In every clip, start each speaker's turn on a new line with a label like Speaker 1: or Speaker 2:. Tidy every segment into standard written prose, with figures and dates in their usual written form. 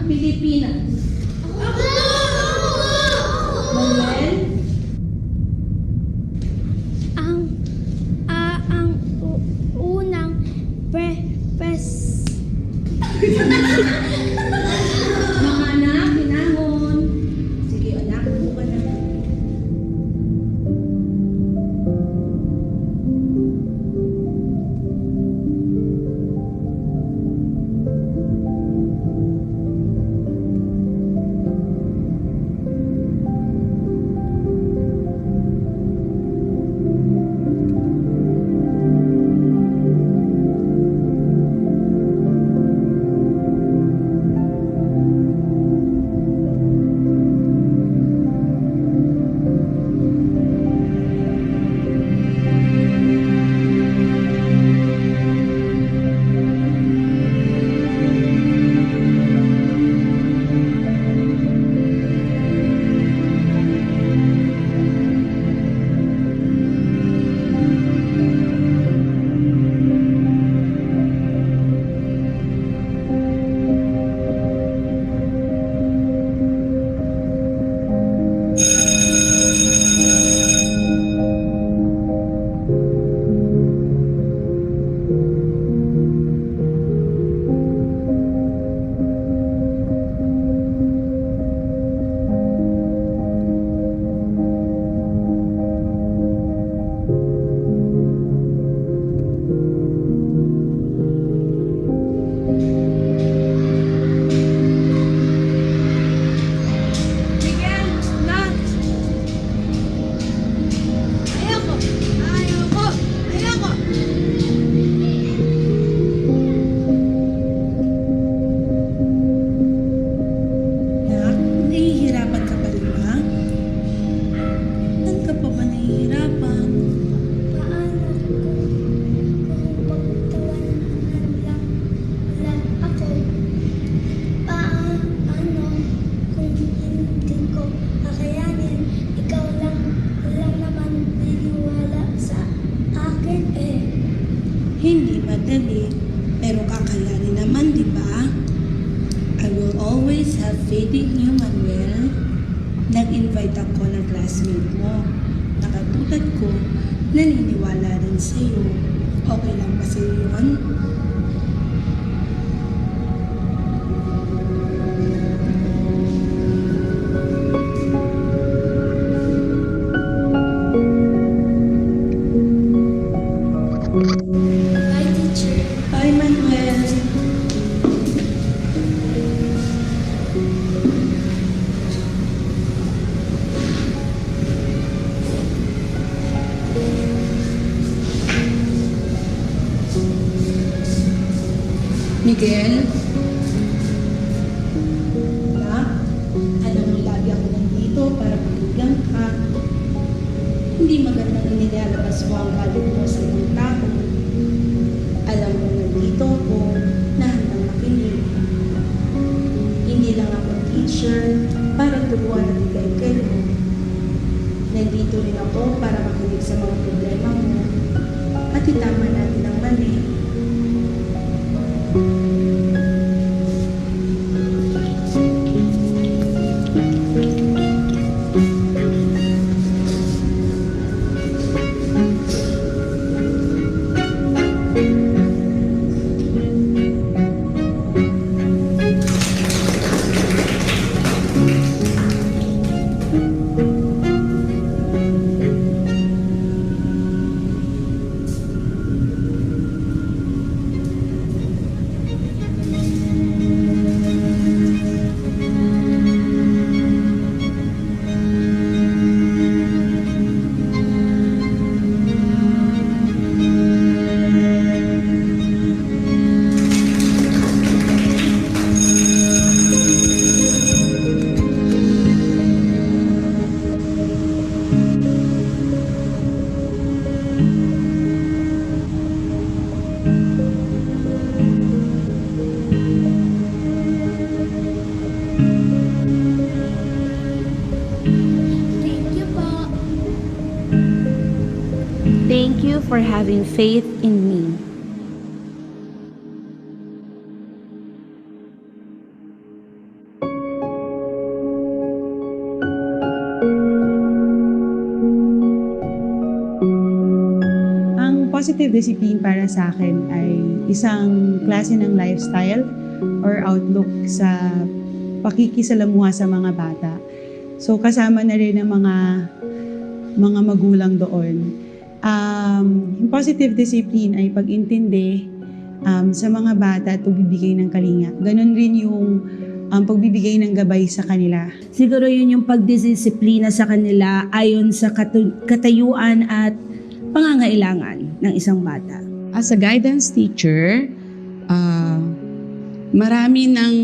Speaker 1: Pilipinas? Manuel?
Speaker 2: Ang unang pres.
Speaker 1: Mga anak, hinahon. Sige, anak, upo ka na.
Speaker 3: Hindi madali, pero kakayanin naman, di ba? I will always have faith in you, Manuel. Nag-invite ako ng classmate mo. Nakatulad ko, naniniwala rin sa'yo. Okay lang ba sa'yo yun?
Speaker 2: Bye, teacher.
Speaker 3: Bye, Manuel. Miguel? Anak, alam mo lagi ako nandito para pakinggan ka. Hindi magandang inilalabas mo ang galit mo sa ibang tao. Alam mo nandito ako na handang makinig. Hindi lang ako teacher para turuan at ibigay kayo. Nandito rin ako para makinig sa mga problema mo at itama natin ang mali.
Speaker 4: Thank you for having faith in me.
Speaker 5: positive discipline para sa akin ay isang klase ng lifestyle or outlook sa pakikisalamuha sa mga bata. So kasama na rin ang mga magulang doon. Yung positive discipline ay pag-intindi sa mga bata at pagbibigay ng kalinga. Ganon rin yung pagbibigay ng gabay sa kanila.
Speaker 1: Siguro yun yung pagdisiplina sa kanila ayon sa katayuan at pangangailangan ng isang bata.
Speaker 6: As a guidance teacher, marami nang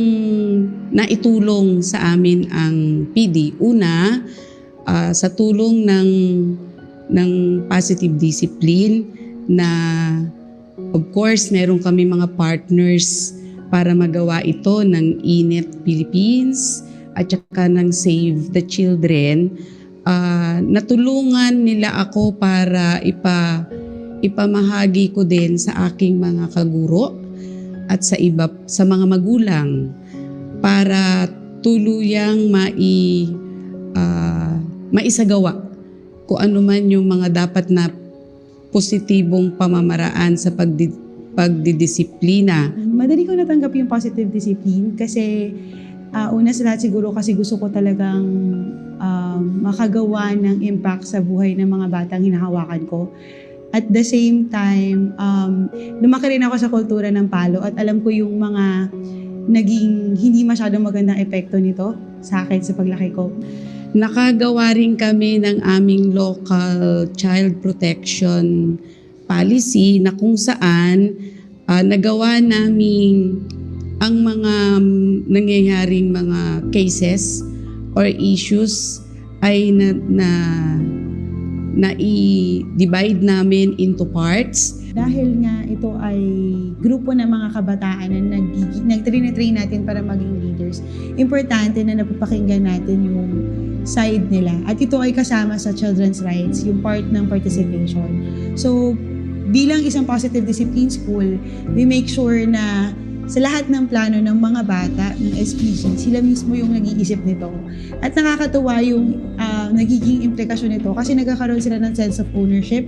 Speaker 6: naitulong sa amin ang PD. Una, sa tulong ng positive discipline na of course meron kami mga partners para magawa ito ng INET Philippines at saka ng Save the Children. Natulungan nila ako para ipamahagi ko din sa aking mga kaguro at sa mga magulang para tuluyang maisagawa kung ano man yung mga dapat na positibong pamamaraan sa pagdidisiplina.
Speaker 5: Madali ko natanggap yung positive discipline kasi una sa lahat siguro kasi gusto ko talagang makagawa ng impact sa buhay ng mga batang hinahawakan ko. At the same time, lumaki rin ako sa kultura ng palo at alam ko yung mga naging hindi masyadong magandang epekto nito sa akin sa paglaki ko.
Speaker 6: Nakagawa rin kami ng aming local child protection policy na kung saan nagawa namin ang mga nangyayaring mga cases or issues ay na-divide namin into parts.
Speaker 5: Dahil nga ito ay grupo ng mga kabataan na nag-train natin para maging leaders, importante na napapakinggan natin yung side nila. At ito ay kasama sa children's rights, yung part ng participation. So, bilang isang positive discipline school, we make sure na sa lahat ng plano ng mga bata, ng SPG, sila mismo yung nag-iisip nito. At nakakatuwa yung nagiging implikasyon nito kasi nagkakaroon sila ng sense of ownership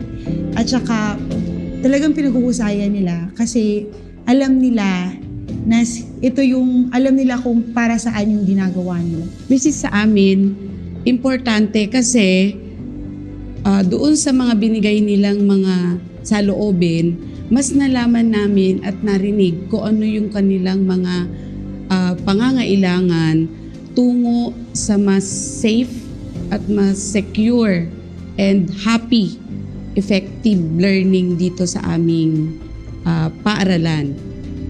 Speaker 5: at saka talagang pinag-uusayan nila kasi alam nila na alam nila kung para saan yung ginagawa nila.
Speaker 6: Which is sa amin, importante kasi doon sa mga binigay nilang mga saloobin, mas nalaman namin at narinig kung ano yung kanilang mga pangangailangan tungo sa mas safe at mas secure and happy, effective learning dito sa aming paaralan.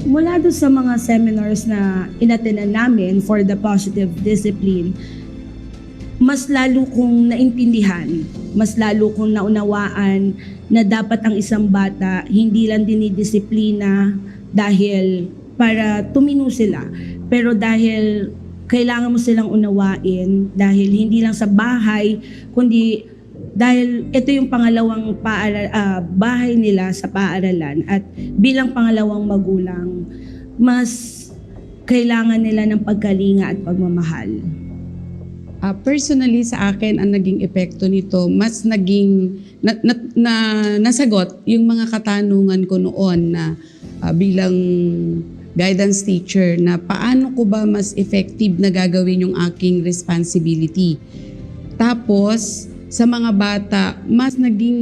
Speaker 1: Mula doon sa mga seminars na inatenan namin for the positive discipline, mas lalo kong naintindihan, mas lalo kong naunawaan na dapat ang isang bata hindi lang dinidisiplina dahil para tumino sila, pero dahil kailangan mo silang unawain, dahil hindi lang sa bahay, kundi dahil ito yung pangalawang bahay nila sa paaralan at bilang pangalawang magulang, mas kailangan nila ng pagkalinga at pagmamahal.
Speaker 6: Personally sa akin, ang naging epekto nito, mas naging nasagot yung mga katanungan ko noon na bilang guidance teacher na paano ko ba mas effective na gagawin yung aking responsibility. Tapos, sa mga bata, mas naging,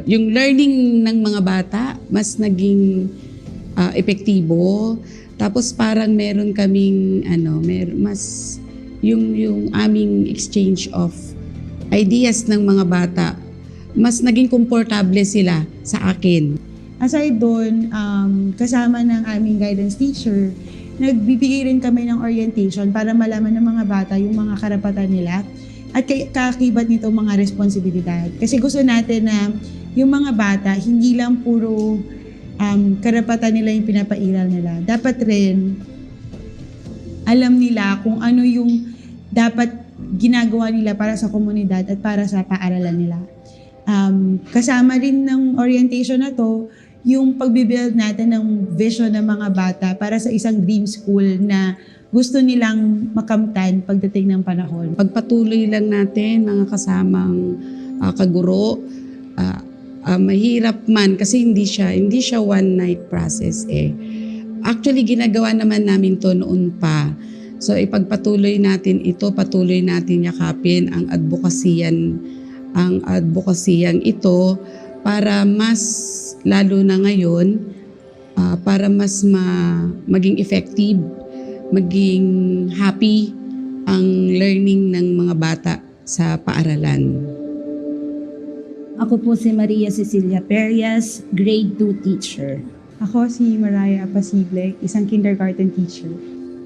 Speaker 6: yung learning ng mga bata, mas naging epektibo. Tapos parang meron kaming yung aming exchange of ideas ng mga bata, mas naging komportable sila sa akin.
Speaker 5: Aside doon, kasama ng aming guidance teacher, nagbibigay rin kami ng orientation para malaman ng mga bata yung mga karapatan nila at kakibat nito mga responsibilidad. Kasi gusto natin na yung mga bata, hindi lang puro karapatan nila yung pinapairal nila. Dapat rin alam nila kung ano yung dapat ginagawa nila para sa komunidad at para sa paaralan nila. Kasama rin ng orientation na to, yung pagbibuild natin ng vision ng mga bata para sa isang dream school na gusto nilang makamtan pagdating ng panahon.
Speaker 6: Pagpatuloy lang natin mga kasamang kaguro, mahirap man kasi hindi siya one night process eh. Actually, ginagawa naman namin to noon pa. So ipagpatuloy natin ito, patuloy natin yakapin ang advokasiyang ito para mas lalo na ngayon, para mas maging effective, maging happy ang learning ng mga bata sa paaralan.
Speaker 1: Ako po si Maria Cecilia Perias, grade 2 teacher.
Speaker 5: Ako si Mariah Apasible, isang kindergarten teacher.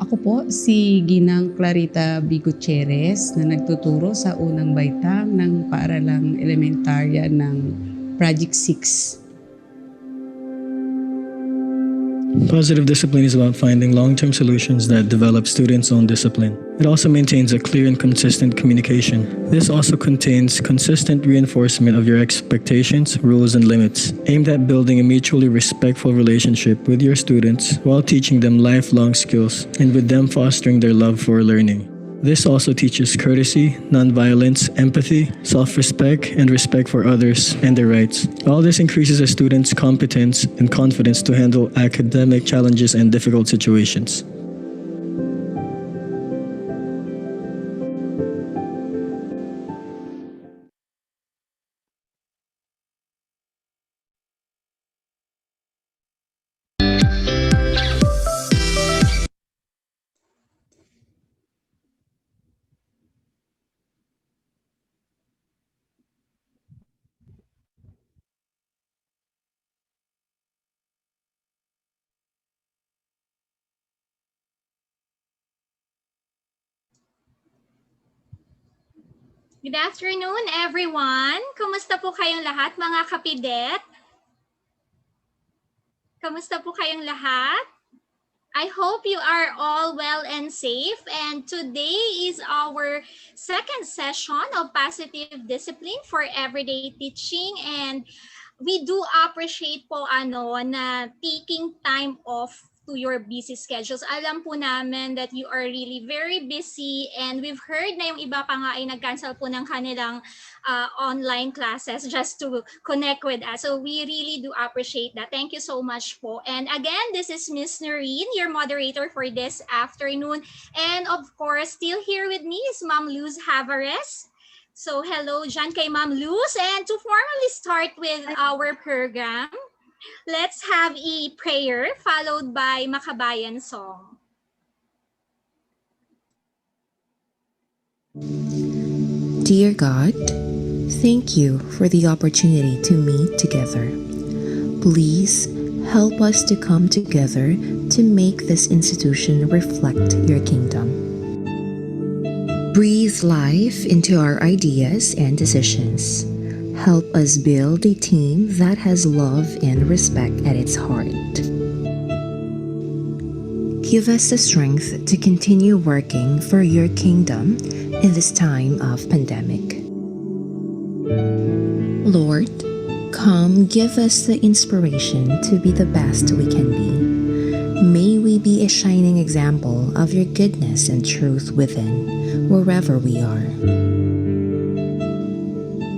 Speaker 6: Ako po si Ginang Clarita B. Gutierrez na nagtuturo sa unang baitang ng paaralang elementarya ng Project 6.
Speaker 7: Positive discipline is about finding long-term solutions that develop students' own discipline. It also maintains a clear and consistent communication. This also contains consistent reinforcement of your expectations, rules, and limits, aimed at building a mutually respectful relationship with your students while teaching them lifelong skills and with them fostering their love for learning. This also teaches courtesy, nonviolence, empathy, self-respect, and respect for others and their rights. All this increases a student's competence and confidence to handle academic challenges and difficult situations.
Speaker 8: Good afternoon, everyone. Kumusta po kayong lahat, mga kapidet? Kumusta po kayong lahat? I hope you are all well and safe. And today is our second session of positive discipline for everyday teaching. And we do appreciate po na taking time off to your busy schedules. Alam po namin that you are really very busy, and we've heard na yung iba pa nga ay nag-cancel po ng kanilang online classes just to connect with us. So we really do appreciate that. Thank you so much po. And again, this is Miss Noreen, your moderator for this afternoon. And of course, still here with me is Ma'am Luz Havares. So hello dyan kay Ma'am Luz. And to formally start with our program, let's have a prayer followed by Makabayan song.
Speaker 9: Dear God, thank you for the opportunity to meet together. Please help us to come together to make this institution reflect your kingdom. Breathe life into our ideas and decisions. Help us build a team that has love and respect at its heart. Give us the strength to continue working for your kingdom in this time of pandemic. Lord, come give us the inspiration to be the best we can be. May we be a shining example of your goodness and truth within, wherever we are.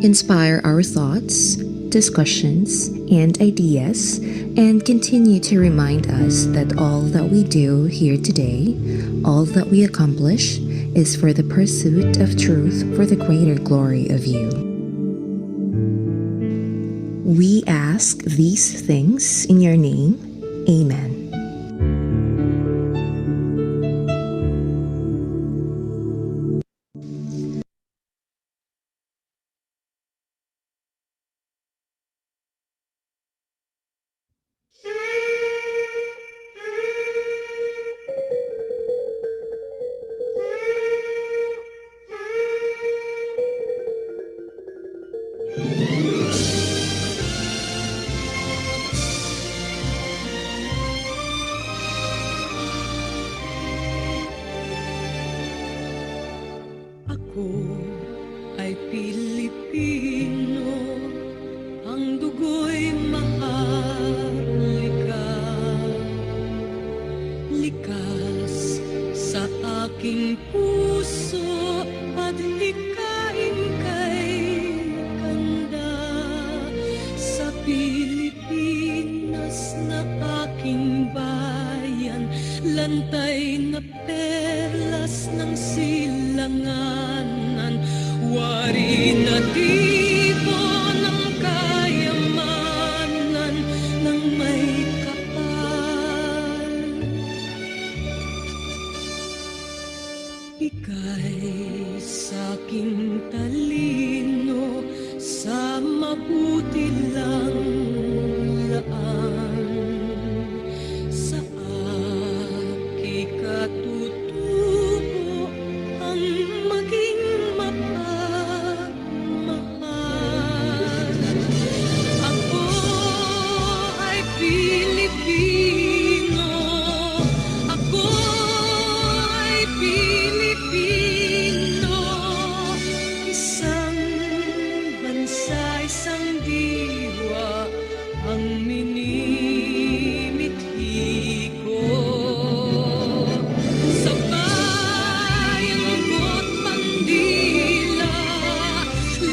Speaker 9: Inspire our thoughts, discussions, and ideas, and continue to remind us that all that we do here today, all that we accomplish, is for the pursuit of truth for the greater glory of you. We ask these things in your name. Amen.
Speaker 10: Ako ay Pilipino, ang dugo'y maharlika. Likas sa aking puso at hikain kay kanda. lantay na perlas ng silanganan, wari na tipo ng kayamanan ng may kapal. Ika'y sa'king talino sa mabuti lang laan. Sa aki katutubo ang maging mapagmahal. Ako ay Pilipino. Ako ay Pilipino. Isang bansa, isang diwa ang minimithi ko. Sa bayang ko't bandila,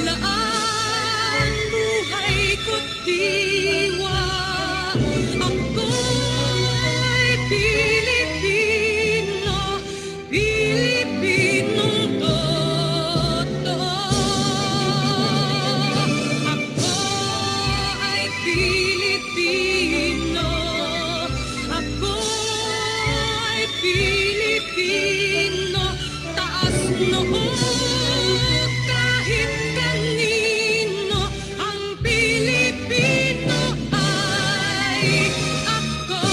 Speaker 10: laan buhay ko't diwa. Ako ay Pilipino, Pilipinong totoo. Ako ay Pilipino. Ako ay Pilipino. Taas noo kahit kanino. Ang Pilipino ay ako.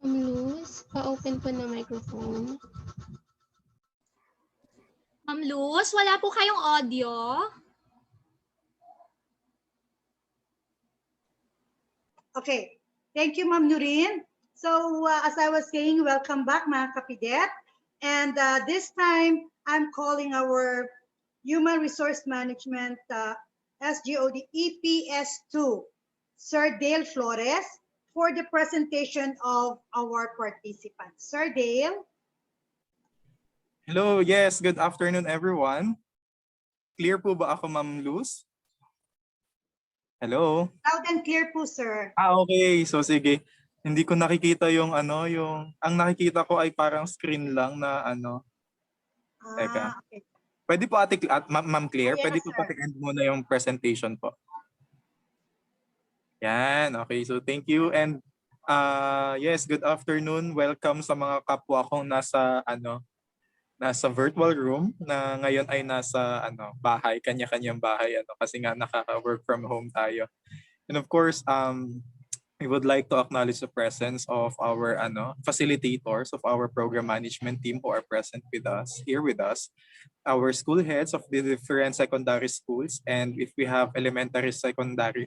Speaker 11: Ma'am Luz, pa-open po na microphone.
Speaker 8: Ma'am Luz, wala po kayong audio?
Speaker 12: Okay. Thank you, Ma'am Nurin. So, as I was saying, welcome back, mga kapidet. And this time, I'm calling our Human Resource Management SGOD EPS2, Sir Dale Flores, for the presentation of our participants. Sir Dale.
Speaker 13: Hello, yes, good afternoon everyone. Clear po ba ako, Ma'am Luz? Hello?
Speaker 12: Loud and clear po, sir.
Speaker 13: Okay. So sige. Hindi ko nakikita yung ang nakikita ko ay parang screen lang na Teka.
Speaker 12: Okay.
Speaker 13: Pwede po Ma'am Claire,
Speaker 12: Yes,
Speaker 13: pwede po
Speaker 12: sir.
Speaker 13: pati-end muna yung presentation po. Yan, okay. So thank you and yes, good afternoon. Welcome sa mga kapwa kong nasa virtual room na ngayon ay nasa bahay, kanya-kanyang bahay kasi nga nakaka-work from home tayo. And of course, we would like to acknowledge the presence of our facilitators of our program management team who are present with us, here with us, our school heads of the different secondary schools, and if we have elementary secondary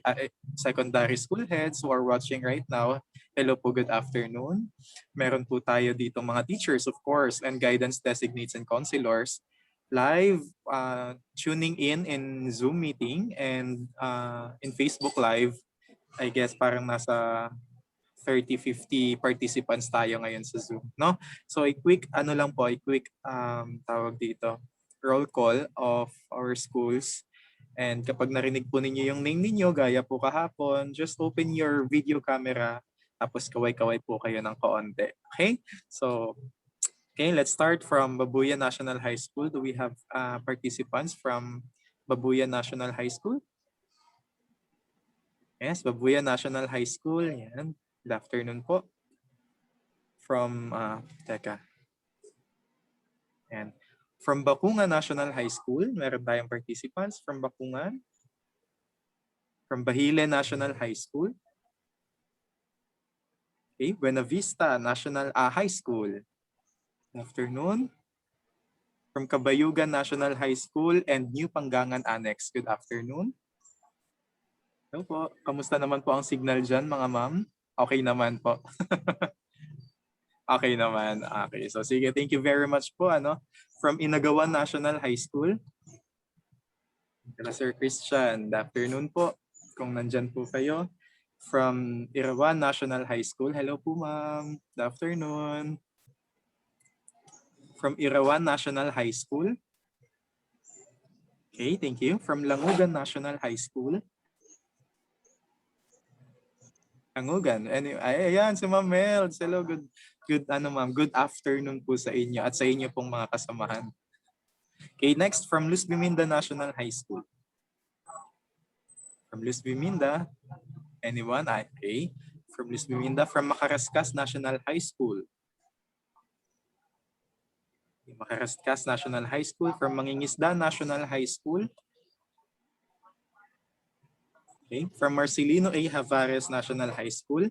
Speaker 13: school heads who are watching right now, hello po, good afternoon. Meron po tayo dito mga teachers, of course, and guidance designates and counselors live tuning in Zoom meeting and in Facebook Live. I guess parang nasa 30-50 participants tayo ngayon sa Zoom, no? So a quick tawag dito, roll call of our schools. And kapag narinig po ninyo yung name ninyo, gaya po kahapon, just open your video camera, tapos kaway-kaway po kayo ng kaonte. Okay? So, okay, let's start from Babuyan National High School. Do we have participants from Babuyan National High School? Yes, Babuyan National High School. Yan. Good afternoon po. From, Yan. From Bakungan National High School, meron tayong participants from Bakungan. From Bahile National High School. Okay, Buena Vista National High School. Good afternoon. From Kabayugan National High School and New Panggangan Annex. Good afternoon. Hello po. Kamusta naman po ang signal dyan, mga ma'am? Okay naman po. Okay naman. Okay. So sige, thank you very much po from Inagawan National High School. Kala Sir Christian, good afternoon po. Kung nandyan po kayo. From Irawan National High School. Hello po ma'am. Good afternoon. From Irawan National High School. Okay, thank you. From Langugan National High School. Langugan. Ayan si Ma'am Mel. Hello, ma'am. Good afternoon po sa inyo at sa inyo pong mga kasamahan. Okay, next from Luz Biminda National High School. From Luz Biminda, anyone? Okay. From Luz Biminda, from Macarascas National High School. Macarascas National High School. From Mangingisda National High School. Okay. From Marcelino A. Javares National High School.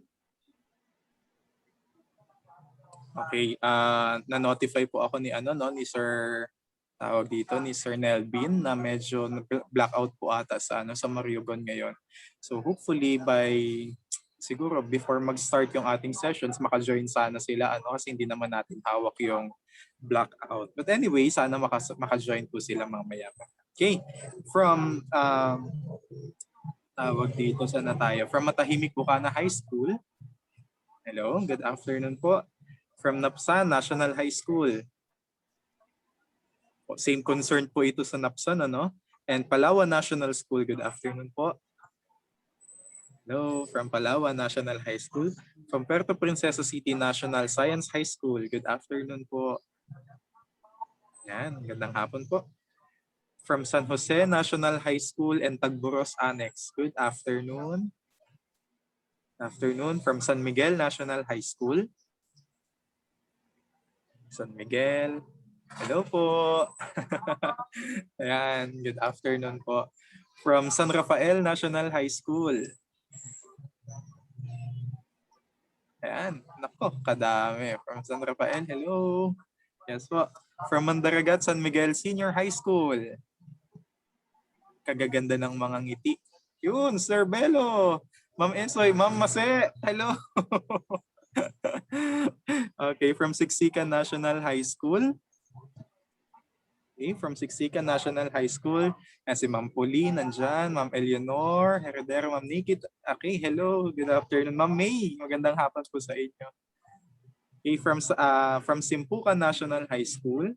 Speaker 13: Okay. Na-notify po ako ni ni Sir ni Sir Nelvin na medyo blackout po ata sa Mariogon ngayon. So hopefully siguro before mag-start yung ating sessions, maka-join sana sila kasi hindi naman natin hawak yung blackout. But anyway, sana maka-join po sila mamaya. Okay. From sana tayo. From Matahimik Bukana High School. Hello, good afternoon po. From Napsan National High School. Same concern po ito sa Napsan, And Palawan National School, good afternoon po. Hello, from Palawan National High School. From Puerto Princesa City National Science High School, good afternoon po. Yan, gandang hapon po. From San Jose National High School and Tagburos Annex, good afternoon. Afternoon. From San Miguel National High School. San Miguel. Hello po. Ayan, good afternoon po. From San Rafael National High School. Ayan, nako, kadami. From San Rafael, hello. Yes po. From Mandaragat, San Miguel Senior High School. Kagaganda ng mga ngiti. Yun, Sir Belo. Ma'am Ensoy, Ma'am Mase, hello. Okay, from Siksikan National High School. Okay, from Siksikan National High School. Si Ma'am Pauline, nandyan. Ma'am Eleanor, Heredero, Ma'am Nikki. Okay, hello. Good afternoon. Ma'am May, magandang hapon po sa inyo. Okay, from Simpukan National High School.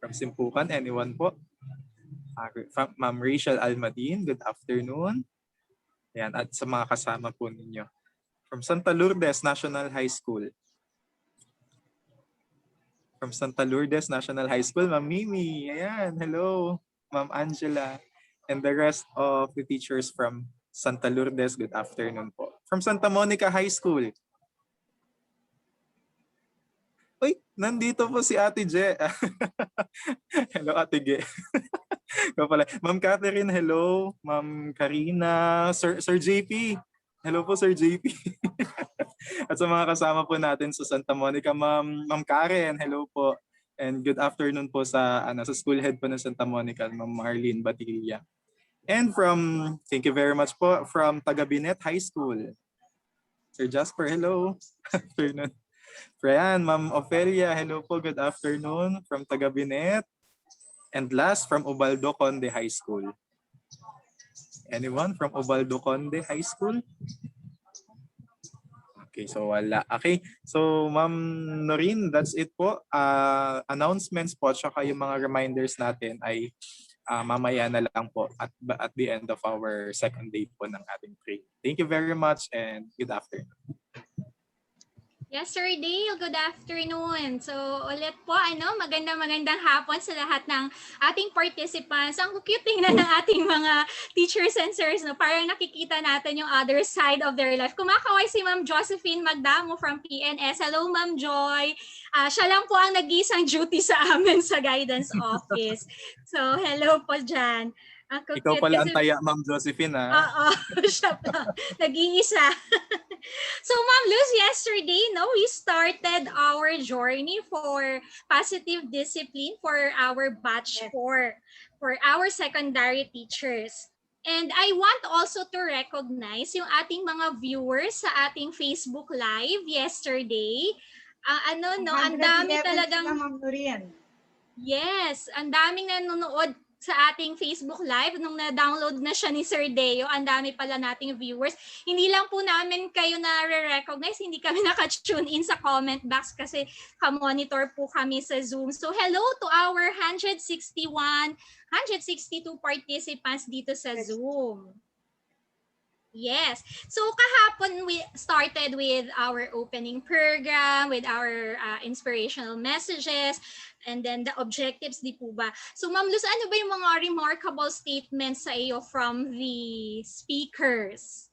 Speaker 13: From Simpukan, anyone po? Ma'am Rachel Almadin, good afternoon. Ayan, at sa mga kasama po ninyo. From Santa Lourdes National High School. From Santa Lourdes National High School, Ma'am Mimi. Ayan, hello. Ma'am Angela. And the rest of the teachers from Santa Lourdes, good afternoon po. From Santa Monica High School. Uy, nandito po si Ate Je. Hello, Ate Je. Ma'am Catherine, hello. Ma'am Karina. Sir JP. Hello po, Sir JP. At sa mga kasama po natin sa Santa Monica, Ma'am Karen, hello po. And good afternoon po sa school head po ng Santa Monica, Ma'am Marlene Batilla. And thank you very much po, from Tagabinet High School. Sir Jasper, hello. Afternoon. Ayan, Ma'am Ofelia, hello po, good afternoon from Tagabinet. And last, from Ubaldo Conde High School. Anyone from Ubaldo Conde High School? Okay, so wala. Okay, so Ma'am Noreen, that's it po. Announcements po, tsaka yung mga reminders natin ay mamaya na lang po at the end of our second day po ng ating training. Thank you very much and good afternoon.
Speaker 8: Yes, Sir Dale, good afternoon. So ulit po, magandang hapon sa lahat ng ating participants. Ang cute tingnan ng ating mga teachers and sirs, parang nakikita natin yung other side of their life. Kumakaway si Ma'am Josephine Magdamo from PNS. Hello, Ma'am Joy. Siya lang po ang nag-iisang duty sa amin sa guidance office. So hello po dyan.
Speaker 13: Ikaw pala ang taya, Ma'am Josephine, ha?
Speaker 8: Oo, siya pa. Nag-iisa. So, Ma'am Luz, yesterday, we started our journey for positive discipline for our batch 4, for our secondary teachers. And I want also to recognize yung ating mga viewers sa ating Facebook Live yesterday. Ano no, ang dami
Speaker 12: 111
Speaker 8: talagang
Speaker 12: sila, Ma'am Nurin.
Speaker 8: yes, ang daming nanonood sa ating Facebook Live nung na-download na siya ni Sir Deo. Ang dami pala nating viewers. Hindi lang po namin kayo na-recognize, hindi kami naka-tune in sa comment box kasi ka-monitor po kami sa Zoom. So hello to our 162 participants dito sa Zoom. Yes. So kahapon we started with our opening program, with our inspirational messages, and then the objectives, di po ba? So Ma'am Luz, ano ba yung mga remarkable statements sa iyo from the speakers?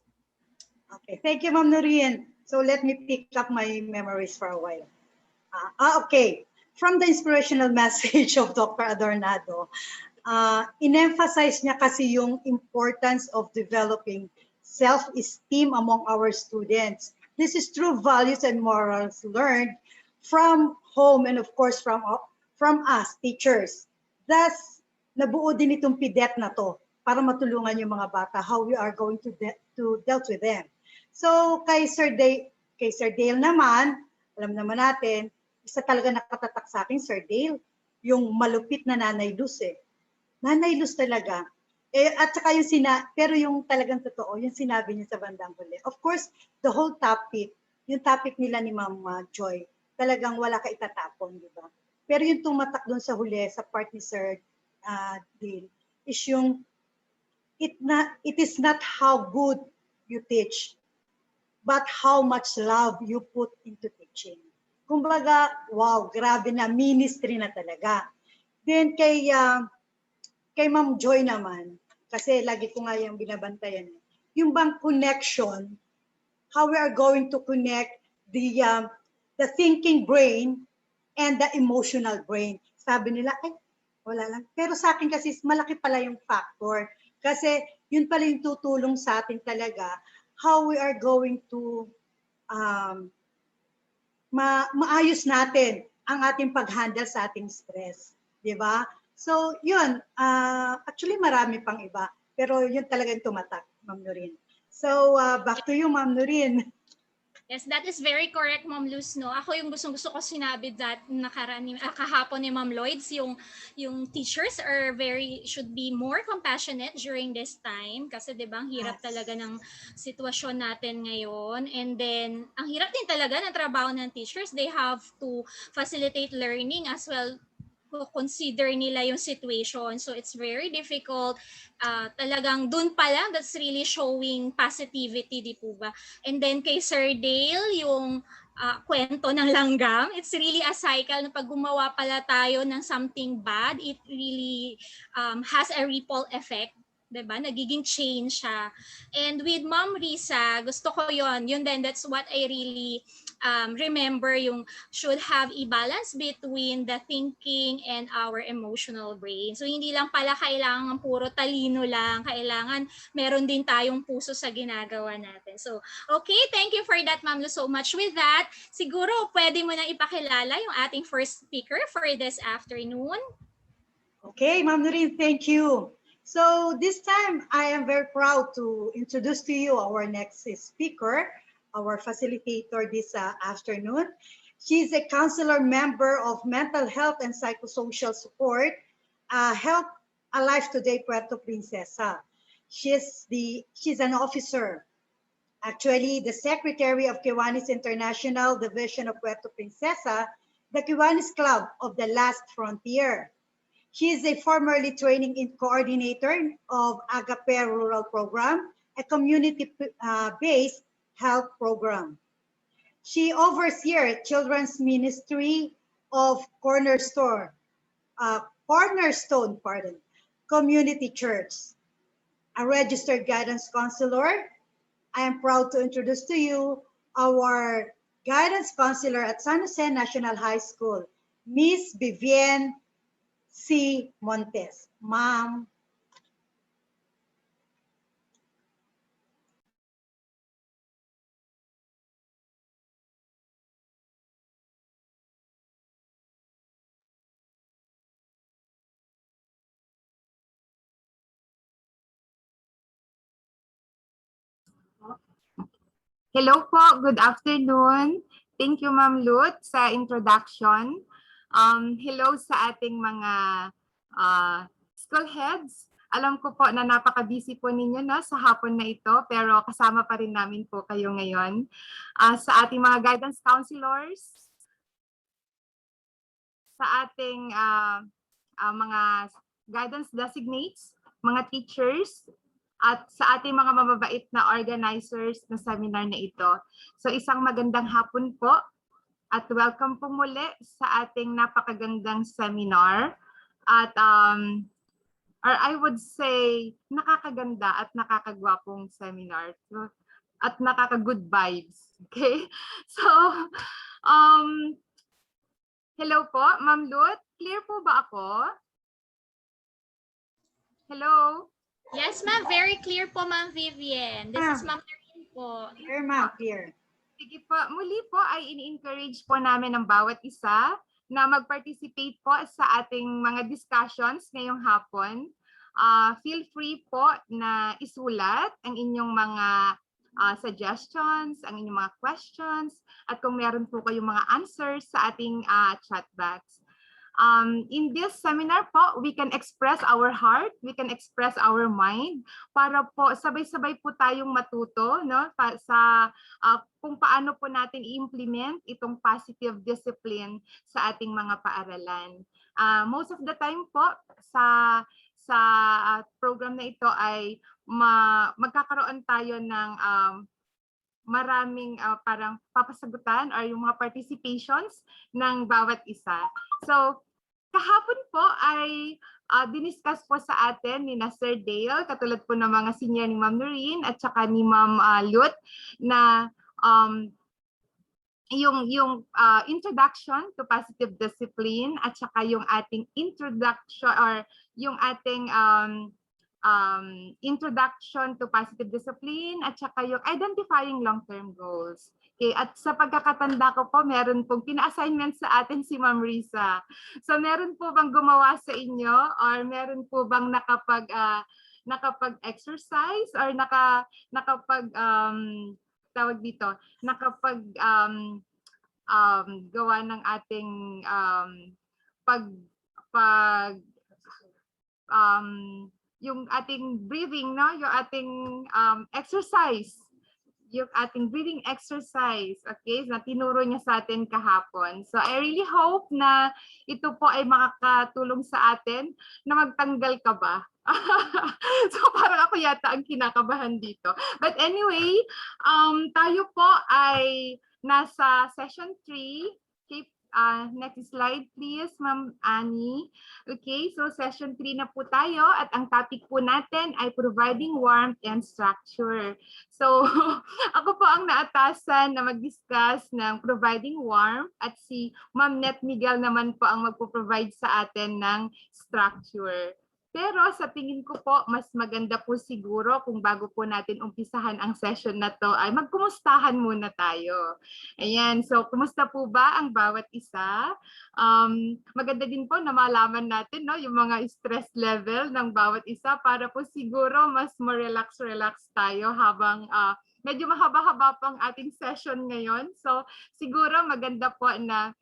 Speaker 12: Okay, thank you, Ma'am Nurin. So let me pick up my memories for a while. Okay, from the inspirational message of Dr. Adornado, in-emphasize niya kasi yung importance of developing self-esteem among our students. This is true values and morals learned from home and of course from us, teachers. Thus, nabuo din itong PDET na to para matulungan yung mga bata how we are going to dealt with them. So kay Sir Dale naman, alam naman natin, isa talaga nakatatak sa akin, Sir Dale, yung malupit na Nanay Luz eh. Nanay Luz talaga. At saka pero yung talagang totoo, yung sinabi niya sa bandang huli. Of course, the whole topic, yung topic nila ni Ma'am Joy, talagang wala ka itatapon, di ba? Pero yung tumatak doon sa huli, sa part ni Sir Dale, is yung, it is not how good you teach, but how much love you put into teaching. Kumbaga, wow, grabe na, ministry na talaga. Then kay Ma'am Joy naman, kasi lagi ko nga yung binabantayan, yung bang connection, how we are going to connect the thinking brain and the emotional brain. Sabi nila, wala lang. Pero sa akin kasi malaki pala yung factor. Kasi yun pala yung tutulong sa atin talaga, how we are going to maayos natin ang ating pag-handle sa ating stress. Di ba? So, yun. Actually, marami pang iba. Pero yun talaga yung tumatak, Ma'am Nurin. So, back to you, Ma'am Nurin.
Speaker 8: Yes, that is very correct, Ma'am Luz, no? Ako yung gustong-gusto ko sinabi that kahapon ni Ma'am Lloyds, yung teachers should be more compassionate during this time kasi 'di ba ang hirap talaga ng sitwasyon natin ngayon, and then ang hirap din talaga ng trabaho ng teachers. They have to facilitate learning as well, consider nila yung situation. So it's very difficult. Talagang dun pa lang, that's really showing positivity, di po ba? And then kay Sir Dale, yung kwento ng langgam, it's really a cycle na pag gumawa pala tayo ng something bad, it really has a ripple effect. Diba? Nagiging change siya. And with Ma'am Risa, gusto ko yun then that's what I really remember, yung should have a balance between the thinking and our emotional brain. So hindi lang pala kailangan puro talino lang, kailangan meron din tayong puso sa ginagawa natin. So okay, thank you for that, Ma'am Lu, so much. With that, siguro pwede mo nang ipakilala yung ating first speaker for this afternoon.
Speaker 12: Okay, Ma'am Nurin, thank you. So this time, I am very proud to introduce to you our next speaker, our facilitator this afternoon. She's a counselor member of Mental Health and Psychosocial Support, Help Alive Today Puerto Princesa. She's an officer, actually the secretary of Kiwanis International Division of Puerto Princesa, the Kiwanis Club of the Last Frontier. She is a formerly training coordinator of Agape Rural Program, a community-based health program. She oversees children's ministry of Cornerstone Community Church. A registered guidance counselor, I am proud to introduce to you our guidance counselor at San Jose National High School, Miss Vivienne C. Montes. Ma'am.
Speaker 14: Hello po, good afternoon. Thank you Ma'am Lut sa introduction. Hello sa ating mga school heads. Alam ko po na napaka-busy po ninyo na sa hapon na ito, pero kasama pa rin namin po kayo ngayon. Sa ating mga guidance counselors, sa ating mga guidance designates, mga teachers, at sa ating mga mababait na organizers ng seminar na ito. So isang magandang hapon po at welcome po muli sa ating napakagandang seminar. At or I would say nakakaganda at nakakagwapong seminar. So, at nakaka-good vibes. Okay? So, hello po, Ma'am Lut. Clear po ba ako? Hello?
Speaker 8: Yes, ma'am. Very clear po, Ma'am Vivian. This is Ma'am Noreen po.
Speaker 12: Clear, ma'am. Clear.
Speaker 14: Sige po. Muli po ay ini-encourage po namin ang bawat isa na mag-participate po sa ating mga discussions ngayong hapon. Feel free po na isulat ang inyong mga suggestions, ang inyong mga questions, at kung meron po kayong mga answers sa ating chat box. In this seminar po, we can express our heart, we can express our mind para po sabay-sabay po tayong matuto, no, sa kung paano po natin i-implement itong positive discipline sa ating mga paaralan. Most of the time po sa program na ito ay magkakaroon tayo ng maraming parang papasagutan or yung mga participations ng bawat isa. So, kahapon po ay diniscuss po sa atin ni Sir Dale, katulad po ng mga senior ni Ma'am Noreen at saka ni Ma'am Lut, na yung introduction to positive discipline at saka yung ating introduction or yung ating introduction to positive discipline at saka yung identifying long-term goals. Okay, at sa pagkakatanda ko po, meron pong pina-assignment sa atin si Ma'am Risa. So meron po bang gumawa sa inyo or meron po bang nakapag-exercise or tawag dito, gawa ng ating yung ating breathing, no? Yung ating exercise. Yung ating breathing exercise, okay, na tinuro niya sa atin kahapon. So I really hope na ito po ay makakatulong sa atin na magtanggal ka ba. So parang ako yata ang kinakabahan dito. But anyway, tayo po ay nasa session 3. Okay, next slide please, Ma'am Annie. Okay, so session 3 na po tayo at ang topic po natin ay providing warmth and structure. So, ako po ang naatasan na mag-discuss ng providing warmth at si Ma'am Net Miguel naman po ang magpo-provide sa atin ng structure. Pero sa tingin ko po, mas maganda po siguro kung bago po natin umpisahan ang session na to ay magkumustahan muna tayo. Ayan, so kumusta po ba ang bawat isa? Maganda din po na malaman natin, no, yung mga stress level ng bawat isa para po siguro mas relax tayo habang medyo mahaba-haba pang ating session ngayon. So siguro maganda po na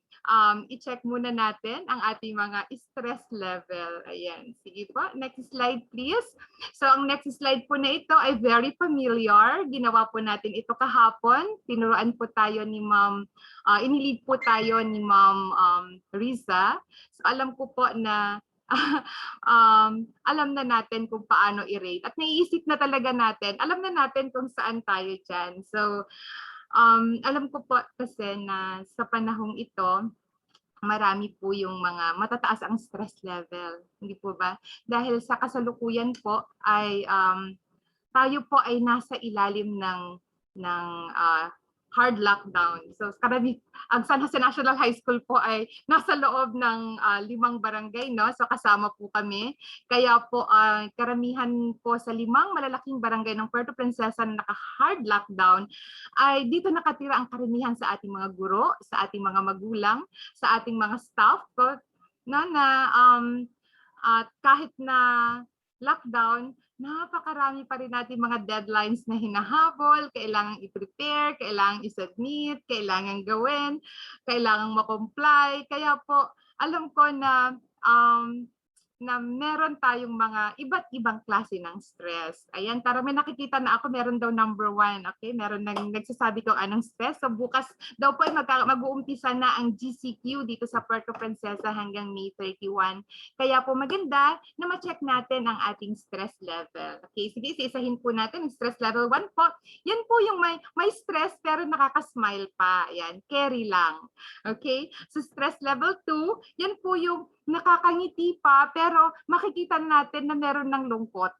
Speaker 14: i-check muna natin ang ating mga stress level. Ayan, sige po. Next slide please. So ang next slide po na ito ay very familiar. Ginawa po natin ito kahapon. Tinuruan po tayo ni Ma'am, inilid po tayo ni Ma'am Riza. So alam ko po na alam na natin kung paano i-rate. At naiisip na talaga natin, alam na natin kung saan tayo dyan. So alam ko po kasi na sa panahong ito, marami po yung mga matataas ang stress level. Hindi po ba? Dahil sa kasalukuyan po ay tayo po ay nasa ilalim ng hard lockdown. So ang San Jose National High School po ay nasa loob ng 5 barangay, no? So kasama po kami. Kaya po karamihan po sa 5 malalaking barangay ng Puerto Princesa na naka-hard lockdown ay dito nakatira ang karamihan sa ating mga guro, sa ating mga magulang, sa ating mga staff ko, no, na kahit na lockdown, napakarami pa rin natin mga deadlines na hinahabol, kailangang i-prepare, kailangang i-submit, kailangang gawin, kailangang ma-comply. Kaya po, alam ko na meron tayong mga iba't ibang klase ng stress. Ayan, para may nakikita na ako, meron daw number 1. Okay, meron nang nagsasabi ko anong stress. So bukas daw po ay mag-uumpisa na ang GCQ dito sa Puerto Princesa hanggang May 31. Kaya po maganda na ma-check natin ang ating stress level. Okay, sige, isa-isahin po natin. Stress level 1 po, yan po yung may stress pero nakaka-smile pa. Ayan, carry lang. Okay, so stress level 2, yan po yung nakakangiti pa pero makikita natin na meron ng lungkot,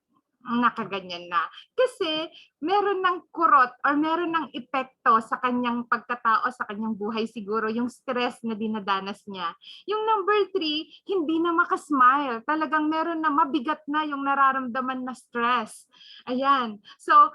Speaker 14: nakaganyan na. Kasi meron ng kurot or meron ng epekto sa kanyang pagkatao, sa kanyang buhay siguro, yung stress na dinadanas niya. Yung number 3, hindi na makasmile. Talagang meron na mabigat na yung nararamdaman na stress. Ayan. So,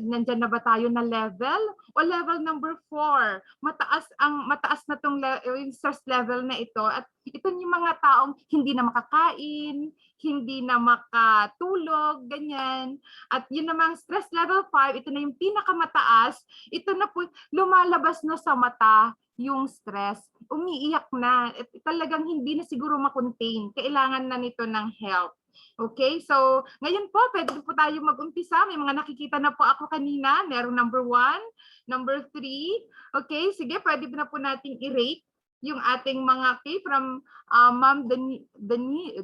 Speaker 14: nandyan na ba tayo na level? O level number 4, mataas na tong yung stress level na ito at ito yung mga taong hindi na makakain, hindi na makatulog, ganyan. At yun namang stress level 5, ito na yung pinakamataas, ito na po, lumalabas na sa mata yung stress. Umiiyak na, at talagang hindi na siguro makontain. Kailangan na nito ng help. Okay, so ngayon po, pwede po tayo mag-umpisa. May mga nakikita na po ako kanina. Merong number 1, number 3. Okay, sige, pwede na po nating i-rate yung ating mga from Ma'am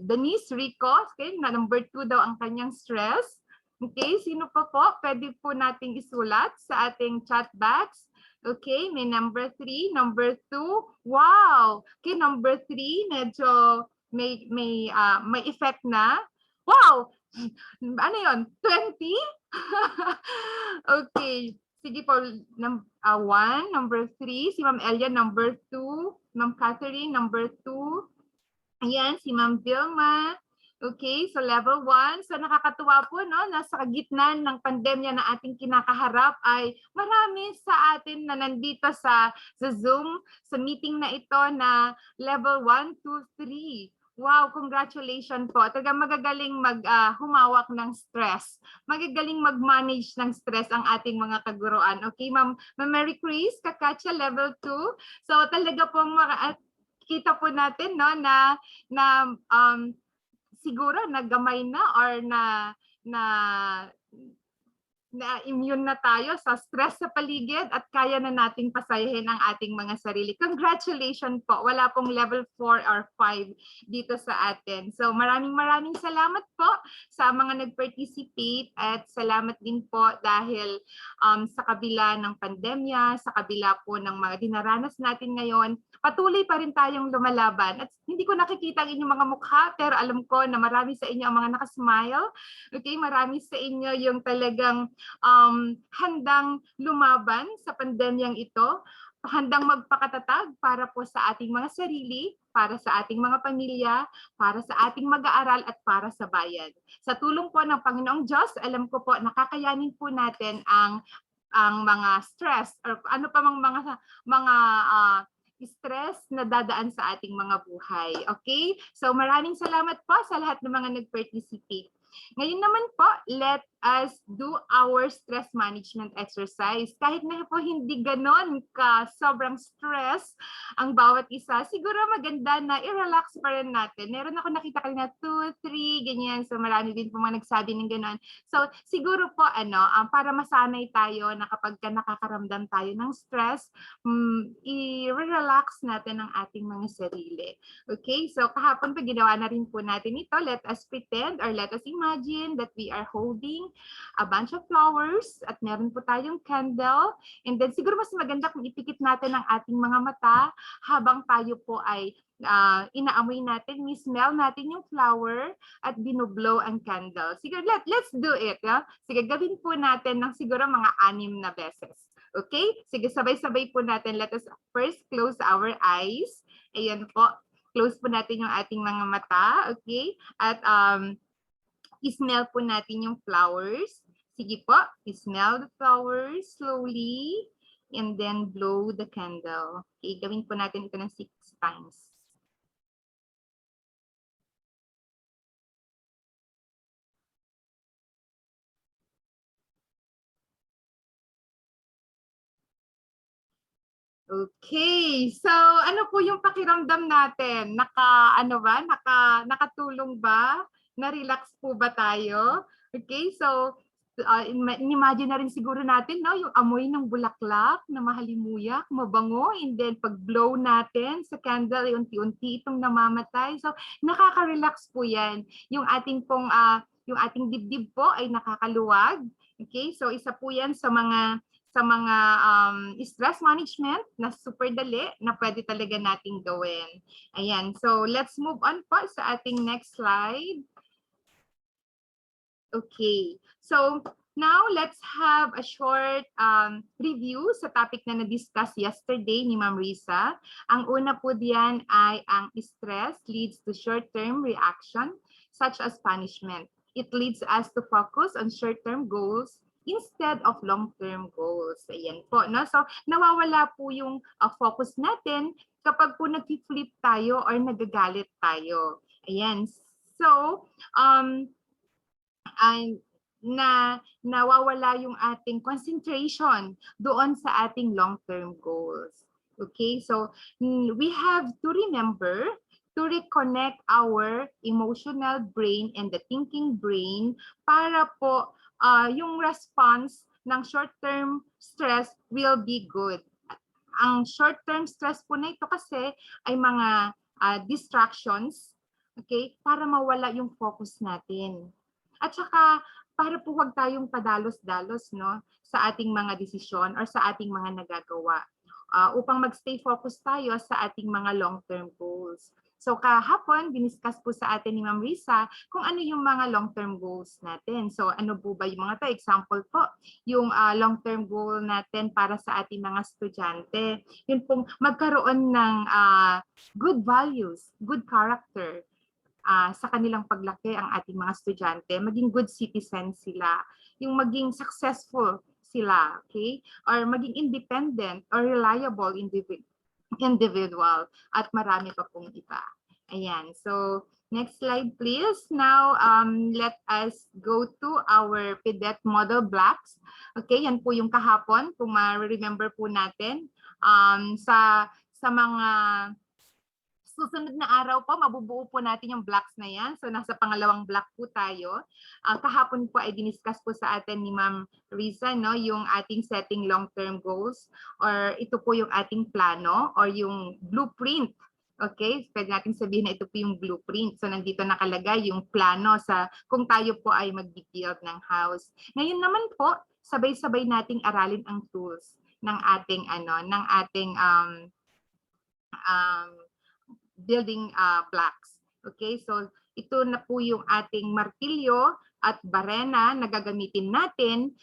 Speaker 14: Denise Rico. Okay, na number 2 daw ang kanyang stress. Okay, sino pa po? Pwede po nating isulat sa ating chat box. Okay, may number 3, number 2. Wow! Okay, number 3, medyo may effect na. Wow! Ano yun? 20? Okay. Sige po, 1, number 3. Si Ma'am Elia, number 2. Ma'am Catherine, number 2. Ayan, si Ma'am Vilma. Okay, so level 1. So nakakatuwa po, no? Nasa gitna ng pandemya na ating kinakaharap ay marami sa atin na nandito sa Zoom, sa meeting na ito na level 1, 2, 3. Wow, congratulations po. Talagang magagaling humawak ng stress. Magagaling mag-manage ng stress ang ating mga kaguruan. Okay, Ma'am Mary Chris, Kakatya, level 2. So talaga pong kita po natin, no, na siguro nagamay na or na immune na tayo sa stress sa paligid at kaya na nating pasayahin ang ating mga sarili. Congratulations po. Wala pong level 4 or 5 dito sa atin. So maraming salamat po sa mga nag-participate at salamat din po dahil sa kabila ng pandemya, sa kabila po ng mga dinaranas natin ngayon, patuloy pa rin tayong lumalaban. At hindi ko nakikita ang inyong mga mukha pero alam ko na marami sa inyo ang mga nakasmile. Okay, marami sa inyo yung talagang handang lumaban sa pandemyang ito, handang magpakatatag para po sa ating mga sarili, para sa ating mga pamilya, para sa ating mag-aaral at para sa bayan. Sa tulong po ng Panginoong Diyos, alam ko po nakakayanin po natin ang mga stress or ano pa mga stress na dadaan sa ating mga buhay. Okay? So maraming salamat po sa lahat ng mga nag-participate. Ngayon naman po, let us do our stress management exercise. Kahit na po hindi ganon ka sobrang stress ang bawat isa, siguro maganda na i-relax pa rin natin. Meron ako nakita kanina 2, 3, ganyan. So marami din po mga nagsabi ng ganon. So siguro po para masanay tayo na kapag nakakaramdam tayo ng stress, i-relax natin ang ating mga sarili. Okay, so kahapon pa ginawa na rin po natin ito. Let us pretend or let us imagine that we are holding a bunch of flowers at meron po tayong candle. And then siguro mas maganda kung ipikit natin ang ating mga mata habang tayo po ay inaamoy natin, smell natin yung flower at binublow ang candle. Sige, let's do it. Sige, gawin po natin ng siguro mga 6 na beses. Okay? Sige, sabay-sabay po natin. Let us first close our eyes. Ayan po. Close po natin yung ating mga mata. Okay? At i-smell po natin yung flowers. Sige po, i-smell the flowers slowly and then blow the candle. Okay, gawin po natin ito ng 6 times. Okay. So, ano po yung pakiramdam natin? Nakatulong ba? Na-relax po ba tayo? Okay. So, imagine na rin siguro natin, no, yung amoy ng bulaklak na mahalimuyak, mabango, and then pag-blow natin sa candle, unti-unti itong namamatay. So, nakaka-relax po yan. Yung ating dibdib po ay nakakaluwag. Okay? So, isa po yan sa mga stress management na super dali na pwede talaga nating gawin. Ayan. So, let's move on po sa ating next slide. Okay. So, now let's have a short review sa topic na na-discuss yesterday ni Ma'am Risa. Ang una po diyan ay ang stress leads to short-term reaction such as punishment. It leads us to focus on short-term goals instead of long-term goals. Ayan po, no? So, nawawala po yung focus natin kapag po nag-flip tayo or nagagalit tayo. Ayan. So, nawawala yung ating concentration doon sa ating long-term goals. Okay? So, we have to remember to reconnect our emotional brain and the thinking brain para po yung response ng short-term stress will be good. Ang short-term stress po na ito kasi ay mga distractions, okay, para mawala yung focus natin. At saka para po wag tayong padalos-dalos, no, sa ating mga desisyon or sa ating mga nagagawa upang magstay focused tayo sa ating mga long-term goals. So kahapon, diniscuss po sa atin ni Ma'am Risa kung ano yung mga long-term goals natin. So ano po ba yung mga to? Example po, yung long-term goal natin para sa ating mga estudyante. Yun pong magkaroon ng good values, good character sa kanilang paglaki ang ating mga estudyante. Maging good citizens sila. Yung maging successful sila, okay? Or maging independent or reliable individual at marami pa pong iba. Ayan. So, next slide please. Now, let us go to our PDET model blocks. Okay, yan po yung kahapon. Kung ma-remember po natin, sa mga susunod na araw po, mabubuo po natin yung blocks na yan. So, nasa pangalawang block po tayo. Kahapon po ay diniscuss po sa atin ni Ma'am Risa, no, yung ating setting long-term goals or ito po yung ating plano or yung blueprint. Okay? Pwede natin sabihin na ito po yung blueprint. So, nandito nakalagay yung plano sa kung tayo po ay mag-build ng house. Ngayon naman po, sabay-sabay nating aralin ang tools ng ating building blocks. Okay, so ito na po yung ating martilyo at barena na gagamitin natin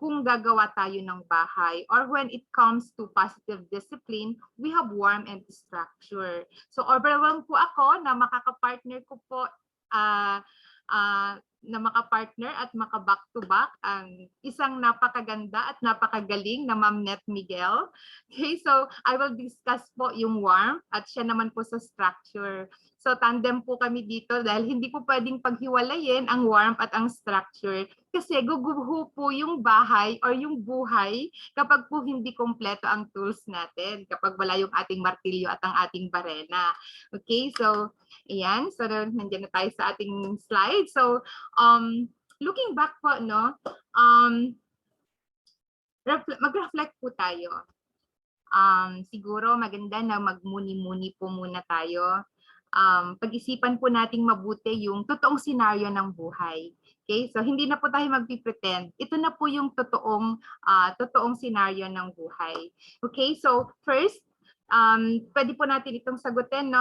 Speaker 14: kung gagawa tayo ng bahay. Or when it comes to positive discipline, we have warmth and structure. So overwhelmed po ako na makakapartner ko po na makapartner at maka-back-to-back ang isang napakaganda at napakagaling na Ma'am Net Miguel. Okay, so I will discuss po yung warmth at siya naman po sa structure. So tandem po kami dito dahil hindi po pwedeng paghiwalayin ang warmth at ang structure kasi guguho po yung bahay or yung buhay kapag po hindi kompleto ang tools natin, kapag wala yung ating martilyo at ang ating barena. Okay, so ayan, so nandiyan na tayo sa ating slide. So looking back po, no, mag-reflect po tayo. Siguro maganda na magmuni-muni po muna tayo. Pag-isipan po nating mabuti yung totoong senaryo ng buhay. Okay? So hindi na po tayo magpi-pretend. Ito na po yung totoong senaryo ng buhay. Okay? So first, pwede po natin itong sagutin, no?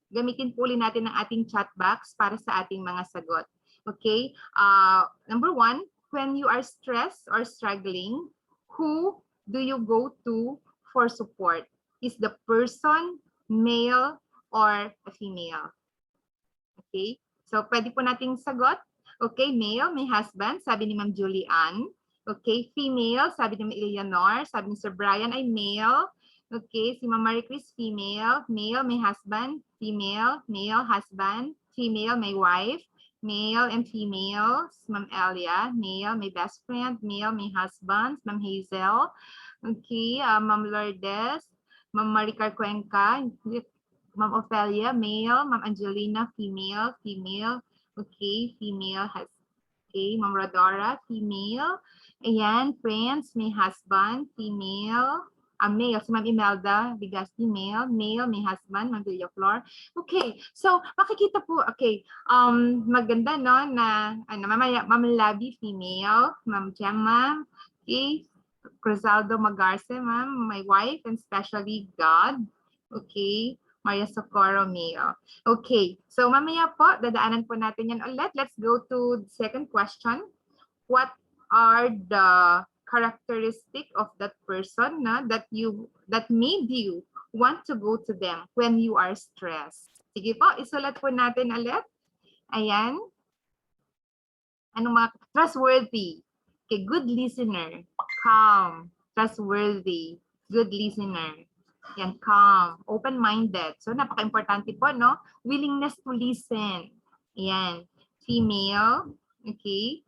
Speaker 14: Gamitin po ulit natin ang ating chat box para sa ating mga sagot. Okay? Number 1, when you are stressed or struggling, who do you go to for support? Is the person male or a female? Okay? So, pwede po nating sagot. Okay, male, may husband, sabi ni Ma'am Julianne. Okay, female, sabi ni Ma'am Eleanor. Sabi ni Sir Brian ay male. Okay, si Ma'am Marie Chris, female. Male, may husband. Female, male, husband. Female, may wife. Male and female, Ma'am Elia. Male, may best friend. Male, may husband. Ma'am Hazel. Okay, Ma'am Lourdes, Ma'am Maricar Cuenca, Ma'am Ophelia, male, Ma'am Angelina, female, female. Okay, female has, okay, Ma'am Rodora, female. Ayan, friends, may husband, female. Male, si Ma'am Imelda, bigas, female, male, may husband, Ma'am Villaflor. Okay, so makikita po, okay, maganda no na, ano, Ma'am Labi, female, Ma'am Gemma, okay, Crisaldo Magarce, ma'am, my wife, and especially God. Okay, Maria Socorro Mio. Okay, so mamaya po, dadaanan po natin yan ulit. Let's go to the second question. What are the characteristic of that person na that made you want to go to them when you are stressed? Sige po, isulat po natin ulit. Ayan. Anong mga trustworthy? Okay, good listener, calm, trustworthy, good listener. Yan, calm, open-minded. So, napaka-importante po, no? Willingness to listen. Yan, female, okay?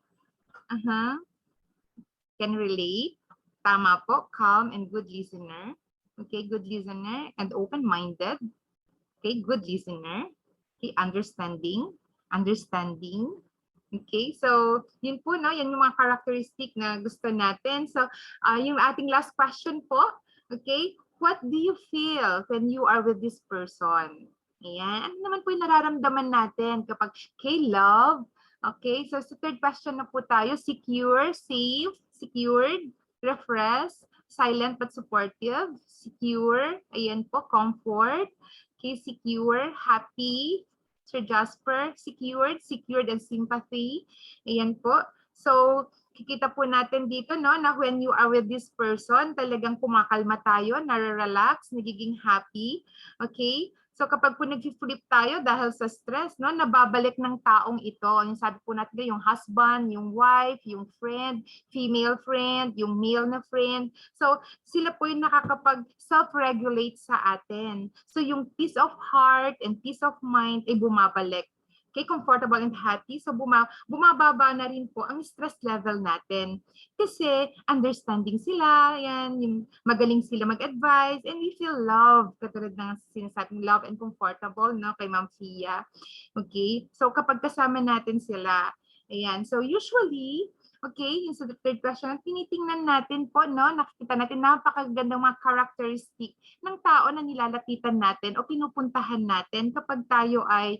Speaker 14: Can relate. Tama po, calm and good listener. Okay, good listener and open-minded. Okay, good listener. Okay, understanding. Okay, so yun po, no? Yan yung mga characteristic na gusto natin. So, yung ating last question po, okay, what do you feel when you are with this person? Ayan, ano naman po yung nararamdaman natin kapag, okay, love. Okay, so sa third question na po tayo, secure, safe, secured, refresh, silent but supportive, secure, ayan po, comfort, okay, secure, happy, Sir Jasper, secured and sympathy. Ayan po. So, kikita po natin dito, no, na when you are with this person, talagang kumakalma tayo, nare-relax, nagiging happy. Okay? So, kapag po nag-flip tayo dahil sa stress, no, nababalik ng taong ito. Yung sabi po natin, yung husband, yung wife, yung friend, female friend, yung male na friend. So, sila po yung nakakapag self-regulate sa atin. So, yung peace of heart and peace of mind ay bumabalik. Okay, comfortable and happy. So, bumababa na rin po ang stress level natin. Kasi, understanding sila, yan, yung magaling sila mag-advise, and we feel love, katulad ng sinasabing love and comfortable, no, kay Ma'am Fia. Okay, so kapag kasama natin sila, ayan, so usually, okay, yung sa third question, tinitingnan natin po, no, nakikita natin napakagandang mga characteristic ng tao na nilalapitan natin o pinupuntahan natin kapag tayo ay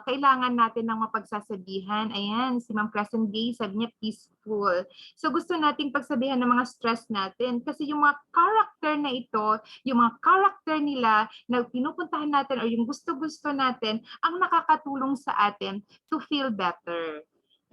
Speaker 14: kailangan natin ng mapagsasabihan. Ayan, si Ma'am Crescent Gay, sabi niya peaceful. So gusto nating pagsabihan ng mga stress natin kasi yung mga character na ito, yung mga character nila na pinupuntahan natin o yung gusto-gusto natin ang nakakatulong sa atin to feel better.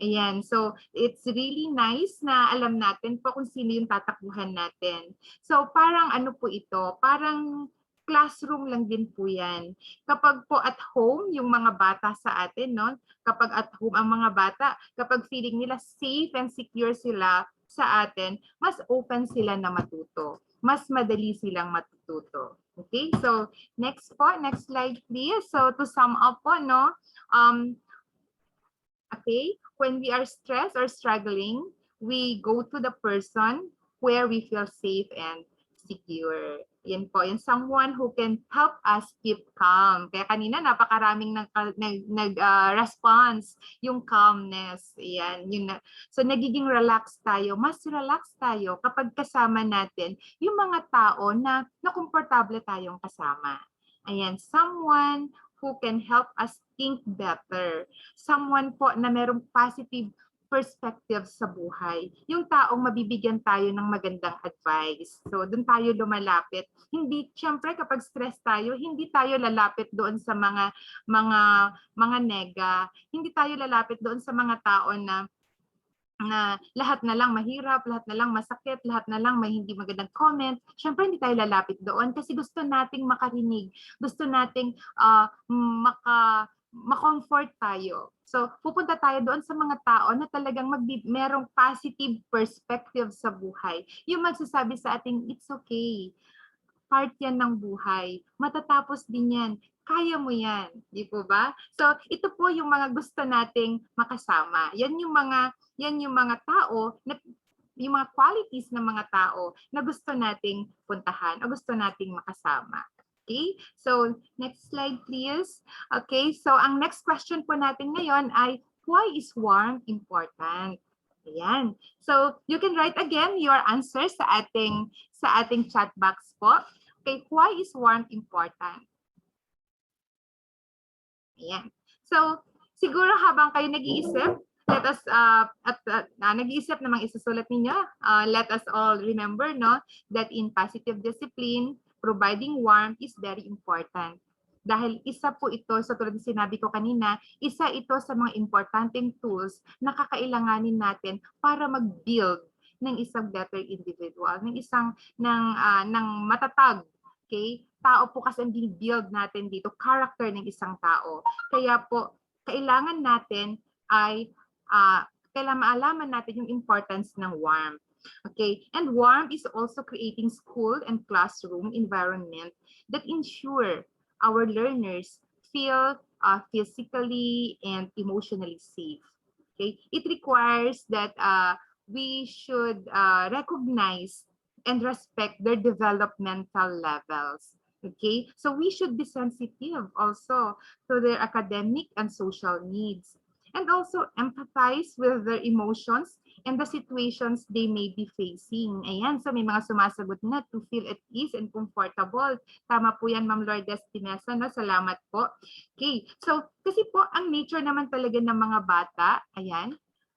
Speaker 14: Ayan, so it's really nice na alam natin po kung sino yung tatakbuhan natin. So parang ano po ito, parang classroom lang din po yan. Kapag po at home yung mga bata sa atin, no? Kapag at home ang mga bata, kapag feeling nila safe and secure sila sa atin, mas open sila na matuto. Mas madali silang matututo. Okay, so next po, next slide please. So to sum up po, no? Okay, when we are stressed or struggling, we go to the person where we feel safe and secure. Yan po, yung someone who can help us keep calm. Kaya kanina napakaraming response, yung calmness. Yan, yun. So nagiging relax tayo, mas relax tayo kapag kasama natin yung mga tao na komportable tayong kasama. Ayan, someone who can help us think better. Someone po na merong positive perspective sa buhay. Yung taong mabibigyan tayo ng magandang advice. So, doon tayo lumalapit. Hindi, syempre kapag stress tayo, hindi tayo lalapit doon sa mga nega. Hindi tayo lalapit doon sa mga tao na lahat na lang mahirap, lahat na lang masakit, lahat na lang may hindi magandang comment. Siyempre, hindi tayo lalapit doon kasi gusto nating makarinig. Gusto nating ma-comfort tayo. So, pupunta tayo doon sa mga tao na talagang merong positive perspective sa buhay. Yung magsasabi sa ating, it's okay. Part yan ng buhay. Matatapos din yan. Kaya mo yan. Di po ba? So, ito po yung mga gusto nating makasama. Yan yung mga tao na mga qualities ng mga tao na gusto nating puntahan o gusto nating makasama. Okay, so next slide please. Okay, so ang next question po natin ngayon ay, why is warmth important? Ayan. So you can write again your answers sa ating chat box po. Okay, why is warmth important? Ayan. So siguro habang kayo nag-iisip, let us nag-iisip namang isusulat ninyo, let us all remember no that in positive discipline, providing warmth is very important. Dahil isa po ito, sa tulad ng sinabi ko kanina, isa ito sa mga importanteng tools na kakailanganin natin para mag-build ng isang better individual, ng matatag, okay? Tao po kasi ang build natin dito, character ng isang tao. Kaya po, kailangan natin ay kailangan maalaman natin yung importance ng warmth. Okay, and warmth is also creating school and classroom environment that ensure our learners feel physically and emotionally safe. Okay, it requires that we should recognize and respect their developmental levels. Okay, so we should be sensitive also to their academic and social needs, and also empathize with their emotions and the situations they may be facing. Ayan, so may mga sumasagot na to feel at ease and comfortable. Tama po yan, Ma'am Lourdes Pinesa, no? Salamat po. Okay, so kasi po ang nature naman talaga ng mga bata, ayan,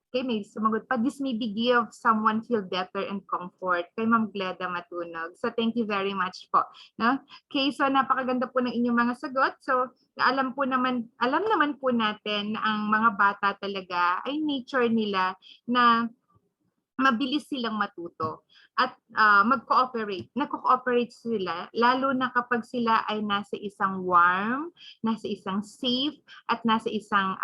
Speaker 14: okay, may sumagot pa, this may be give someone feel better and comfort. Kay Ma'am Gleda Matunog. So thank you very much po. No? Okay, so napakaganda po ng inyong mga sagot. So alam naman po natin na ang mga bata talaga ay nature nila na mabilis silang matuto at mag-cooperate. Nag-cooperate sila lalo na kapag sila ay nasa isang warm, nasa isang safe, at nasa isang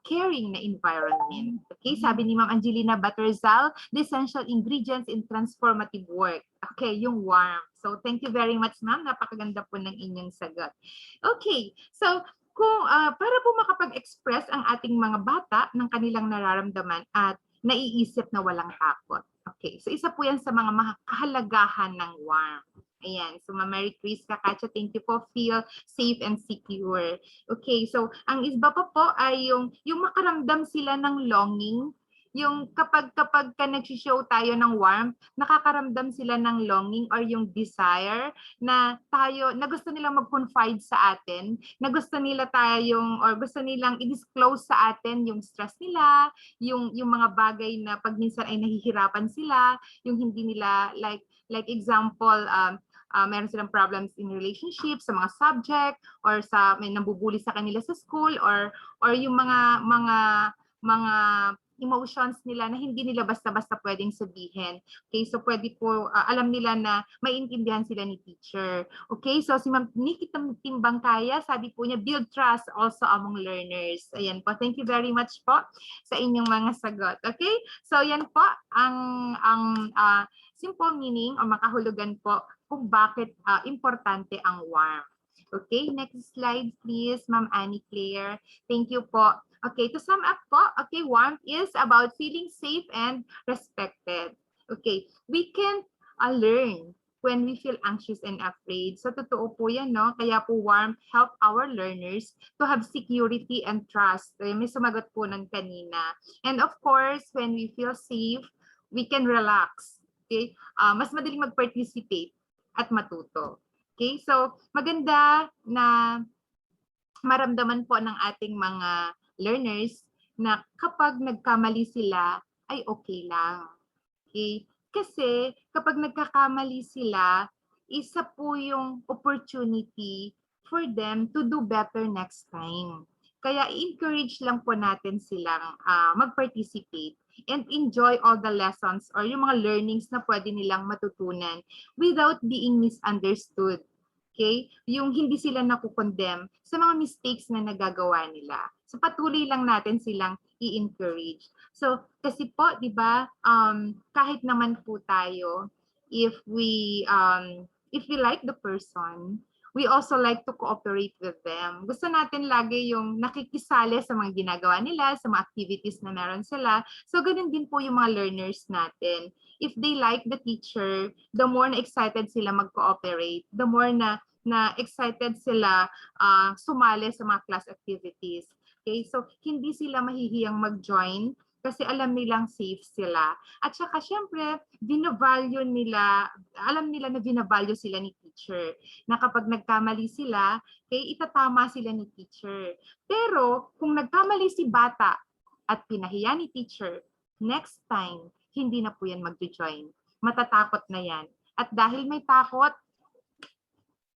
Speaker 14: caring na environment. Okay, sabi ni Ma'am Angelina Baterzal, the essential ingredients in transformative work. Okay, yung warm. So thank you very much, Ma'am. Napakaganda po ng inyong sagot. Okay, so kung para po makapag-express ang ating mga bata ng kanilang nararamdaman at naiisip na walang takot. Okay, so isa po yan sa mga kahalagahan ng warmth. Ayan, so Mary Chris Kakacha, thank you po, feel safe and secure. Okay, so ang iba pa po ay yung makaramdam sila ng longing, yung kapag ka nag-show tayo ng warmth, nakakaramdam sila ng longing or yung desire na gusto nilang mag-confide sa atin, na gusto nila gusto nilang i-disclose sa atin yung stress nila, yung mga bagay na pag minsan ay nahihirapan sila, yung hindi nila like example, meron silang problems in relationships sa mga subject or sa may nambubuli sa kanila sa school or yung mga emotions nila na hindi nila basta-basta pwedeng sabihin. Okay, so pwede po, alam nila na maintindihan sila ni teacher. Okay, so si Ma'am Nikki Timbangkaya, sabi po niya, build trust also among learners. Ayan po, thank you very much po sa inyong mga sagot. Okay, so yan po ang simple meaning o makahulugan po kung bakit importante ang warmth. Okay, next slide please, Ma'am Annie Claire. Thank you po. Okay, to sum up po, okay, warmth is about feeling safe and respected. Okay, we can learn when we feel anxious and afraid. So totoo po yan, no? Kaya po warmth help our learners to have security and trust. May sumagot po ng kanina. And of course, when we feel safe, we can relax. Okay, mas madaling mag-participate at matuto. Okay, so maganda na maramdaman po ng ating mga learners na kapag nagkamali sila ay okay lang. Okay? Kasi kapag nagkakamali sila, isa po yung opportunity for them to do better next time. Kaya encourage lang po natin silang mag-participate and enjoy all the lessons or yung mga learnings na pwede nilang matutunan without being misunderstood. Okay? Yung hindi sila nakukondemn sa mga mistakes na nagagawa nila. So patuloy lang natin silang i-encourage. So kasi po, 'di ba, kahit naman po tayo if we like the person we also like to cooperate with them. Gusto natin lagi yung nakikisali sa mga ginagawa nila, sa mga activities na meron sila. So ganun din po yung mga learners natin. If they like the teacher, the more na excited sila mag-cooperate, the more na excited sila sumali sa mga class activities. Okay, so hindi sila mahihiyang mag-join kasi alam nilang safe sila. At saka syempre, binavalue nila, alam nila na binavalue sila ni teacher. Na kapag nagkamali sila, okay, itatama sila ni teacher. Pero kung nagkamali si bata at pinahiya ni teacher, next time, hindi na po yan mag-join. Matatakot na yan. At dahil may takot,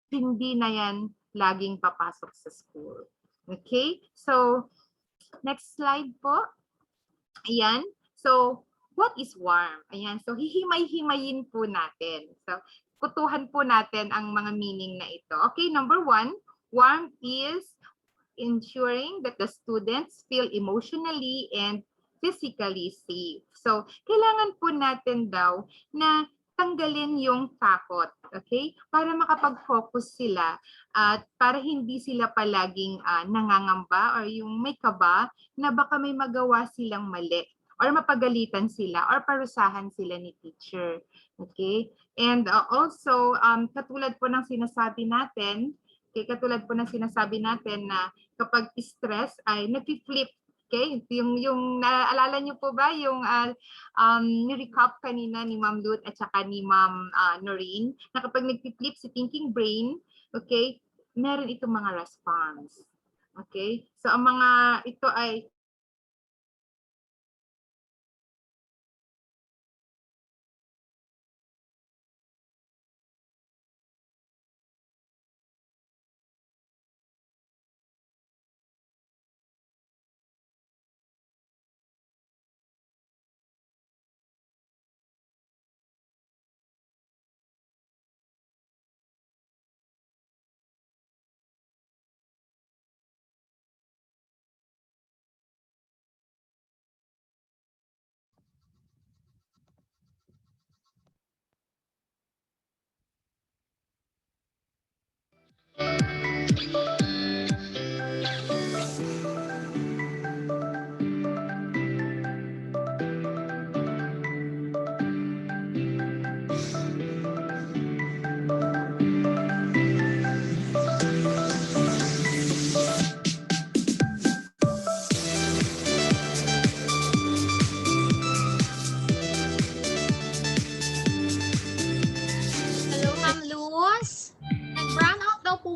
Speaker 14: hindi na yan laging papasok sa school. Okay? So, next slide po. Ayan. So, what is warm? Ayan. So, hihimay-himayin po natin. So, kutuhan po natin ang mga meaning na ito. Okay, number 1, warm is ensuring that the students feel emotionally and physically safe. So, kailangan po natin daw na tanggalin yung takot, okay? Para makapag-focus sila at para hindi sila palaging nangangamba or yung may kaba na baka may magawa silang mali or mapagalitan sila or parusahan sila ni teacher. Okay? And also, katulad po ng sinasabi natin, na kapag stress ay nag-flip. Okay, yung naalala niyo po ba yung ni-recap kanina ni Ma'am Lut at saka ni Ma'am Noreen na kapag nag-flip si thinking brain, okay, meron itong mga response. Okay? So ang mga ito ay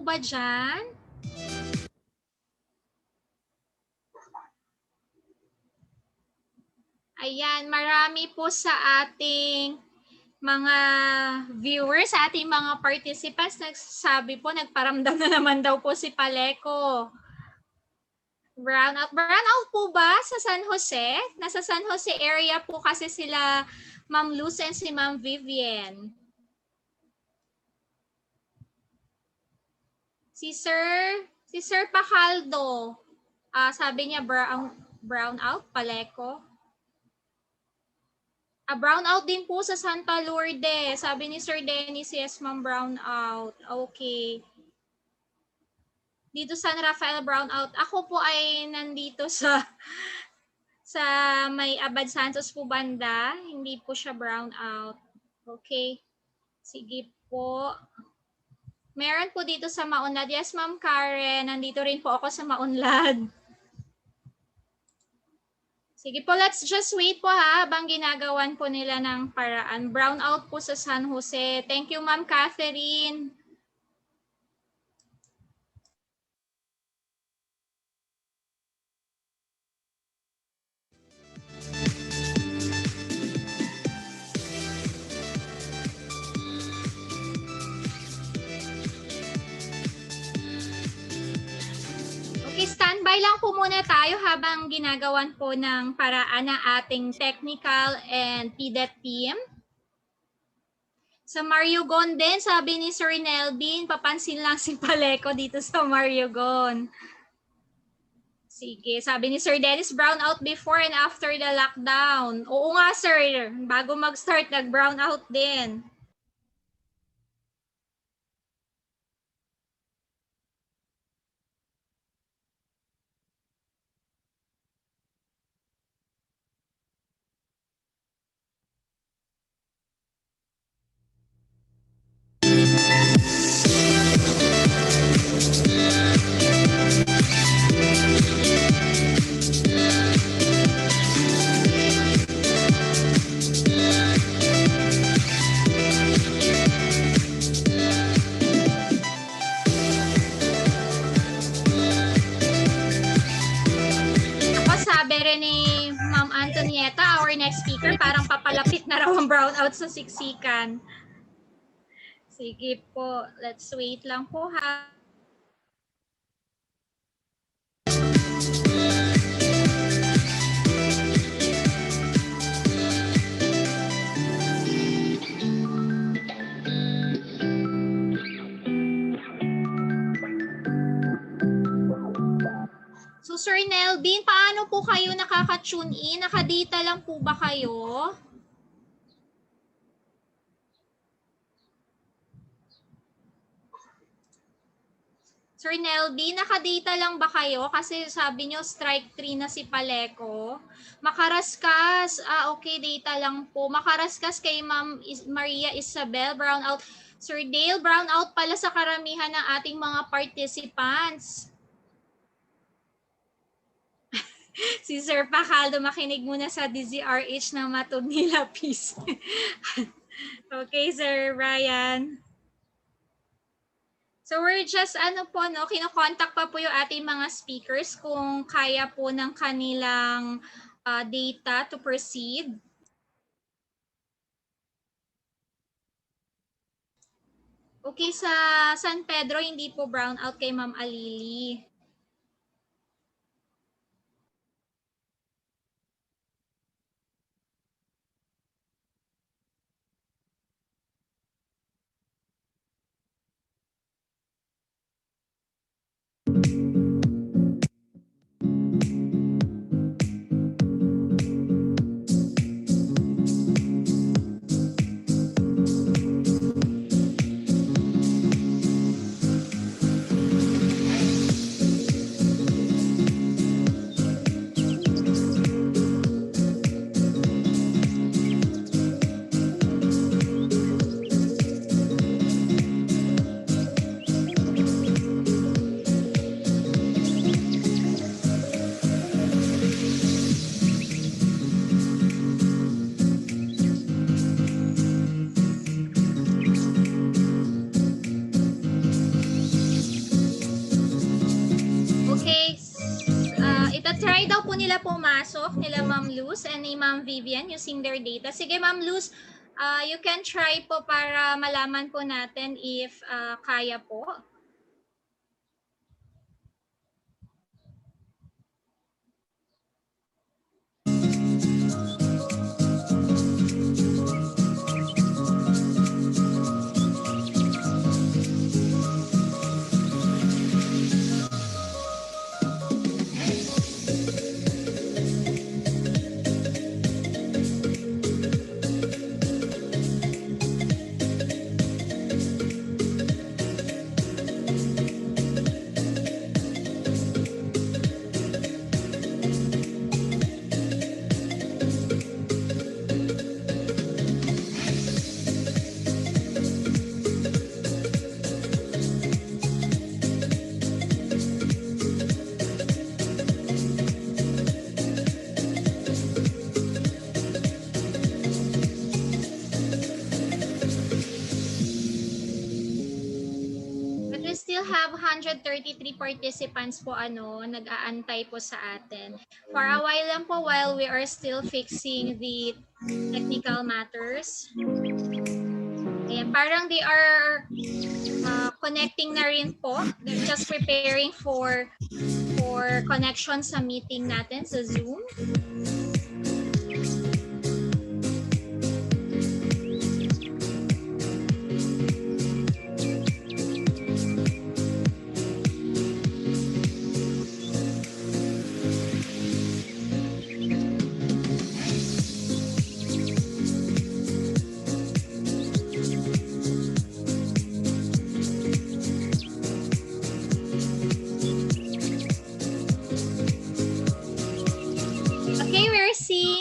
Speaker 8: ba dyan? Ayan, marami po sa ating mga viewers, sa ating mga participants, nagsasabi po, nagparamdam na naman daw po si Paleko. Brownout. Brownout po ba sa San Jose? Nasa San Jose area po kasi sila Ma'am Luz and si Ma'am Vivian. Si Sir Pacaldo, sabi niya brownout, Paleko. Brownout din po sa Santa Lourdes. Sabi ni Sir Dennis, yes ma'am, brownout. Okay. Dito San Rafael, brownout. Ako po ay nandito sa may Abad Santos po banda. Hindi po siya brownout. Okay. Sige po. Meron po dito sa Maunlad. Yes, Ma'am Karen. Nandito rin po ako sa Maunlad. Sige po, let's just wait po ha, habang ginagawan po nila ng paraan. Brownout po sa San Jose. Thank you, Ma'am Catherine. Standby lang po muna tayo habang ginagawan po ng paraan ng ating technical and PDET team. Sa Mariogon din, sabi ni Sir Nelvin, papansin lang si Paleko dito sa Mariogon. Sige, sabi ni Sir Dennis, brownout before and after the lockdown. Oo nga sir, bago mag-start, nag-brownout din. sabi rin ni Ma'am Antonieta, our next speaker, parang papalapit na raw ang brownout sa siksikan. Sige po, let's wait lang po ha. So Sir Nelvin, paano po kayo nakaka-tune in? Nakadata lang po ba kayo? Sir Nelvin, nakadata lang ba kayo? Kasi sabi nyo strike 3 na si Paleco. Makaraskas, okay, data lang po. Makaraskas kay Ma'am Maria Isabel, brownout. Sir Dale, brownout pala sa karamihan ng ating mga participants. Si Sir Pacaldo, makinig muna sa DZRH ng Matod ni Lapis. Okay, Sir Ryan. So we're just kino-contact pa po yung ating mga speakers kung kaya po ng kanilang data to proceed. Okay, sa San Pedro, hindi po brownout kay Ma'am Alili. Itatry daw po nila pumasok, nila Ma'am Luz and ni Ma'am Vivian using their data. Sige Ma'am Luz, you can try po para malaman po natin if kaya po. Have 133 participants po nag-aantay po sa atin. For a while lang po while we are still fixing the technical matters. Ayan, parang they are connecting na rin po. They're just preparing for connection sa meeting natin sa Zoom.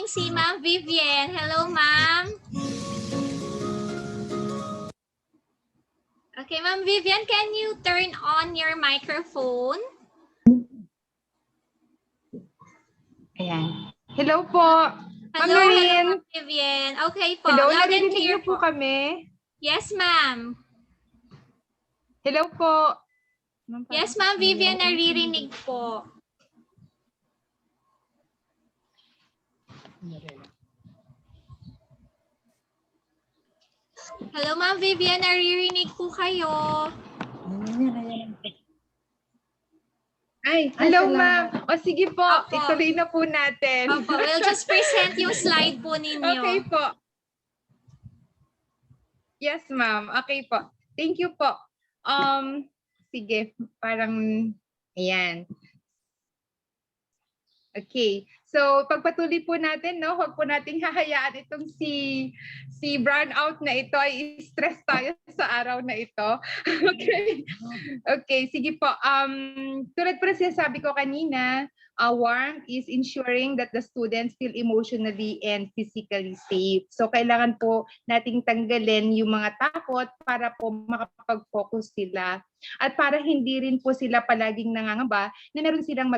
Speaker 8: Si Ma'am Vivian. Hello, Ma'am. Okay, Ma'am Vivian, can you turn on your microphone?
Speaker 14: Ayan. Hello po.
Speaker 8: Hello, Ma'am Vivian. Okay po.
Speaker 14: Hello,
Speaker 8: Loud and
Speaker 14: narinig
Speaker 8: clear
Speaker 14: niyo po kami?
Speaker 8: Yes, ma'am.
Speaker 14: Hello po.
Speaker 8: Yes, Ma'am Vivian, naririnig po. Hello, Ma'am Vivian. Naririnig po kayo.
Speaker 14: Ay, hello ma'am. O sige po,
Speaker 8: Opo.
Speaker 14: ituloy na po natin.
Speaker 8: Opo, we'll just present yung slide po ninyo.
Speaker 14: Okay po. Yes, ma'am. Okay po. Thank you po. Sige, parang ayan. Okay. So, pagpatuloy po natin, no, huwag po nating hahayaan itong si brownout na ito ay stress tayo sa araw na ito. Okay. Okay, sige po. Tulad po na sinasabi ko kanina, warmth is ensuring that the students feel emotionally and physically safe. So, kailangan po nating tanggalin yung mga takot para po makapag-focus sila. At para hindi rin po sila palaging nangangamba na meron silang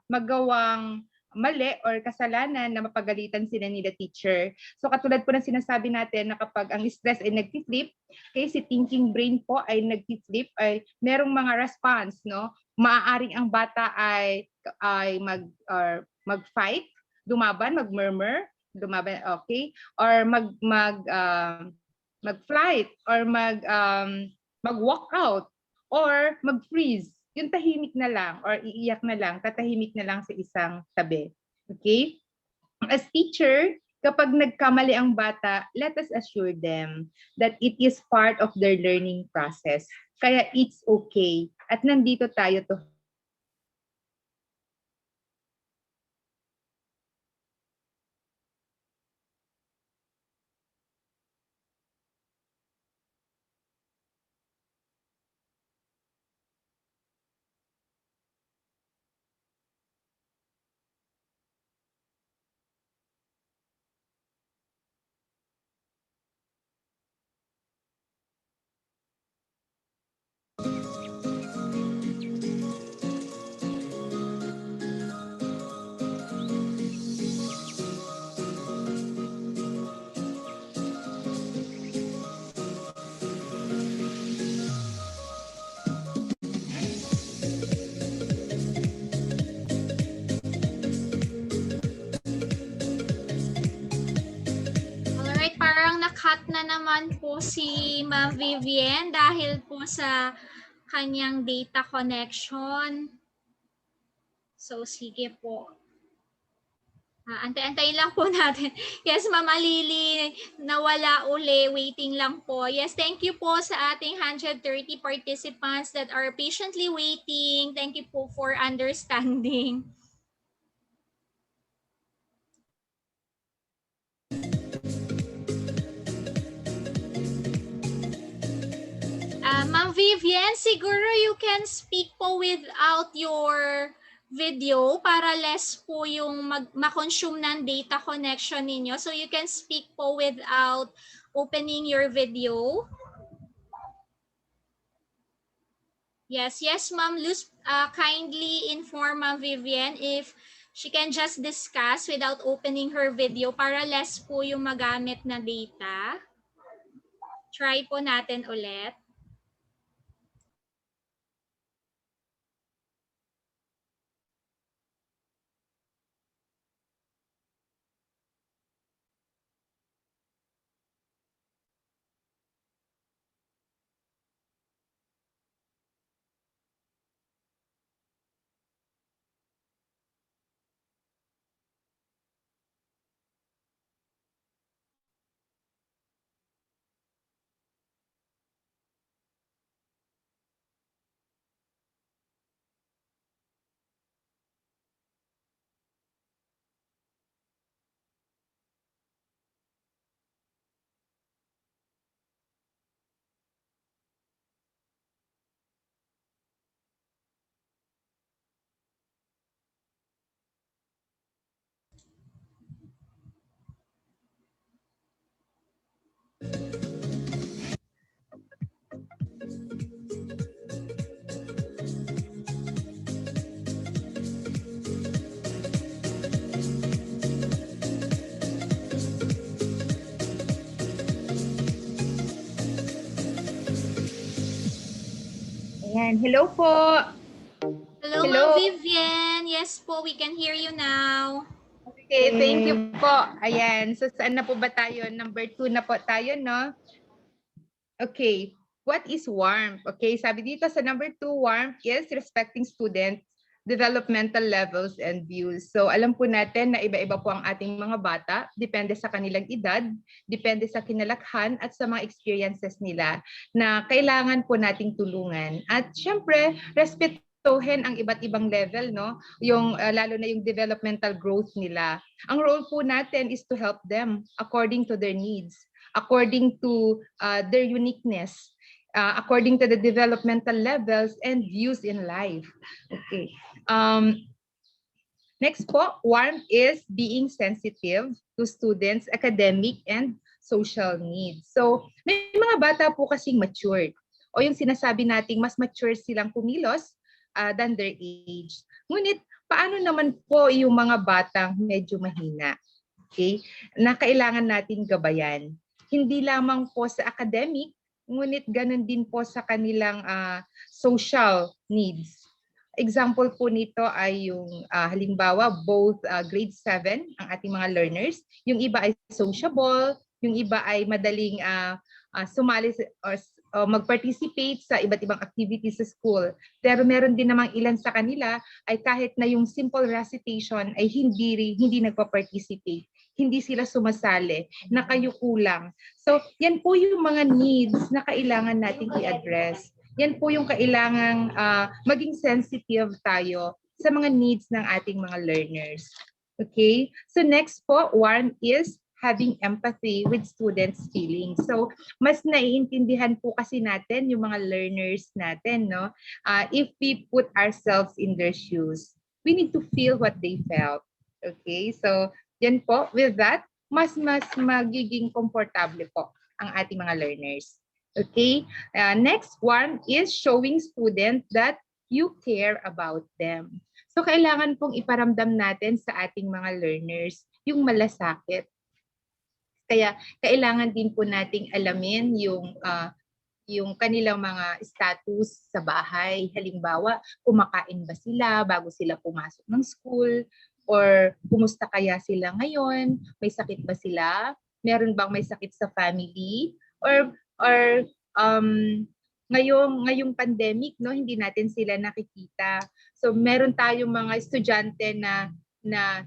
Speaker 14: magawang mali or kasalanan na mapagalitan sila nila teacher. So katulad po ng sinasabi natin na kapag ang stress ay nag-flip, okay, si thinking brain po ay nag-flip, ay merong mga response, no? Maaaring ang bata ay mag-fight, lumaban, mag-murmur, lumaban, okay? Or mag-flight or mag-walk out or mag-freeze. Yung tahimik na lang or iiyak na lang, tatahimik na lang sa isang tabi. Okay? As teacher, kapag nagkamali ang bata, let us assure them that it is part of their learning process. Kaya it's okay. At nandito tayo to
Speaker 8: Alright, parang na-cut na naman po si Ma'am Vivian dahil po sa kanyang data connection. So, sige po. Antay-antay lang po natin. Yes, Ma'am Alili, nawala uli. Waiting lang po. Yes, thank you po sa ating 130 participants that are patiently waiting. Thank you po for understanding. Ma'am Vivian, siguro you can speak po without your video para less po yung ma-consume ng data connection ninyo. So you can speak po without opening your video. Yes, Ma'am Luz, kindly inform Ma'am Vivian if she can just discuss without opening her video para less po yung magamit na data. Try po natin ulit.
Speaker 14: Ayan. Hello po.
Speaker 8: Hello, Ma'am Vivian. Yes po, we can hear you now.
Speaker 14: Okay, thank you po. Ayan, so saan na po ba tayo? Number 2 na po tayo, no? Okay, what is warmth? Okay, sabi dito sa number 2, warmth is respecting students' developmental levels and views. So alam po natin na iba-iba po ang ating mga bata, depende sa kanilang edad, depende sa kinalakhan at sa mga experiences nila na kailangan po nating tulungan. At syempre, respetuhin ang iba't ibang level, no? Yung lalo na yung developmental growth nila. Ang role po natin is to help them according to their needs, according to their uniqueness, according to the developmental levels and views in life. Okay. Next po, warmth is being sensitive to students' academic and social needs. So, may mga bata po kasing matured o yung sinasabi nating mas mature silang kumilos than their age. Ngunit, paano naman po yung mga batang medyo mahina? Okay? Na kailangan nating gabayan. Hindi lamang po sa academic, ngunit ganun din po sa kanilang social needs. Example po nito ay yung halimbawa both grade 7 ang ating mga learners. Yung iba ay sociable, yung iba ay madaling sumali or mag-participate sa iba't ibang activities sa school. Pero meron din namang ilan sa kanila ay kahit na yung simple recitation ay hindi nagpa-participate. Hindi sila sumasali, nakayukulang. So, yan po yung mga needs na kailangan nating i-address. Yan po yung kailangang maging sensitive tayo sa mga needs ng ating mga learners. Okay? So next po, one is having empathy with students' feelings. So mas naiintindihan po kasi natin yung mga learners natin, no? If we put ourselves in their shoes, we need to feel what they felt. Okay? So yan po, with that, mas magiging komportable po ang ating mga learners. Okay, next one is showing students that you care about them. So kailangan pong iparamdam natin sa ating mga learners yung malasakit. Kaya kailangan din po nating alamin yung kanilang mga status sa bahay. Halimbawa, kumakain ba sila bago sila pumasok ng school? Or kumusta kaya sila ngayon? May sakit ba sila? Meron bang may sakit sa family? Or ngayong pandemic, no, hindi natin sila nakikita. So meron tayong mga estudyante na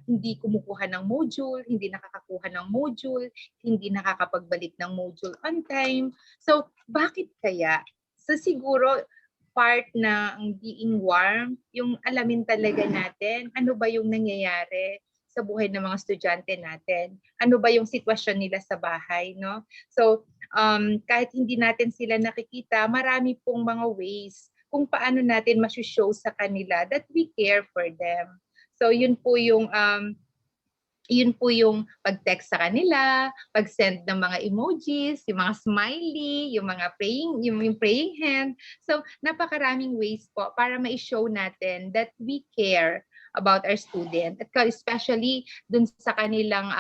Speaker 14: hindi kumukuha ng module, hindi nakakakuha ng module, hindi nakakapagbalik ng module on time. So bakit kaya? So siguro part ng being warm, yung alamin talaga natin ano ba yung nangyayari sa buhay ng mga estudyante natin. Ano ba yung sitwasyon nila sa bahay, no? So kahit hindi natin sila nakikita, marami pong mga ways kung paano natin masushow sa kanila that we care for them. So yun po yung pag-text sa kanila, pag-send ng mga emojis, yung mga smiley, yung mga praying hand. So napakaraming ways po para ma-show natin that we care about our student, at especially dun sa kanilang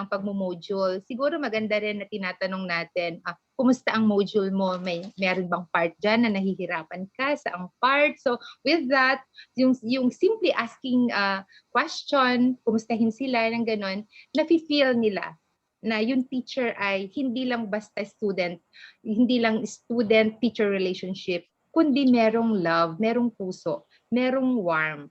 Speaker 14: pagmo-module. Siguro maganda rin na tinatanong natin, kumusta ang module mo? Meron bang part dyan na nahihirapan ka sa ang part? So with that, yung simply asking question, kumustahin sila, ng ganon, nafe-feel nila na yung teacher ay hindi lang basta student, hindi lang student-teacher relationship, kundi merong love, merong puso, merong warmth.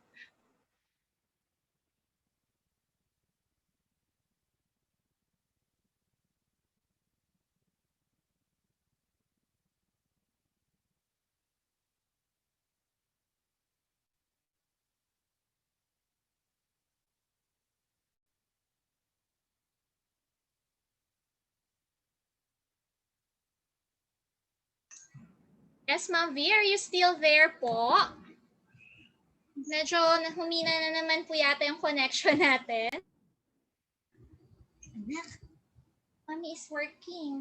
Speaker 8: Yes, Ma'am V, are you still there po? Medyo humina na naman po yata yung connection natin. Mommy is working.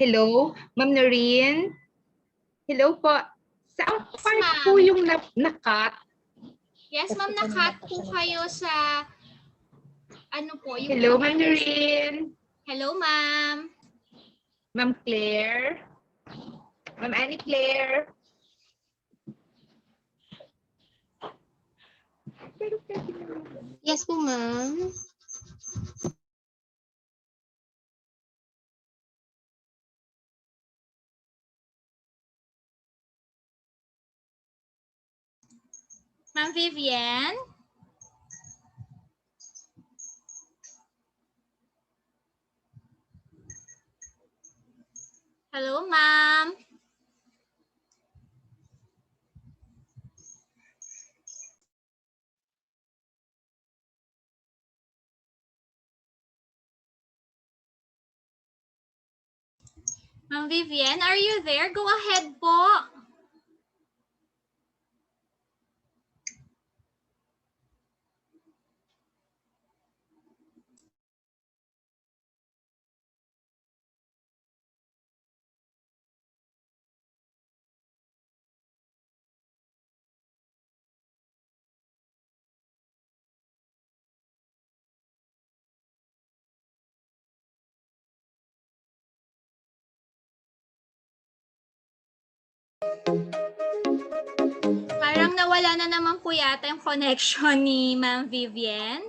Speaker 14: Hello, Ma'am Noreen? Hello po. Saan part po yung na-cut?
Speaker 8: Yes, ma'am, nakat po kayo sa ano po yung...
Speaker 14: Hello, Ma'am Noreen.
Speaker 8: Hello, ma'am.
Speaker 14: Ma'am Claire. Ma'am Annie Claire.
Speaker 11: Yes po, ma'am.
Speaker 8: Ma'am Vivian. Hello, ma'am. Ma'am Vivian, are you there? Go ahead po. Parang nawala na naman po yata yung connection ni Ma'am Vivian.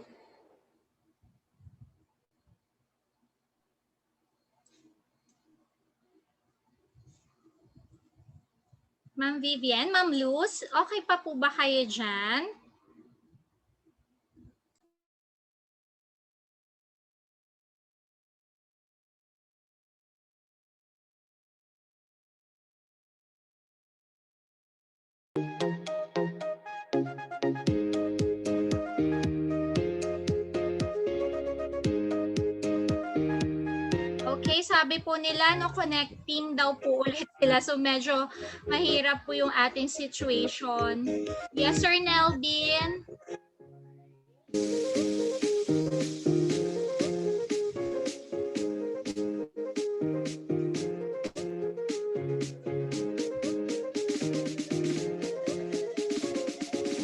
Speaker 8: Ma'am Vivian, Ma'am Luz, okay pa po ba kayo dyan? Okay, sabi po nila no connecting daw po ulit sila. So medyo mahirap po yung ating situation. Yes, Sir Nelvin.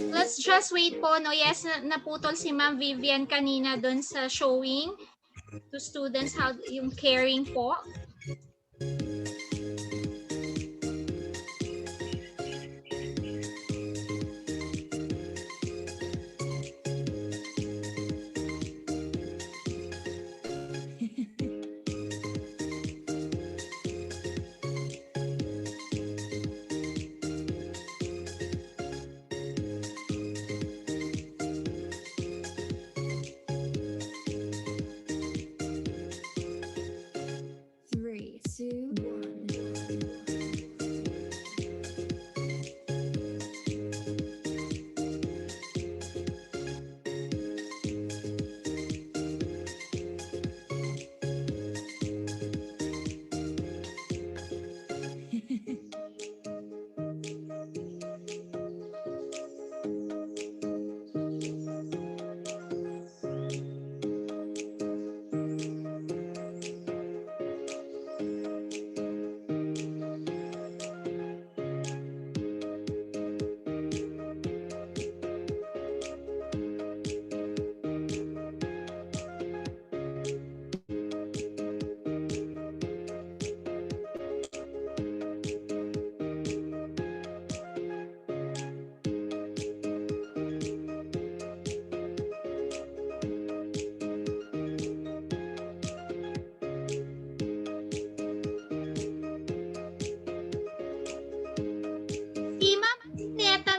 Speaker 8: Let's just wait po. No, yes, naputol si Ma'am Vivian kanina doon sa showing to students how yung caring po.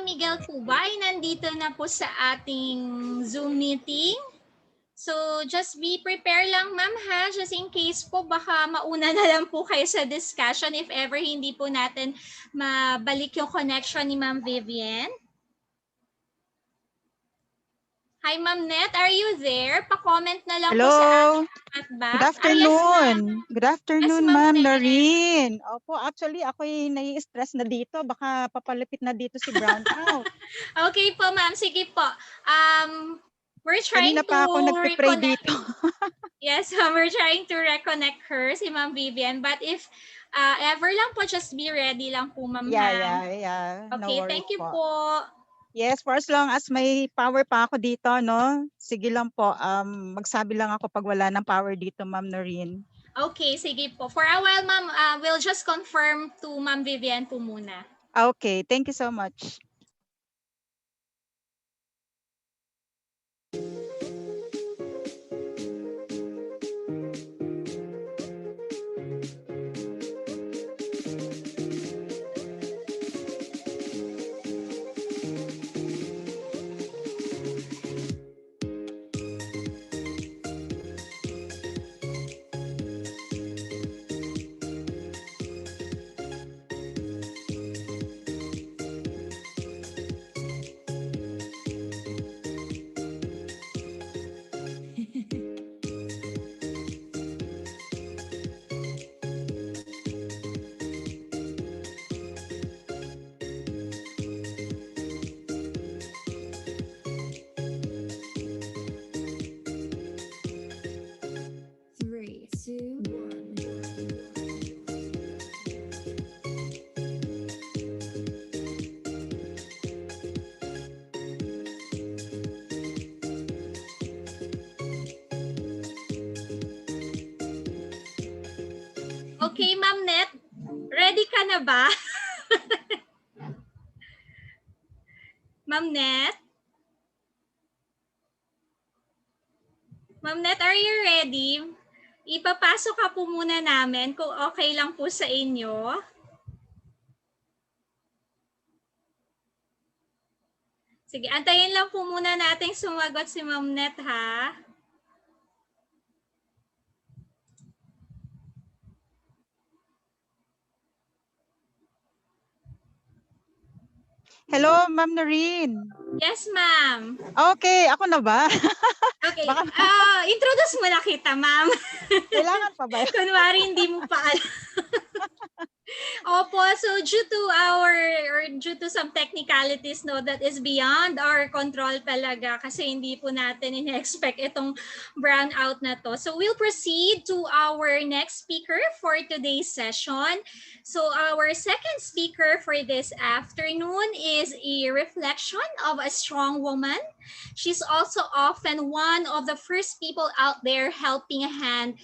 Speaker 8: Miguel po ba ay nandito na po sa ating Zoom meeting? So just be prepared lang ma'am ha, just in case po baka mauna na lang po kayo sa discussion if ever hindi po natin mabalik yung connection ni Ma'am Vivian. Hi Ma'am Net, are you there? Pa-comment na lang po sa ating chatbox.
Speaker 15: Good afternoon. Good
Speaker 8: Yes,
Speaker 15: afternoon,
Speaker 8: Ma'am
Speaker 15: Ma'am
Speaker 8: Net.
Speaker 15: Noreen. Opo, actually, ako'y nai-stress na dito. Baka papalapit na dito si Brown out.
Speaker 8: Okay po, ma'am. Sige po. We're trying
Speaker 15: Kanina pa ako
Speaker 8: to
Speaker 15: nagpipray
Speaker 8: reconnect.
Speaker 15: dito.
Speaker 8: Yes, we're trying to reconnect her, si Ma'am Vivian. But if ever lang po, just be ready lang po, ma'am.
Speaker 15: Yeah. No
Speaker 8: Okay,
Speaker 15: worries
Speaker 8: thank you
Speaker 15: po.
Speaker 8: po.
Speaker 15: Yes, for as long as may power pa ako dito, no? Sige lang po, magsabi lang ako pag wala ng power dito, Ma'am Noreen.
Speaker 8: Okay, sige po. For a while, ma'am, we'll just confirm to Ma'am Vivian po muna.
Speaker 15: Okay, thank you so much.
Speaker 9: Three, two, one.
Speaker 8: Okay, Ma'am Net, ready ka na ba? Ma'am Net? Ma'am Net, are you ready? Ipapasok ka po muna namin kung okay lang po sa inyo. Sige, antayin lang po muna nating sumagot si Ma'am Net, ha?
Speaker 15: Hello, Ma'am Noreen.
Speaker 8: Yes, ma'am.
Speaker 15: Okay, ako na ba?
Speaker 8: Okay,
Speaker 15: Baka
Speaker 8: introduce mo na kita, ma'am.
Speaker 15: kailangan pa ba?
Speaker 8: Kunwari, hindi mo pa alam. Opo, so due to some technicalities, no, that is beyond our control talaga kasi hindi po natin in-expect itong brownout na to. So we'll proceed to our next speaker for today's session. So our second speaker for this afternoon is a reflection of a strong woman. She's also often one of the first people out there helping a hand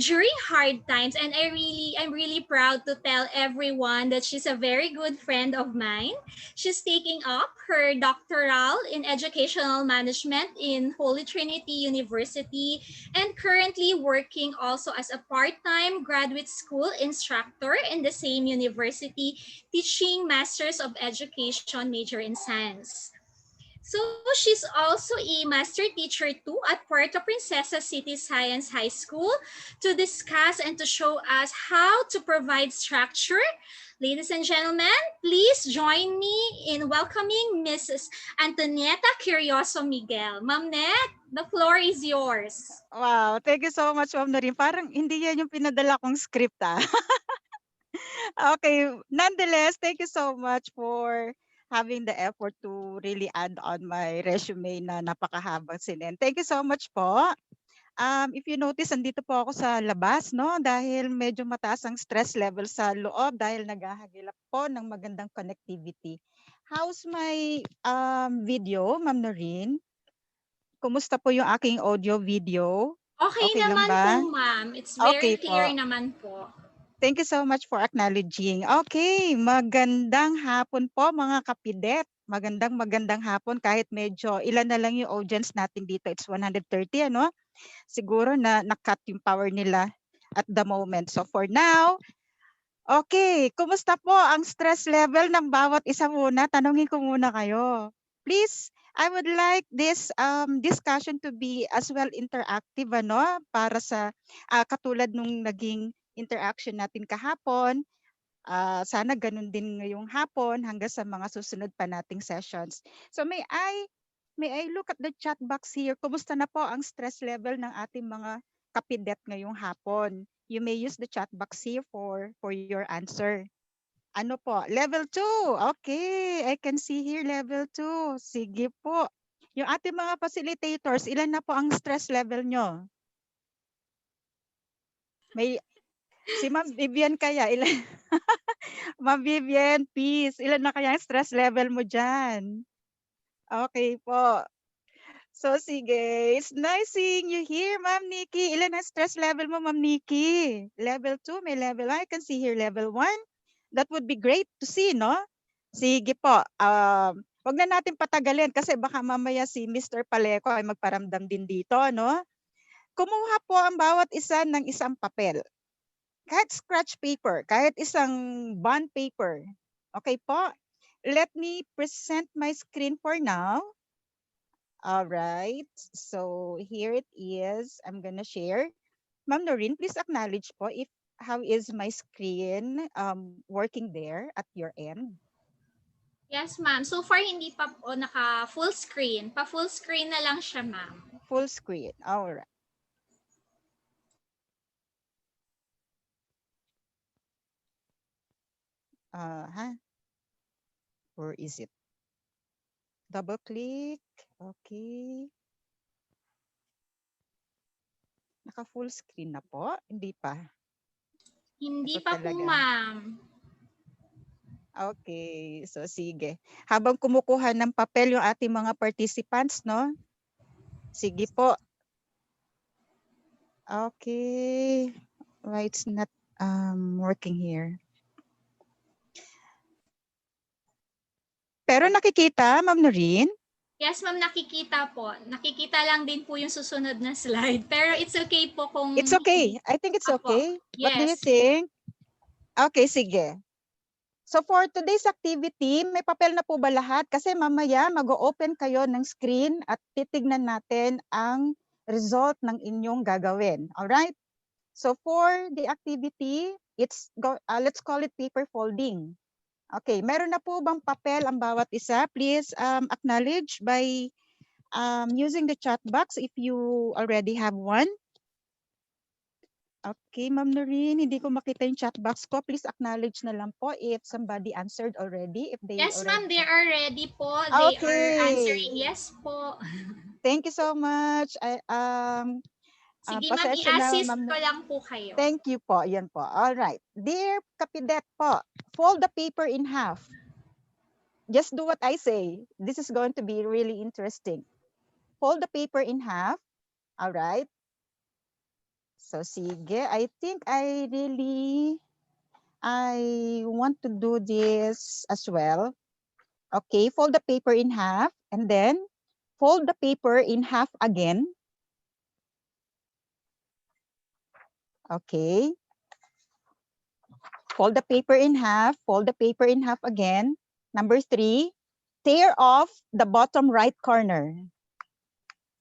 Speaker 8: during hard times, and I'm really proud to tell everyone that she's a very good friend of mine. She's taking up her doctoral in educational management in Holy Trinity University and currently working also as a part-time graduate school instructor in the same university, teaching Masters of Education major in science. So she's also a master teacher too at Puerto Princesa City Science High School to discuss and to show us how to provide structure. Ladies and gentlemen, please join me in welcoming Mrs. Antonieta Curioso Miguel. Ma'am Net, the floor is yours.
Speaker 15: Wow, thank you so much, Ma'am Noreen. Parang hindi yan yung pinadala kong script, ah. Okay, nonetheless, thank you so much for having the effort to really add on my resume na napakahabang sinin. Thank you so much po. If you notice, andito po ako sa labas, no? Dahil medyo mataas ang stress level sa loob dahil naghahagilap po ng magandang connectivity. How's my video, Ma'am Noreen? Kumusta po yung aking audio video?
Speaker 8: Okay
Speaker 15: lang
Speaker 8: naman
Speaker 15: ba?
Speaker 8: po, ma'am. It's very
Speaker 15: Okay
Speaker 8: clear
Speaker 15: po.
Speaker 8: naman po.
Speaker 15: Thank you so much for acknowledging. Okay, magandang hapon po mga kapidet. Magandang hapon kahit medyo ilan na lang yung audience natin dito. It's 130, ano? Siguro na nakat yung power nila at the moment. So for now, okay, kumusta po ang stress level ng bawat isa muna? Tanungin ko muna kayo. Please, I would like this discussion to be as well interactive, ano? Para sa katulad nung naging interaction natin kahapon. Sana ganun din ngayong hapon hanggang sa mga susunod pa nating sessions. So may I look at the chat box here? Kumusta na po ang stress level ng ating mga kapidet ngayong hapon? You may use the chat box here for your answer. Ano po? Level 2. Okay, I can see here level 2. Sige po. Yung ating mga facilitators, ilan na po ang stress level nyo? Si Ma'am Vivian kaya, ilan? Ma'am Vivian, peace. Ilan na kaya ang stress level mo dyan? Okay po. So sige, it's nice seeing you here, Ma'am Nikki. Ilan ang stress level mo, Ma'am Nikki? Level 2, may level 1. I can see here level 1. That would be great to see, no? Sige po. Wag na natin patagalin kasi baka mamaya si Mr. Paleco ay magparamdam din dito, no? Kumuha po ang bawat isa ng isang papel. Kahit scratch paper, kahit isang bond paper. Okay po? Let me present my screen for now. All right. So here it is. I'm gonna share. Ma'am Noreen, please acknowledge po if how is my screen working there at your end?
Speaker 8: Yes, ma'am. So far, hindi pa po naka full screen. Pa full screen na lang siya, ma'am.
Speaker 15: Full screen. All right. Where is it? Double click. Okay. Naka full screen na po? Hindi pa.
Speaker 8: Hindi
Speaker 15: Ito
Speaker 8: pa po,
Speaker 15: talaga.
Speaker 8: ma'am.
Speaker 15: Okay. So sige. Habang kumukuha ng papel yung ating mga participants, no? Sige po. Okay. Why it's not working here? Pero nakikita, Ma'am Noreen?
Speaker 8: Yes, ma'am, nakikita po. Nakikita lang din po yung susunod na slide. Pero it's okay po kung...
Speaker 15: It's okay. I think it's
Speaker 8: Apo.
Speaker 15: okay. What do you
Speaker 8: Yes.
Speaker 15: think? Okay, sige. So for today's activity, may papel na po ba lahat? Kasi mamaya mag-open kayo ng screen at titignan natin ang result ng inyong gagawin. Alright? So for the activity, let's call it paper folding. Okay, meron na po bang papel ang bawat isa? Please acknowledge by using the chat box if you already have one. Okay, Ma'am Noreen, hindi ko makita yung chat box ko. Please acknowledge na lang po if somebody answered already. If they
Speaker 8: Yes,
Speaker 15: already...
Speaker 8: ma'am, they are ready po. They are answering yes po.
Speaker 15: Thank you so much.
Speaker 8: Sige, ma'am,
Speaker 15: Pasensya na,
Speaker 8: i-assist
Speaker 15: Ma'am.
Speaker 8: ko lang po kayo.
Speaker 15: Thank you po. Yan po. All right. Dear Kapidet po, fold the paper in half. Just do what I say. This is going to be really interesting. Fold the paper in half. All right. So sige, I think I want to do this as well. Okay, fold the paper in half and then fold the paper in half again. Okay. Fold the paper in half, fold the paper in half again. Number 3, tear off the bottom right corner.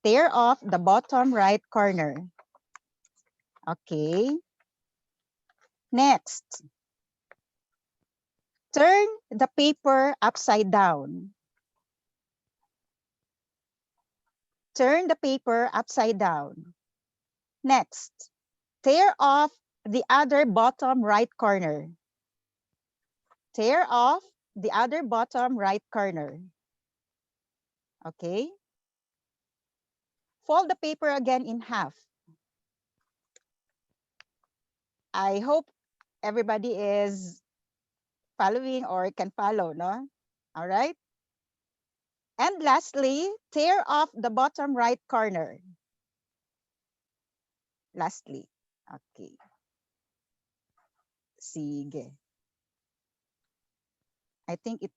Speaker 15: Tear off the bottom right corner. Okay. Next. Turn the paper upside down. Turn the paper upside down. Next. Tear off the other bottom right corner. Tear off the other bottom right corner. Okay. Fold the paper again in half. I hope everybody is following or can follow, no? All right. And lastly, tear off the bottom right corner. Lastly. Okay. Sige. I think it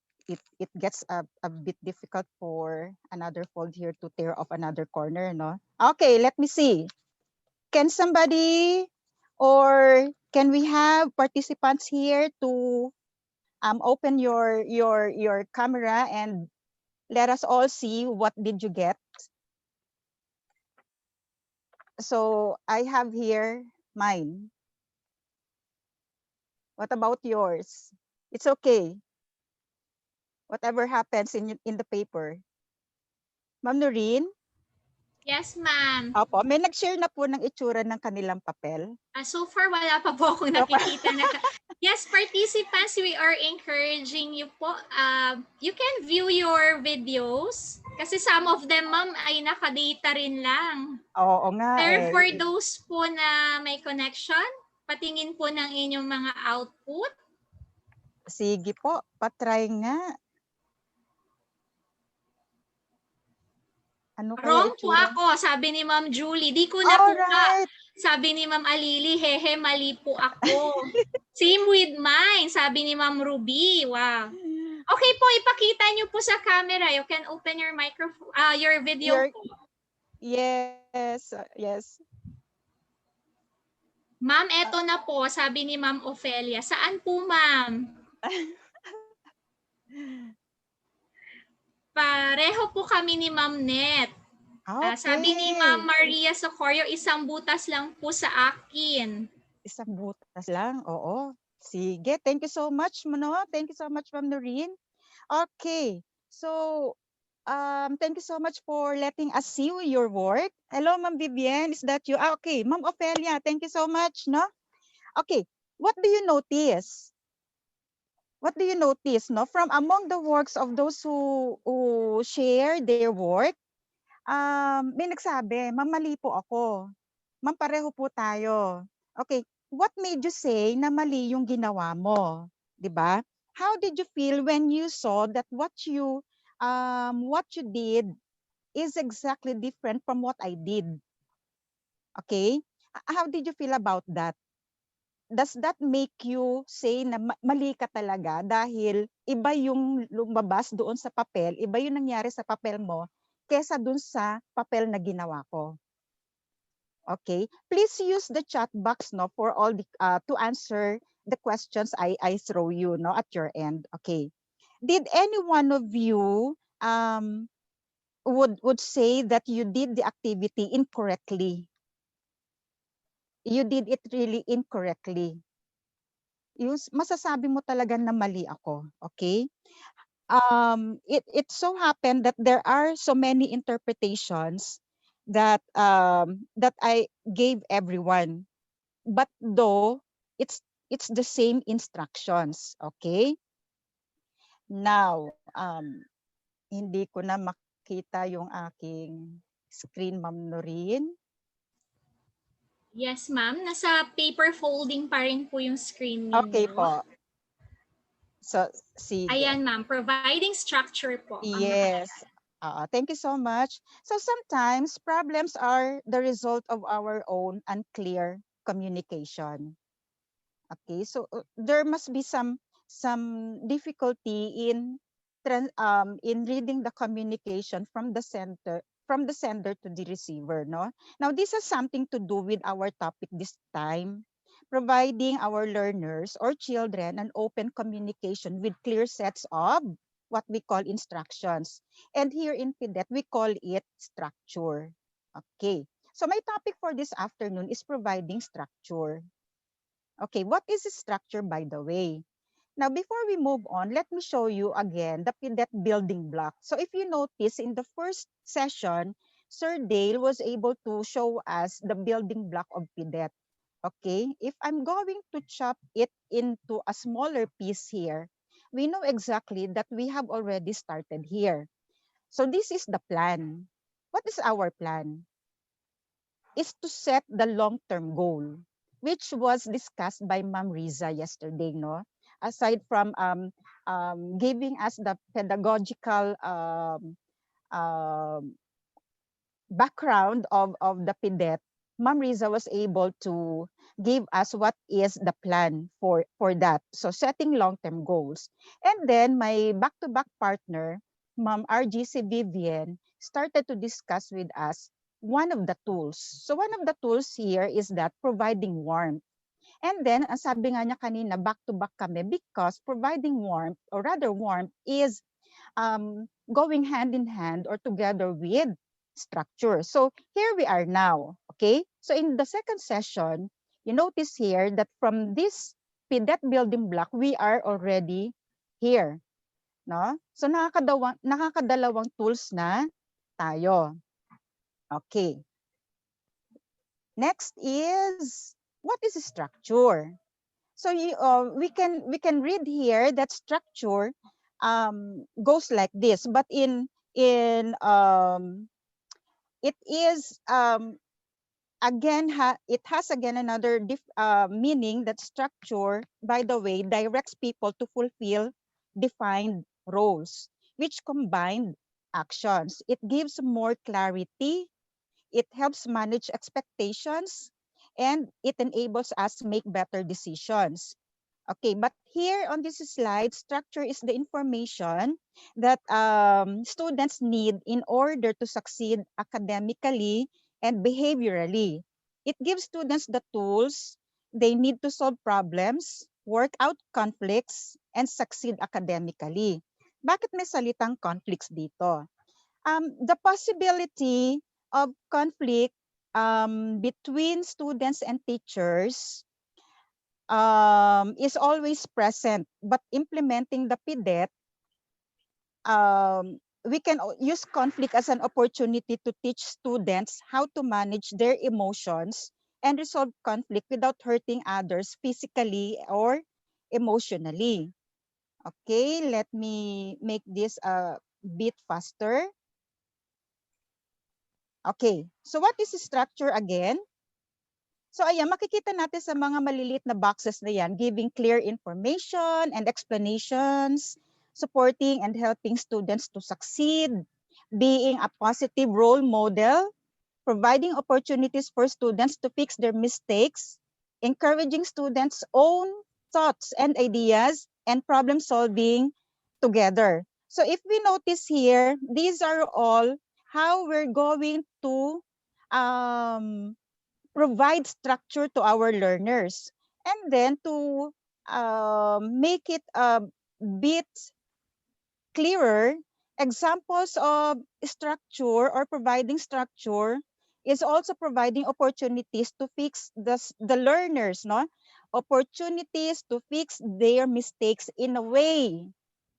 Speaker 15: gets a bit difficult for another fold here to tear off another corner, no? Okay, let me see. Can somebody or can we have participants here to open your camera and let us all see what did you get? So I have here mine. What about yours? It's okay. Whatever happens in the paper. Ma'am Noreen?
Speaker 8: Yes, ma'am.
Speaker 15: Opo, may nag-share na po ng itsura ng kanilang papel.
Speaker 8: So far, wala pa po akong nakikita. Yes, participants, we are encouraging you po. You can view your videos kasi some of them, ma'am, ay naka-data rin lang.
Speaker 15: Oo nga.
Speaker 8: Pero for those po na may connection, patingin po ng inyong mga output.
Speaker 15: Sige po, patry nga. Ano kaya
Speaker 8: Wrong po
Speaker 15: itsura?
Speaker 8: ako, sabi ni Ma'am Julie. Di ko nakuha.
Speaker 15: Alright.
Speaker 8: Sabi ni Ma'am Alili, hehe, mali po ako. Same with mine, sabi ni Ma'am Ruby. Wow. Okay po, ipakita niyo po sa camera. You can open your microphone, your video po.
Speaker 15: Yes, yes.
Speaker 8: Ma'am, eto na po, sabi ni Ma'am Ofelia. Saan po, Ma'am? Pareho po kami ni Ma'am Net. Sabi ni Ma'am Maria Socorro, isang butas lang po sa akin.
Speaker 15: Isang butas lang, oo. Sige, thank you so much, Mano. Thank you so much, Ma'am Noreen. Okay, so thank you so much for letting us see your work. Hello, Ma'am Vivian, is that you? Okay, Ma'am Ophelia, thank you so much, no? Okay, what do you notice? What do you notice, no? From among the works of those who share their work, may nagsabi, Ma'am, mali po ako. Ma'am, pareho po tayo. Okay, what made you say na mali yung ginawa mo? 'Di ba? How did you feel when you saw that what you did is exactly different from what I did? Okay? How did you feel about that? Does that make you say na mali ka talaga dahil iba yung lumabas doon sa papel, iba yung nangyari sa papel mo kesa doon sa papel na ginawa ko? Okay, please use the chat box, no, for all the to answer the questions I throw you, no, at your end. Okay, did any one of you would say that you did the activity incorrectly? You did it really incorrectly. Yung masasabi mo talaga na mali ako. Okay, it so happened that there are so many interpretations that that I gave everyone, but though it's the same instructions. Okay, now hindi ko na makita yung aking screen, Ma'am Noreen.
Speaker 8: Yes, ma'am. Nasa paper folding pa rin po yung screen niyo.
Speaker 15: Okay po. So, sige.
Speaker 8: Ayan, ma'am. Providing structure po.
Speaker 15: Yes. Thank you so much. So sometimes problems are the result of our own unclear communication. Okay, so there must be some difficulty in reading the communication from the sender to the receiver, no? Now this has something to do with our topic this time, providing our learners or children an open communication with clear sets of what we call instructions. And here in PDET, we call it structure. Okay, so my topic for this afternoon is providing structure. Okay, what is structure, by the way? Now, before we move on, let me show you again the PDET building block. So if you notice in the first session, Sir Dale was able to show us the building block of PDET. Okay, if I'm going to chop it into a smaller piece here, we know exactly that we have already started here. So this is the plan. What is our plan? Is to set the long-term goal, which was discussed by Ma'am Riza yesterday, no? Aside from giving us the pedagogical background of the PDET, Ma'am Riza was able to give us what is the plan for that. So setting long-term goals. And then my back-to-back partner, Ma'am RGC Vivian, started to discuss with us one of the tools. So one of the tools here is that providing warmth. And then, ang sabi nga niya kanina, back-to-back kami because providing warmth, or rather warmth, is going hand in hand or together with structure. So here we are now, okay? So in the second session, you notice here that from this PDET building block, we are already here, no? So nakakadalawang tools na tayo. Okay. Next is, what is structure? So we can read here that structure goes like this, but it is it has again another meaning that structure, by the way, directs people to fulfill defined roles, which combine actions. It gives more clarity, it helps manage expectations, and it enables us make better decisions. Okay, but here on this slide, structure is the information that students need in order to succeed academically and behaviorally. It gives students the tools they need to solve problems, work out conflicts, and succeed academically. Bakit may salitang conflicts dito? The possibility of conflict between students and teachers is always present, but implementing the PDET, we can use conflict as an opportunity to teach students how to manage their emotions and resolve conflict without hurting others physically or emotionally. Okay, let me make this a bit faster. Okay, so what is structure again? So ayan, makikita natin sa mga maliliit na boxes na yan, giving clear information and explanations, supporting and helping students to succeed, being a positive role model, providing opportunities for students to fix their mistakes, encouraging students' own thoughts and ideas, and problem solving together. So if we notice here, these are all how we're going to provide structure to our learners. And then to make it a bit clearer, examples of structure or providing structure is also providing opportunities to fix the learners, no? Opportunities to fix their mistakes in a way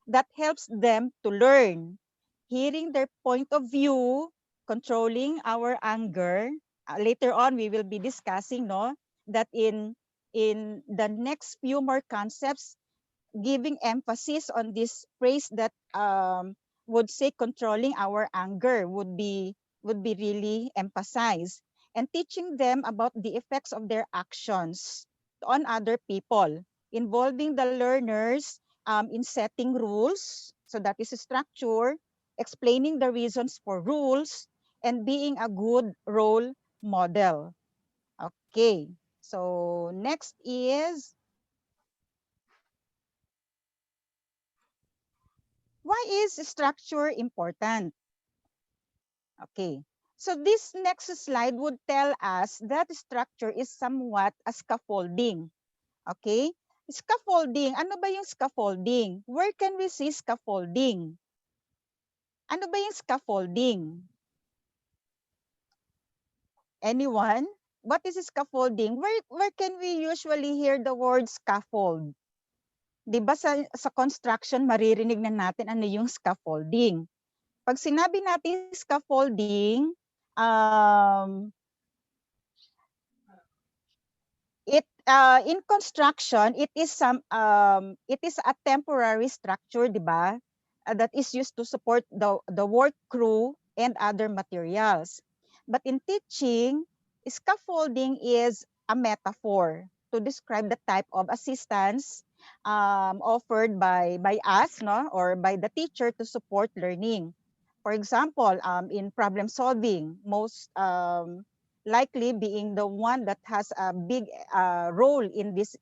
Speaker 15: that helps them to learn. Hearing their point of view, controlling our anger. Later on, we will be discussing, no, that in the next few more concepts, giving emphasis on this phrase that would say controlling our anger would be really emphasized, and teaching them about the effects of their actions on other people, involving the learners in setting rules. So that is a structure, explaining the reasons for rules, and being a good role model. Okay, so next is, why is structure important? Okay, so this next slide would tell us that structure is somewhat a scaffolding. Okay, scaffolding, ano ba yung scaffolding? Where can we see scaffolding? Ano ba yung scaffolding? Anyone? What is scaffolding? Where can we usually hear the word scaffold? 'Di ba sa construction maririnig na natin ano yung scaffolding. Pag sinabi natin scaffolding, in construction, it is a temporary structure, 'di ba? That is used to support the work crew and other materials. But in teaching, scaffolding is a metaphor to describe the type of assistance offered by us, no, or by the teacher to support learning. For example, in problem solving, most likely being the one that has a big role in this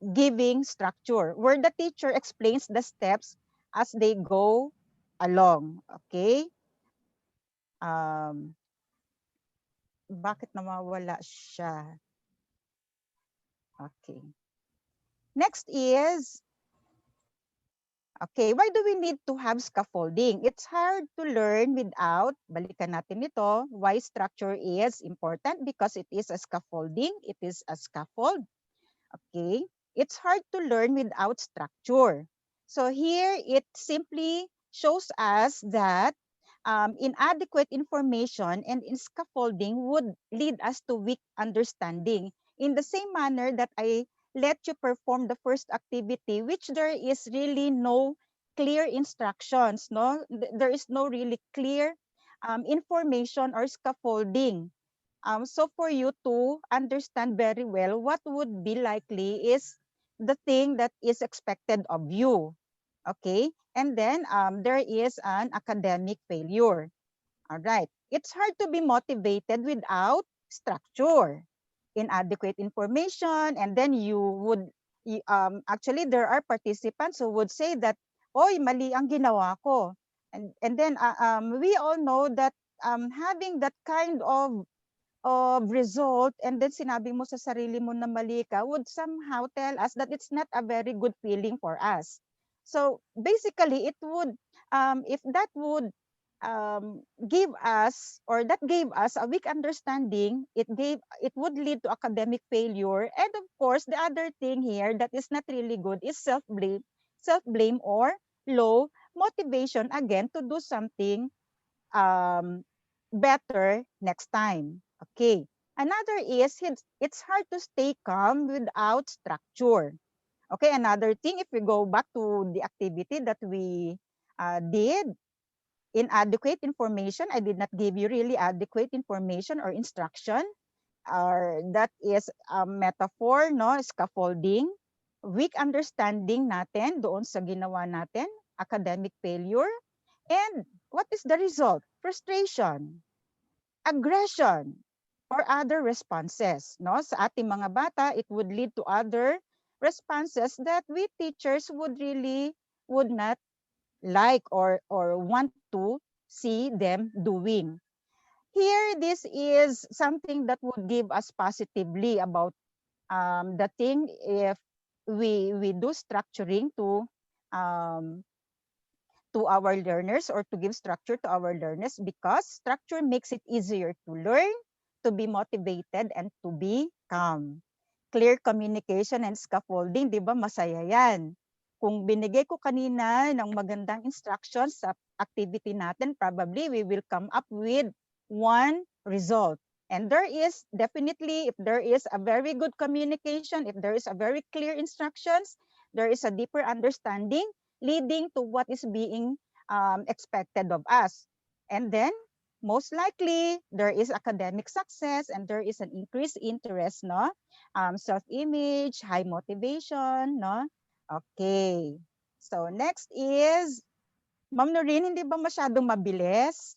Speaker 15: giving structure, where the teacher explains the steps as they go along. Okay? Bakit nawawala siya? Okay. Next is, okay, why do we need to have scaffolding? It's hard to learn without, balikan natin ito, why structure is important, because it is a scaffolding, it is a scaffold. Okay, it's hard to learn without structure. So here it simply shows us that inadequate information and in scaffolding would lead us to weak understanding. In the same manner that I let you perform the first activity, which there is really no clear instructions, no? There is no really clear information or scaffolding. So for you to understand very well what would be likely is the thing that is expected of you. Okay, and then there is an academic failure. All right, it's hard to be motivated without structure, inadequate information, and then you would actually there are participants who would say that, oy, mali ang ginawa ko. And then we all know that having that kind of result and then sinabi mo sa sarili mo na mali ka would somehow tell us that it's not a very good feeling for us. So basically it would if that would give us or that gave us a weak understanding, it would lead to academic failure. And of course the other thing here that is not really good is self blame or low motivation again to do something um, better next time. Okay. Another is it's hard to stay calm without structure. Okay. Another thing, if we go back to the activity that we did, inadequate information. I did not give you really adequate information or instruction. Or that is a metaphor, no? Scaffolding. Weak understanding natin doon sa ginawa natin. Academic failure. And what is the result? Frustration, aggression, or other responses. No? Sa ating mga bata, it would lead to other responses that we teachers would not like or want to see them doing. Here, this is something that would give us positively about the thing if we do structuring to our learners or to give structure to our learners, because structure makes it easier to learn, to be motivated, and to be calm. Clear communication and scaffolding, di ba masaya yan? Kung binigay ko kanina ng magandang instructions sa activity natin, probably we will come up with one result. And there is definitely, if there is a very good communication, if there is a very clear instructions, there is a deeper understanding leading to what is being expected of us. And then, most likely, there is academic success and there is an increased interest, no? Self-image, high motivation, no? Okay. So, next is, Ma'am Noreen, hindi ba masyadong mabilis?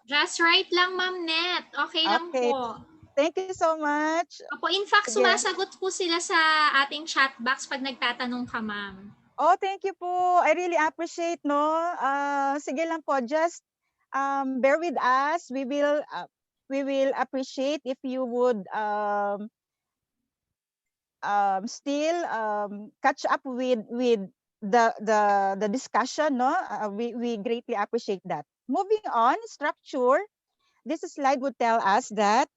Speaker 8: Just right lang, Ma'am Net. Okay lang
Speaker 15: Okay.
Speaker 8: po.
Speaker 15: Thank you so much.
Speaker 8: Opo, in fact,
Speaker 15: Sige.
Speaker 8: sumasagot po sila sa ating chat box pag nagtatanong ka, Ma'am.
Speaker 15: Oh, thank you po. I really appreciate, no? Sige lang po, just bear with us. We will appreciate if you would still catch up with the discussion, no? We greatly appreciate that. Moving on, structure. This slide would tell us that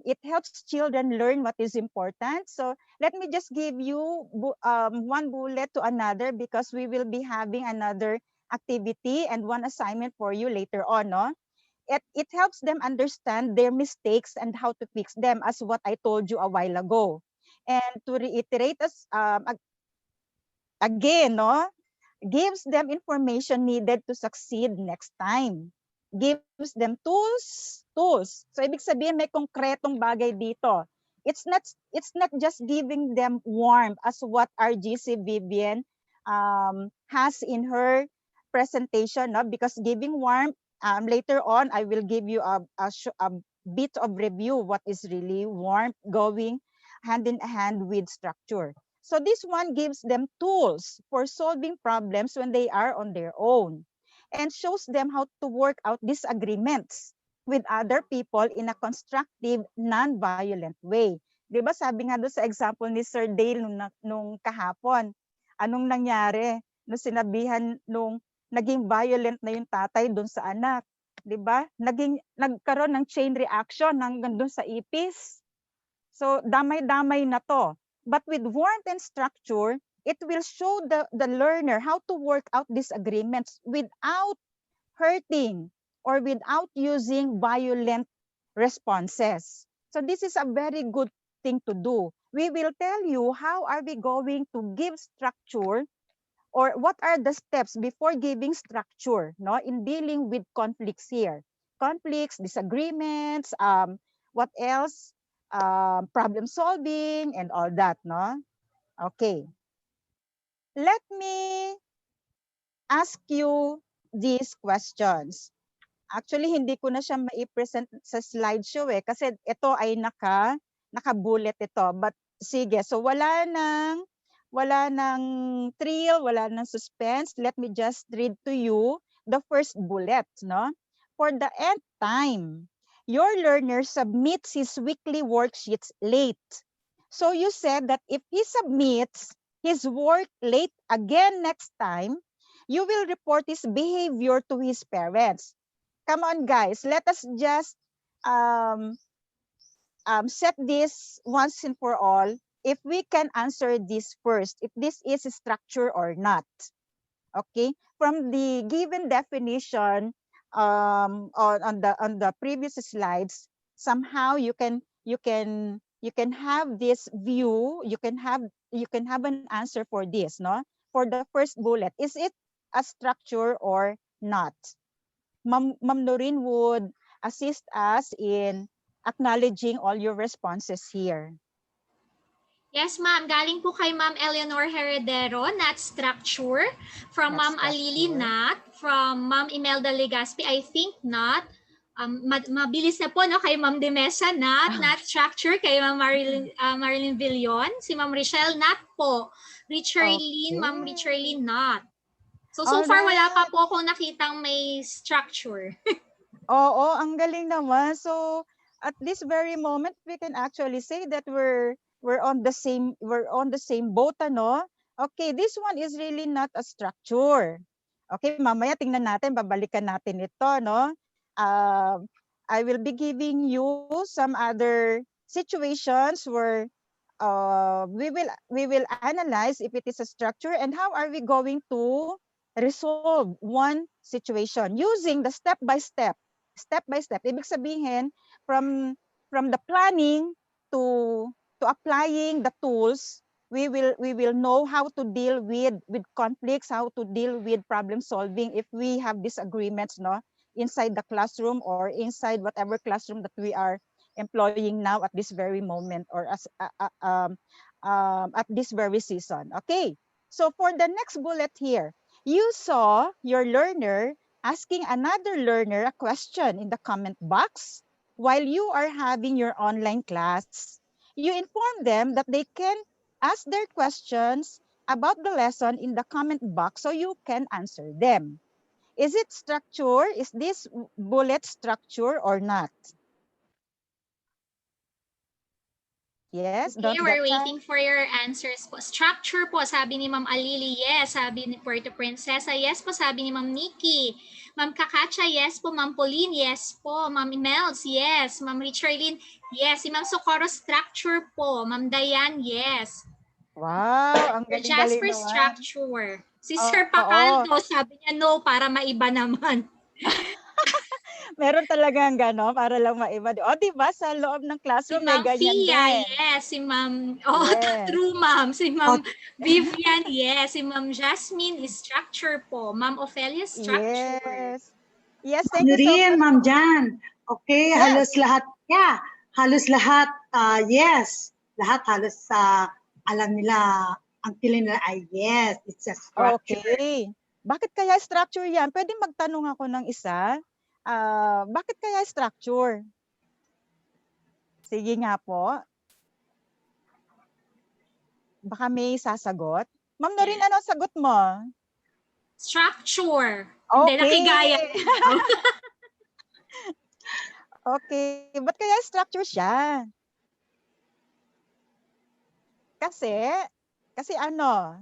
Speaker 15: it helps children learn what is important. So let me just give you one bullet to another, because we will be having another activity and one assignment for you later on. No? It helps them understand their mistakes and how to fix them, as what I told you a while ago. And to reiterate us again, no? Gives them information needed to succeed next time. Gives them tools. So ibig sabihin may konkretong bagay dito. It's not just giving them warmth, as what RGC Vivian has in her presentation, no? Because giving warmth, later on I will give you a bit of review what is really warmth going hand in hand with structure. So this one gives them tools for solving problems when they are on their own, and shows them how to work out disagreements with other people in a constructive, non-violent way. Di ba sabi nga doon sa example ni Sir Dale nung kahapon, anong nangyari? Nung sinabihan, nung naging violent na yung tatay doon sa anak. Di ba? Nagkaroon ng chain reaction hanggang doon sa ipis. So damay-damay na to. But with warmth and structure, it will show the learner how to work out disagreements without hurting or without using violent responses. So this is a very good thing to do. We will tell you how are we going to give structure or what are the steps before giving structure, no, in dealing with conflicts here? Conflicts, disagreements, what else? Problem solving and all that, no? Okay. Let me ask you these questions. Actually, hindi ko na siya mai-present sa slideshow eh, kasi ito ay naka-bullet ito. But sige, so wala nang thrill, wala nang suspense. Let me just read to you the first bullet, no? For the nth time, your learner submits his weekly worksheets late. So you said that if he submits his work late again next time, you will report his behavior to his parents. Come on, guys, let us just set this once and for all if we can answer this first, if this is a structure or not. Okay, from the given definition on the previous slides, somehow you can have this view, you can have an answer for this, no? For the first bullet, is it a structure or not? Ma'am Noreen would assist us in acknowledging all your responses here.
Speaker 8: Yes, ma'am. Galing po kay Ma'am Eleanor Heredero, not structure. From Ma'am Alili, not. From Ma'am Imelda Legaspi, I think not. Mabilis na po, no? Kay Ma'am Demesa, not structure. Kay Ma'am Marilyn Villon. Si Ma'am Richelle, not po. Richarlene, Ma'am Richarlene, not. So far, wala pa po akong nakitang may structure.
Speaker 15: Oo, ang galing naman. So, at this very moment, we can actually say that we're on the same boat, ano? Okay, this one is really not a structure. Okay, mamaya tingnan natin, babalikan natin ito, no? I will be giving you some other situations where we will analyze if it is a structure and how are we going to resolve one situation using the step by step. Ibig sabihin, from the planning to applying the tools, we will know how to deal with conflicts, how to deal with problem solving if we have disagreements, no, inside the classroom or inside whatever classroom that we are employing now at this very moment or at this very season. Okay, so for the next bullet here, you saw your learner asking another learner a question in the comment box while you are having your online class. You inform them that they can ask their questions about the lesson in the comment box so you can answer them. Is it structure? Is this bullet structure or not? Yes,
Speaker 8: Okay,
Speaker 15: don't
Speaker 8: we're
Speaker 15: get shy.
Speaker 8: waiting for your answers po. Structure po, sabi ni Ma'am Alili, yes. Sabi ni Puerto Princesa, yes po. Sabi ni Ma'am Nikki. Ma'am Kakacha, yes po. Ma'am Pauline, yes po. Ma'am Imels, yes. Ma'am Richarlene, yes. Si Ma'am Socorro, structure po. Ma'am Dayan, yes.
Speaker 15: Wow, ang galing-galing
Speaker 8: Jasper,
Speaker 15: naman.
Speaker 8: structure. Si
Speaker 15: Oo,
Speaker 8: Sir Pacaldo, sabi niya no, para maiba naman.
Speaker 15: Meron talagang gano'n para lang maiba. O, di ba? Sa loob ng
Speaker 8: Si
Speaker 15: classroom may
Speaker 8: Ma'am
Speaker 15: ganyan
Speaker 8: Fia,
Speaker 15: din.
Speaker 8: yes. Si Ma'am,
Speaker 15: Yes.
Speaker 8: true ma'am. Si Ma'am Vivian, yes. Si Ma'am Jasmine is structure po. Ma'am Ophelia, structure.
Speaker 15: Yes. Yes, thank you so
Speaker 12: Nurin,
Speaker 15: much.
Speaker 12: Ma'am Jan. Okay,
Speaker 15: Yes.
Speaker 12: halos lahat, yes. Lahat halos alam nila, ang feeling nila ay yes, it's a structure.
Speaker 15: Okay. Bakit kaya structure yan? Pwede magtanong ako ng isa? Bakit kaya structure? Sige nga po. Baka may sasagot. Ma'am Noreen, ano sagot mo?
Speaker 8: Structure.
Speaker 15: Okay.
Speaker 8: Hindi, nakigaya.
Speaker 15: Okay. Ba't kaya structure siya? Kasi ano?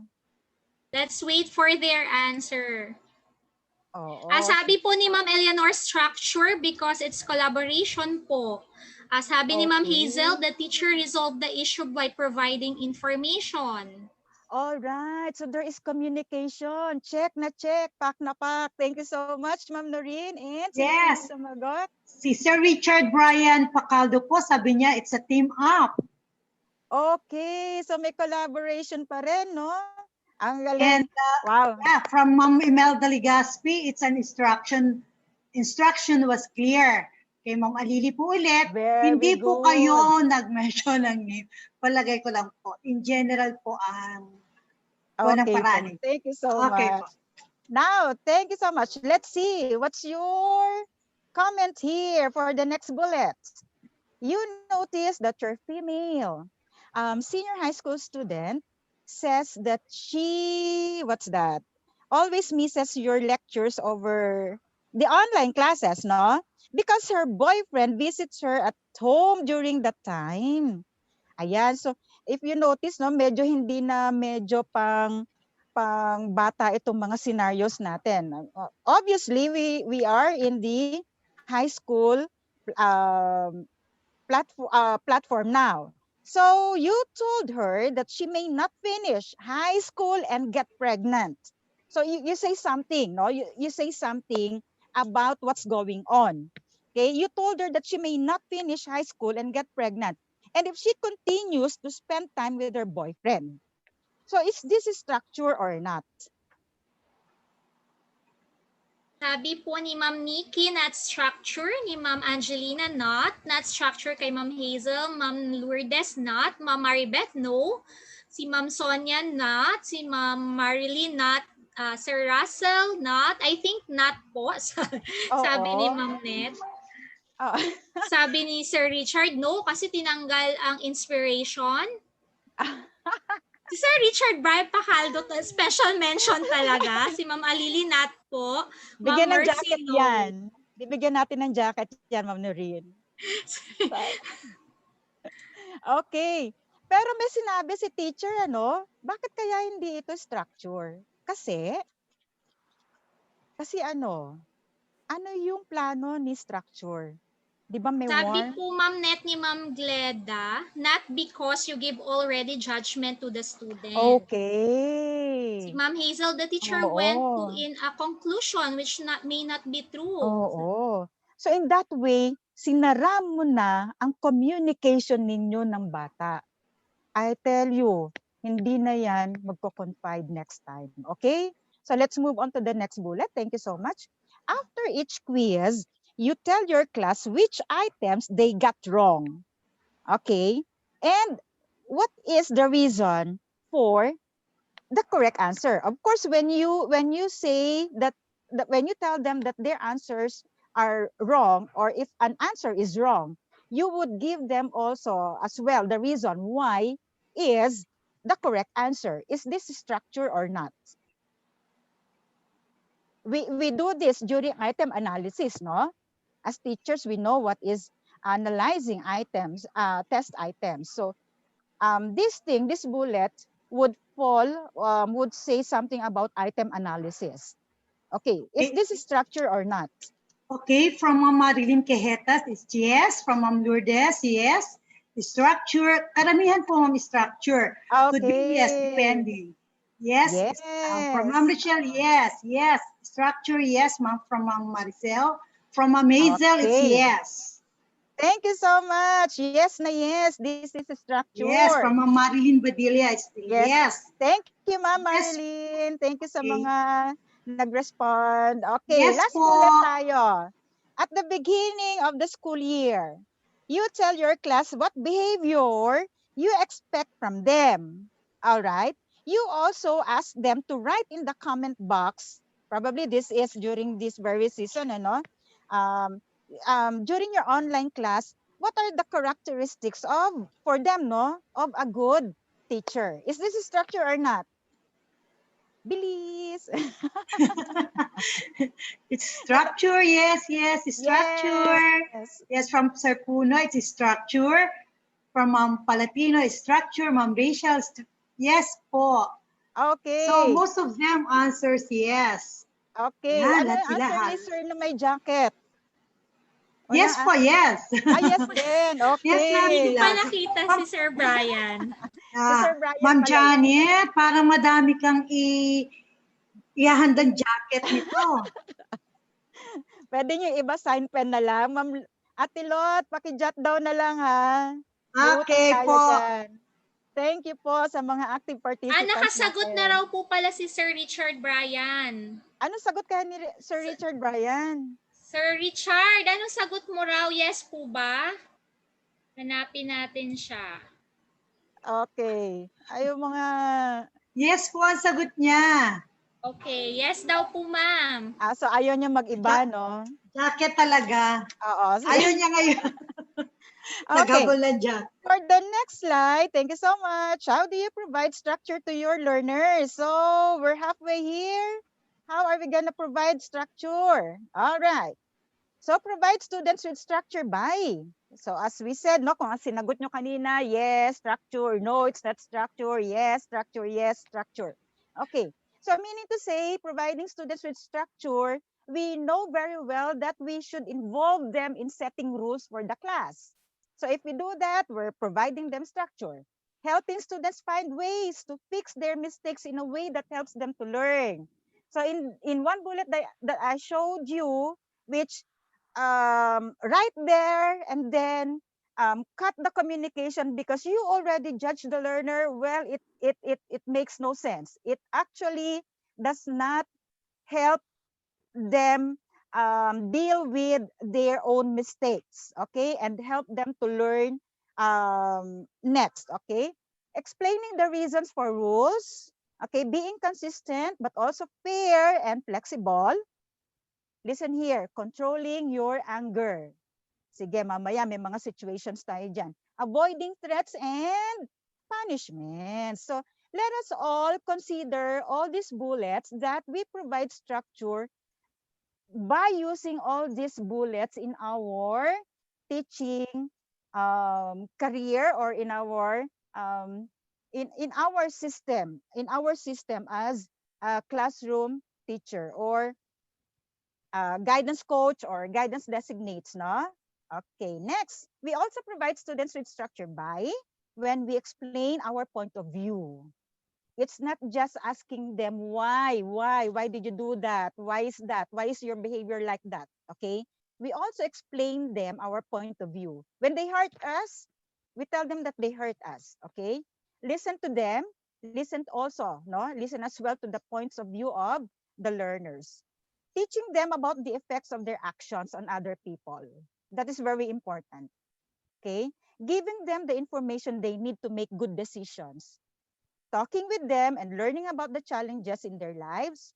Speaker 8: Let's wait for their answer.
Speaker 15: Oo.
Speaker 8: Sabi po ni Ma'am Eleanor, structure because it's collaboration po. Sabi ni Ma'am Hazel, the teacher resolved the issue by providing information.
Speaker 15: All right. So there is communication. Check na check. Pak na pak. Thank you so much, Ma'am Noreen. And
Speaker 12: Yes.
Speaker 15: sumagot.
Speaker 12: Si Sir Richard Brian Pacaldo po, sabi niya, it's a team up.
Speaker 15: Okay. So may collaboration pa rin, no? Ang
Speaker 12: And
Speaker 15: galing. Wow.
Speaker 12: yeah, from Ma'am Imelda Ligaspi, it's an instruction was clear. Kay Ma'am Alili po ulit,
Speaker 15: Very
Speaker 12: hindi po
Speaker 15: good.
Speaker 12: kayo nag-mention ng name. Palagay ko lang po. In general po ang walang
Speaker 15: Okay po.
Speaker 12: paraan.
Speaker 15: Thank you so
Speaker 12: Okay
Speaker 15: much.
Speaker 12: po.
Speaker 15: Now, thank you so much. Let's see. What's your comment here for the next bullet? You notice that you're female. Senior high school student says that what's that? Always misses your lectures over the online classes, no? Because her boyfriend visits her at home during that time. Ayan, so if you notice, no, medyo pang bata itong mga scenarios natin. Obviously, we are in the high school platform now. So you told her that she may not finish high school and get pregnant. So you say something, no? You say something about what's going on. Okay, you told her that she may not finish high school and get pregnant. And if she continues to spend time with her boyfriend. So is this a structure or not?
Speaker 8: Sabi po ni Ma'am Nikki, not structure. Ni Ma'am Angelina, not. Not structure kay Ma'am Hazel. Ma'am Lourdes, not. Ma'am Maribeth, no. Si Ma'am Sonia, not. Si Ma'am Marilyn, not. Sir Russell, not. I think not po. Sabi ni Ma'am Net. Sabi ni Sir Richard, no. Kasi tinanggal ang inspiration. Si Sir Richard Brian Pacaldo, special mention talaga. Si Ma'am Alili Nat po.
Speaker 15: Bigyan ng
Speaker 8: Mercy,
Speaker 15: jacket
Speaker 8: no.
Speaker 15: yan. Bibigyan natin ng jacket yan, Ma'am Noreen. Okay. Pero may sinabi si teacher, ano? Bakit kaya hindi ito structure? Kasi ano yung plano ni structure? Di ba may
Speaker 8: Sabi po Ma'am Net ni Ma'am Gleda, not because you give already judgment to the student.
Speaker 15: Okay.
Speaker 8: Si Ma'am Hazel, the teacher went to in a conclusion which may not be true.
Speaker 15: Oo. So in that way, sinara mo na ang communication ninyo ng bata. I tell you, hindi na yan magko-confide next time. Okay? So let's move on to the next bullet. Thank you so much. After each quiz, you tell your class which items they got wrong. Okay? And what is the reason for the correct answer? Of course, when you say that when you tell them that their answers are wrong, or if an answer is wrong, you would give them also as well the reason why is the correct answer. Is this structure or not? We do this during item analysis, no? As teachers, we know what is analyzing items, test items. So this bullet would would say something about item analysis. Okay, is this structure or not?
Speaker 12: Okay, from Ma'am Marilyn Quejetas, it's yes. From Ma'am Lourdes, yes. Structure, karamihan po Ma'am structure. Could be yes, depending. Yes. From Ma'am Richelle, yes, yes. Structure, yes, Ma'am. From Ma'am Maricel. From Ma'am Hazel, it's yes.
Speaker 15: Thank you so much. Yes na yes, this is a structure.
Speaker 12: Yes, from Ma'am Marilyn Badilla, it's yes.
Speaker 15: Thank you, Ma'am Marilyn. Thank you sa mga nag-respond. Okay,
Speaker 12: Yes
Speaker 15: last
Speaker 12: po.
Speaker 15: bullet tayo. At the beginning of the school year, you tell your class what behavior you expect from them. All right? You also ask them to write in the comment box. Probably this is during this very season, ano? During your online class, what are the characteristics for them, no, of a good teacher? Is this a structure or not? Bilis.
Speaker 12: It's structure, yes, yes, it's structure. Yes, from Sir Puno, it's structure. From Ma'am Palatino, it's structure. Ma'am Rachel, yes po.
Speaker 15: Okay.
Speaker 12: So most of them answers yes.
Speaker 15: Okay.
Speaker 12: Yan,
Speaker 15: Ano yung answer ni Sir na may jacket?
Speaker 12: Yes po, yes.
Speaker 15: Yes din. Okay.
Speaker 12: Yes,
Speaker 8: Hindi pa nakita si Sir Brian.
Speaker 12: Ma'am Janet, parang madami kang ihahandang jacket nito.
Speaker 15: Pwede niyo iba sign pen na lang. Ma'am Ate Lot, paki-jot down na lang ha.
Speaker 12: Okay po.
Speaker 15: Thank you po sa mga active participants
Speaker 8: Nakasagot na
Speaker 15: natin.
Speaker 8: raw po pala si Sir Richard Bryan.
Speaker 15: Anong sagot ka ni Sir Richard Bryan?
Speaker 8: Sir Richard, anong sagot mo raw? Yes po ba? Hanapin natin siya.
Speaker 15: Okay. Ay, yung mga...
Speaker 12: Yes po ang sagot niya.
Speaker 8: Okay, yes daw po, ma'am.
Speaker 15: So ayaw niya mag-iba, no?
Speaker 12: Jacket talaga.
Speaker 15: Oo.
Speaker 12: Ayaw niya ngayon.
Speaker 15: Okay.
Speaker 12: Naghabol na jacket.
Speaker 15: For the next slide, thank you so much. How do you provide structure to your learners? So we're halfway here. How are we gonna provide structure? All right. So provide students with structure by. So as we said, no, kung ang sinagot nyo kanina, yes, structure, no, it's not structure, yes, structure. Okay. So meaning to say, providing students with structure, we know very well that we should involve them in setting rules for the class. So if we do that, we're providing them structure, helping students find ways to fix their mistakes in a way that helps them to learn. So in one bullet that I showed you, which right there and then cut the communication because you already judge the learner, well, it makes no sense. It actually does not help them deal with their own mistakes, okay, and help them to learn next, okay. Explaining the reasons for rules, okay, being consistent but also fair and flexible. Listen here, controlling your anger. Sige, mamaya may mga situations tayo dyan. Avoiding threats and punishments. So let us all consider all these bullets that we provide structure by using all these bullets in our teaching career or in our system as a classroom teacher or guidance coach or guidance designates, no? Okay, next, we also provide students with structure by when we explain our point of view. It's not just asking them why did you do that? Why is your behavior like that? Okay, we also explain them our point of view. When they hurt us, we tell them that they hurt us. Okay, listen to them, listen also, no, listen as well to the points of view of the learners. Teaching them about the effects of their actions on other people. That is very important. Okay, giving them the information they need to make good decisions. Talking with them and learning about the challenges in their lives.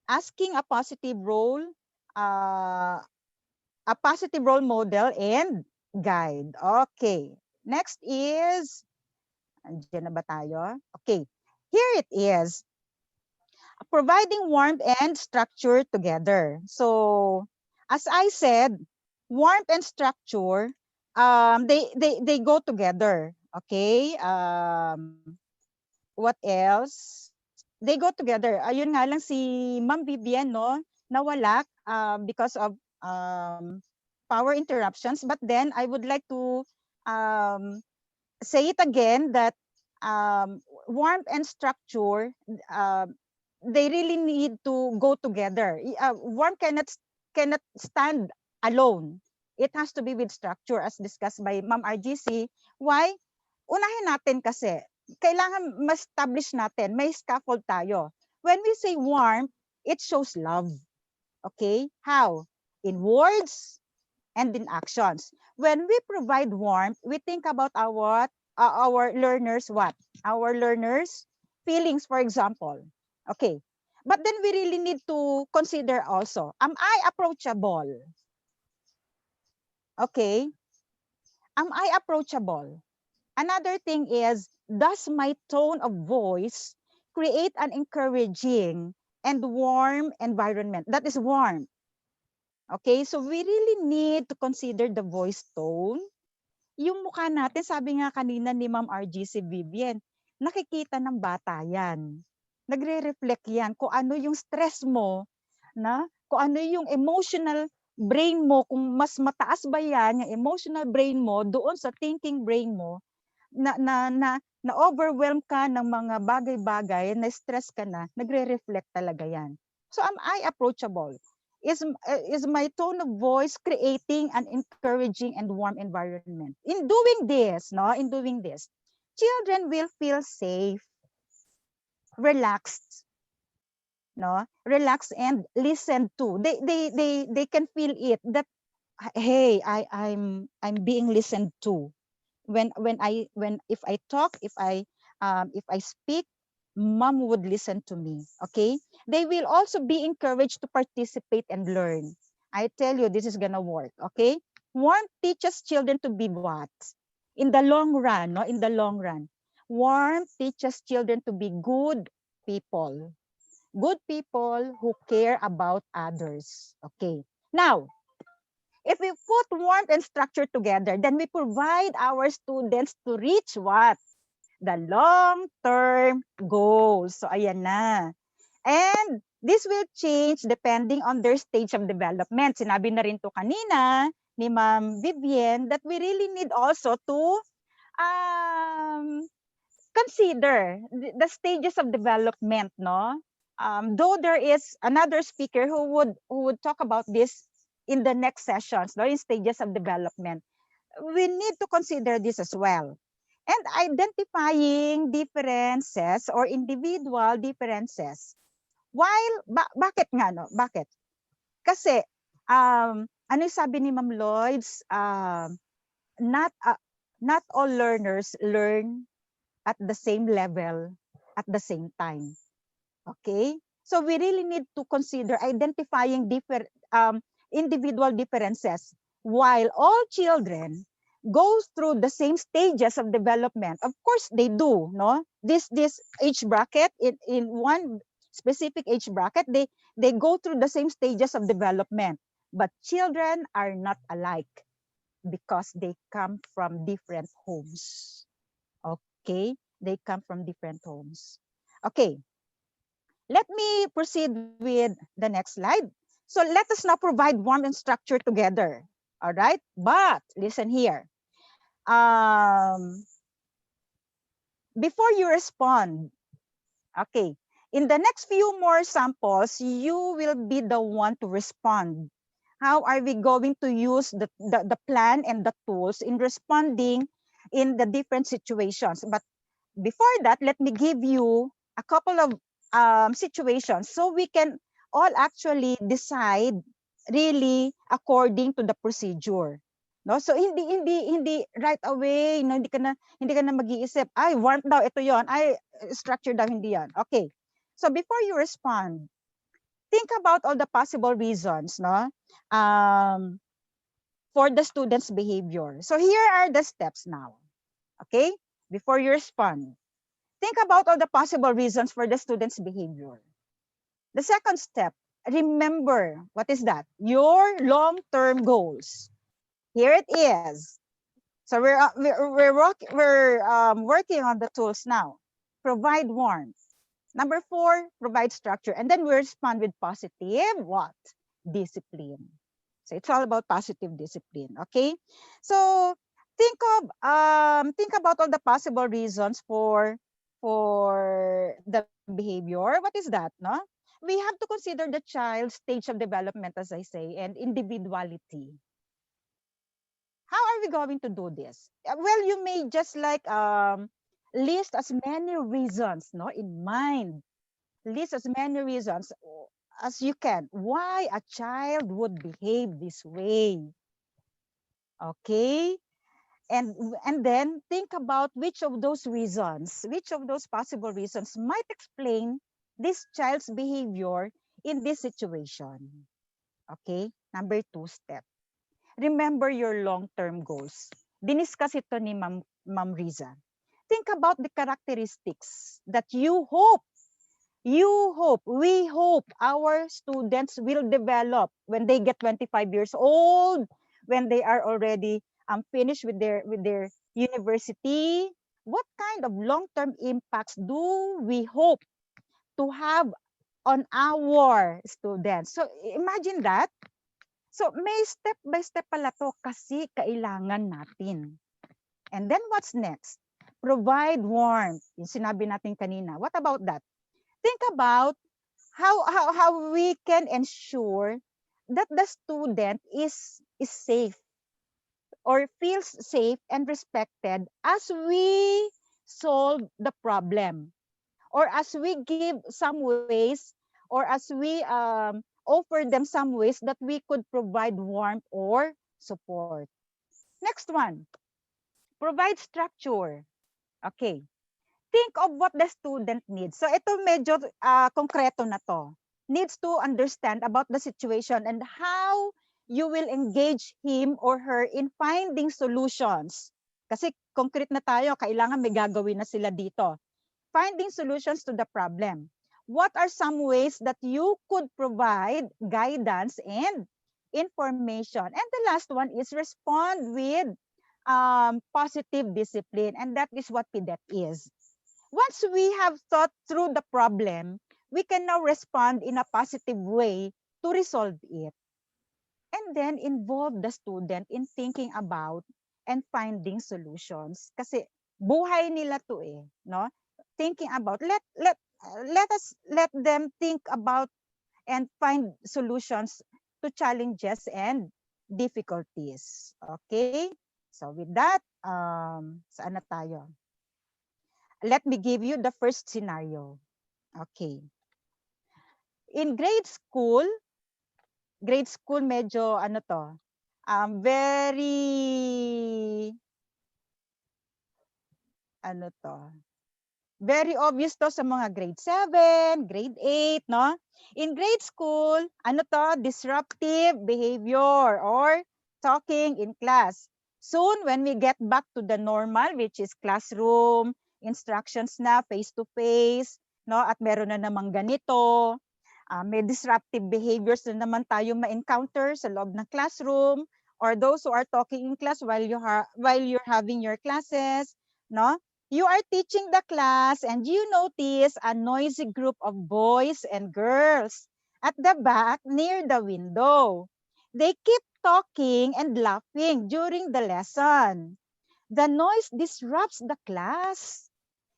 Speaker 15: Asking a positive role model and guide. Okay, next is, andyan na ba tayo? Okay, here it is. Providing warmth and structure together. So, as I said, warmth and structure, they go together. Okay. What else? They go together. Ayun nga lang si Ma'am Vivian, no, nawala because of power interruptions. But then I would like to say it again that warmth and structure, they really need to go together. Warmth cannot stand alone. It has to be with structure as discussed by Ma'am RGC. Why? Unahin natin kasi, kailangan ma-establish natin, may scaffold tayo. When we say warmth, it shows love. Okay? How? In words and in actions. When we provide warmth, we think about our learners what? Our learners' feelings, for example. Okay. But then we really need to consider also, am I approachable? Okay. Am I approachable? Another thing is, does my tone of voice create an encouraging and warm environment? That is warm. Okay, so we really need to consider the voice tone. Yung mukha natin, sabi nga kanina ni Ma'am RGC Vivian, nakikita ng bata yan. Nagre-reflect yan kung ano yung stress mo, kung ano yung emotional brain mo, kung mas mataas ba yan, yung emotional brain mo, doon sa thinking brain mo, na overwhelm ka ng mga bagay-bagay, na stress ka na, nagre-reflect talaga yan. So am I approachable? Is my tone of voice creating an encouraging and warm environment? In doing this, children will feel safe, relaxed, no? Relaxed and listened to. They can feel it that, hey, I'm being listened to. When if I talk, if I speak, mom would listen to me. Okay, they will also be encouraged to participate and learn. I tell you, this is gonna work. Okay, warmth teaches children to be what in the long run, no, in the long run, warmth teaches children to be good people who care about others. Okay, now if we put warmth and structure together, then we provide our students to reach what? The long-term goals. So ayan na. And this will change depending on their stage of development. Sinabi na rin to kanina ni Ma'am Vivian that we really need also to um, consider the stages of development, no? Though there is another speaker who would talk about this in the next sessions, no, in stages of development, we need to consider this as well. And identifying differences or individual differences. While, bakit nga, no? Bakit? Kasi, ano yung sabi ni Ma'am Lloyds, not, not all learners learn at the same level at the same time. Okay? So we really need to consider identifying individual differences. While all children go through the same stages of development, of course they do, no? This age bracket, in one specific age bracket, they go through the same stages of development. But children are not alike because they come from different homes. Okay? They come from different homes. Okay. Let me proceed with the next slide. So let us now provide warmth and structure together. All right. But listen here. Before you respond, okay, in the next few more samples, you will be the one to respond. How are we going to use the plan and the tools in responding in the different situations? But before that, let me give you a couple of situations so we can all actually decide really according to the procedure. No, so hindi right away, no, hindi ka na mag-iisip, ay warmth daw ito 'yon, ay structure daw hindi 'yan. Okay. So before you respond, think about all the possible reasons, no? For the student's behavior. So here are the steps now. Okay? Before you respond, think about all the possible reasons for the student's behavior. The second step, remember, what is that? Your long-term goals. Here it is. So we're working on the tools now. Provide warmth. Number 4, provide structure. And then we respond with positive what? Discipline. So it's all about positive discipline. Okay. So think about all the possible reasons for the behavior. What is that? No? We have to consider the child's stage of development, as I say, and individuality. How are we going to do this? Well, you may just like list as many reasons, no, in mind. List as many reasons as you can why a child would behave this way. Okay? And then think about which of those possible reasons might explain this child's behavior in this situation. Okay? Number 2 step. Remember your long-term goals. Diniscuss ito ni Ma'am Riza. Think about the characteristics that we hope our students will develop when they get 25 years old, when they are already finished with their university. What kind of long-term impacts do we hope to have on our students? So imagine that. So may step by step pala to kasi kailangan natin. And then what's next? Provide warmth. Yung sinabi natin kanina. What about that? Think about how we can ensure that the student is safe or feels safe and respected as we solve the problem, or as we give some ways, or as we offer them some ways that we could provide warmth or support. Next one, provide structure. Okay. Think of what the student needs. So ito medyo konkreto na to. Needs to understand about the situation and how you will engage him or her in finding solutions. Kasi concrete na tayo, kailangan may gagawin na sila dito. Finding solutions to the problem. What are some ways that you could provide guidance and information? And the last one is respond with positive discipline. And that is what PDET is. Once we have thought through the problem, we can now respond in a positive way to resolve it. And then involve the student in thinking about and finding solutions. Kasi buhay nila to no? Thinking about, let them think about and find solutions to challenges and difficulties. Okay? So with that, saan na tayo? Let me give you the first scenario. Okay. In grade school medyo ano to, very obvious to sa mga grade 7, grade 8, no? In grade school, ano to, disruptive behavior or talking in class. Soon, when we get back to the normal, which is classroom, instructions na face-to-face, no? At meron na namang ganito, may disruptive behaviors na naman tayo ma-encounter sa loob ng classroom, or those who are talking in class while you're having your classes, no? You are teaching the class and you notice a noisy group of boys and girls at the back near the window. They keep talking and laughing during the lesson. The noise disrupts the class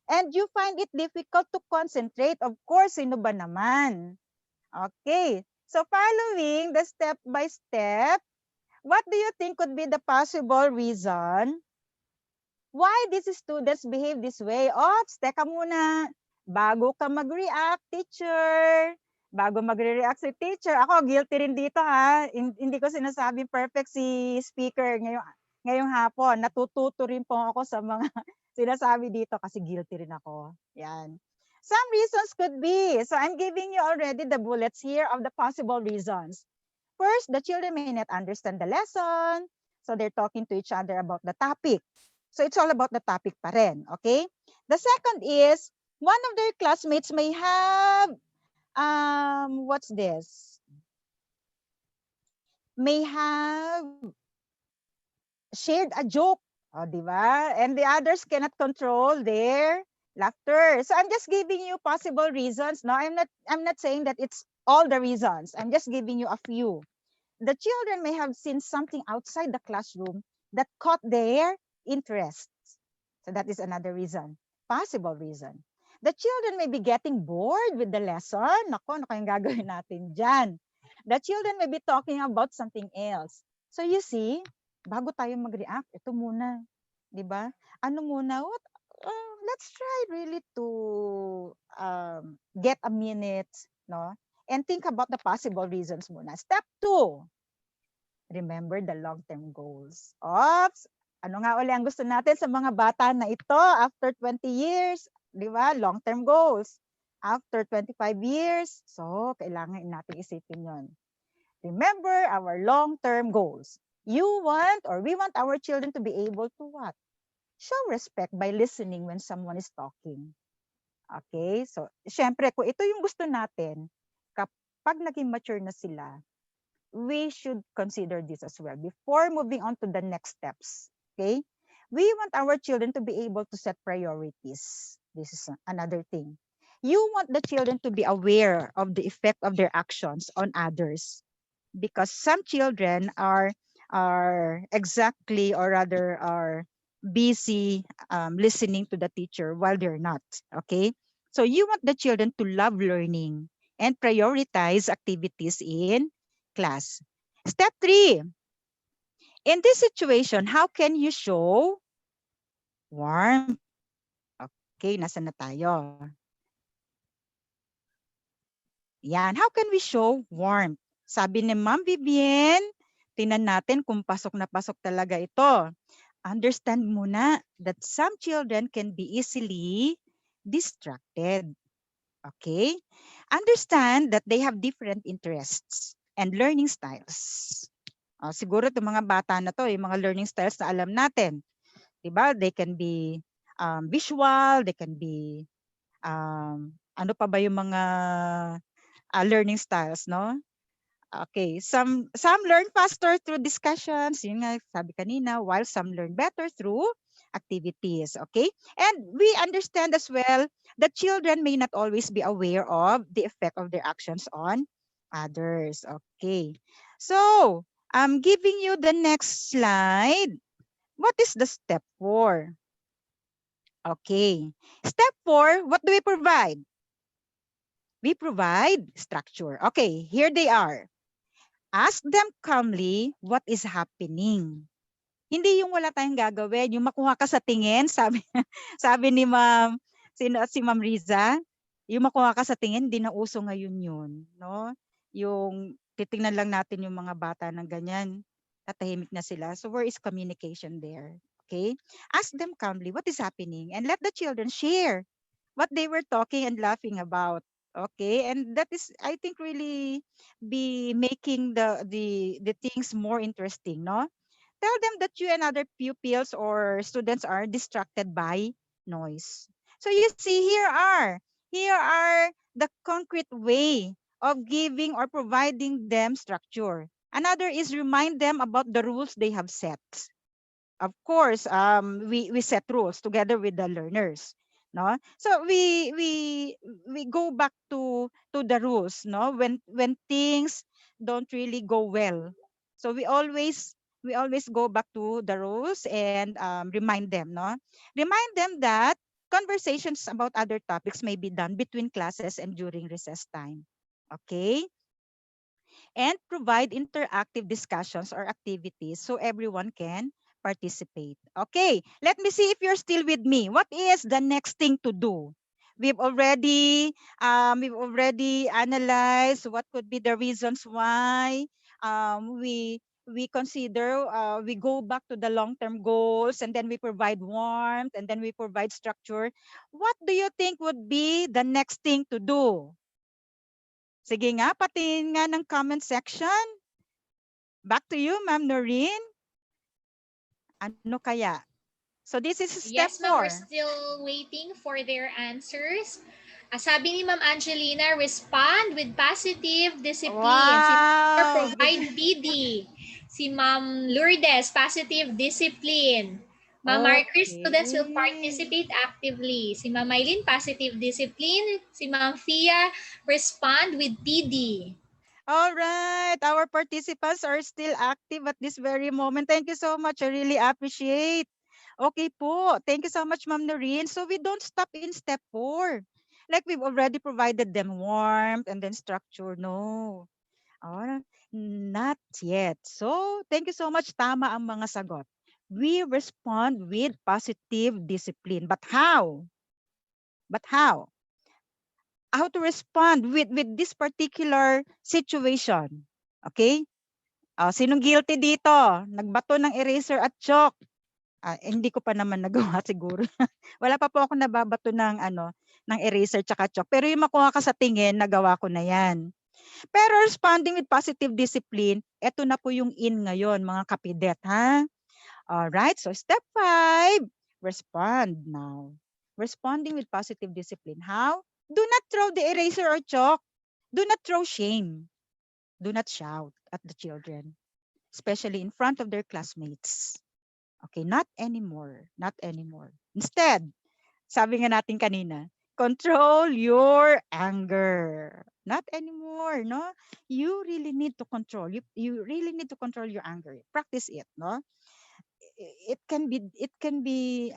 Speaker 15: and you find it difficult to concentrate. Of course, sino ba naman? Okay, so following the step by step, what do you think could be the possible reason why these students behave this way? Ops, teka muna. Bago ka mag-react, teacher. Bago magre-react si teacher. Ako, guilty rin dito ha. Hindi ko sinasabing perfect si speaker ngayong hapon. Natututo rin po ako sa mga sinasabi dito kasi guilty rin ako. Yan. Some reasons could be. So I'm giving you already the bullets here of the possible reasons. First, the children may not understand the lesson. So they're talking to each other about the topic. So it's all about the topic pa rin, okay? The second is, one of their classmates may have, what's this? May have shared a joke, di ba? And the others cannot control their laughter. So I'm just giving you possible reasons. No, I'm not saying that it's all the reasons. I'm just giving you a few. The children may have seen something outside the classroom that caught their interest. So that is another reason, possible reason. The children may be getting bored with the lesson. Nako, ano kayong gagawin natin dyan? The children may be talking about something else. So you see, bago tayo mag-react, ito muna, di ba? Ano muna, let's try really to get a minute, no? And think about the possible reasons muna. Step 2, remember the long-term goals. Oops! Ano nga uli ang gusto natin sa mga bata na ito after 20 years? Di ba? Long-term goals. After 25 years, so kailangan natin isipin yon. Remember our long-term goals. We want our children to be able to what? Show respect by listening when someone is talking. Okay? So, syempre, kung ito yung gusto natin, kapag naging mature na sila, we should consider this as well before moving on to the next steps. Okay? We want our children to be able to set priorities. This is another thing. You want the children to be aware of the effect of their actions on others, because some children are exactly, or rather are busy listening to the teacher while they're not. Okay? So you want the children to love learning and prioritize activities in class. Step 3. In this situation, how can you show warmth? Okay, nasa na tayo? Yan. How can we show warmth? Sabi ni Ma'am Vivian, tingnan natin kung pasok na pasok talaga ito. Understand muna that some children can be easily distracted. Okay? Understand that they have different interests and learning styles. Siguro itong mga bata na to, yung mga learning styles na alam natin. Diba? They can be visual, they can be, ano pa ba yung mga learning styles, no? Okay, some learn faster through discussions, yun nga sabi kanina, while some learn better through activities, okay? And we understand as well that children may not always be aware of the effect of their actions on others, okay? So, I'm giving you the next slide. What is the step 4? Okay, step 4, what do we provide? We provide structure. Okay, here they are. Ask them calmly what is happening. Hindi yung wala tayong gagawin, yung makuha ka sa tingin, sabi sabi ni Ma'am, si Ma'am Riza, yung makuha ka sa tingin, hindi na uso ngayon yun, no? Yung titingnan lang natin yung mga bata ng ganyan, tatahimik na sila. So where is communication there? Okay? Ask them calmly what is happening and let the children share what they were talking and laughing about. Okay, and that is, I think, really be making the things more interesting, no? Tell them that you and other pupils or students are distracted by noise. So you see, here are the concrete way of giving or providing them structure. Another is remind them about the rules they have set. Of course, we set rules together with the learners, no? So we go back to the rules, no? When things don't really go well, so we always go back to the rules and remind them, no? Remind them that conversations about other topics may be done between classes and during recess time. Okay? And provide interactive discussions or activities so everyone can participate. Okay, let me see if you're still with me. What is the next thing to do? We've already analyzed what could be the reasons why we consider we go back to the long-term goals, and then we provide warmth, and then we provide structure. What do you think would be the next thing to do? Sige nga, pati nga ng comment section. Back to you, Ma'am Noreen. Ano kaya? So this is step
Speaker 8: Yes, ma'am, we're
Speaker 15: 4.
Speaker 8: still waiting for their answers. Sabi ni Ma'am Angelina, respond with positive discipline. Si Ma'am
Speaker 15: Wow!
Speaker 8: provide PD. Si Ma'am Lourdes, positive discipline. Ma'am Marcris, students will
Speaker 15: Okay.
Speaker 8: participate actively. Si Ma'am Mylene, positive discipline. Si Ma'am Fia, respond with PD.
Speaker 15: All right. Our participants are still active at this very moment. Thank you so much. I really appreciate. Okay po. Thank you so much, Ma'am Noreen. So we don't stop in step 4. Like we've already provided them warmth and then structure. No. Oh, not yet. So thank you so much. Tama ang mga sagot. We respond with positive discipline. But how? But how? How to respond with this particular situation? Okay? Sinong guilty dito? Nagbato ng eraser at chalk. Hindi ko pa naman nagawa siguro. Wala pa po ako nababato ng ng eraser tsaka chalk. Pero yung makuha ka sa tingin, nagawa ko na yan. Pero responding with positive discipline, eto na po yung in ngayon, mga kapidet, ha? Alright, so step 5, respond now. Responding with positive discipline. How? Do not throw the eraser or chalk. Do not throw shame. Do not shout at the children, especially in front of their classmates. Okay, not anymore. Not anymore. Instead, sabi nga natin kanina, control your anger. Not anymore, no? You really need to control. You really need to control your anger. Practice it, no? It can be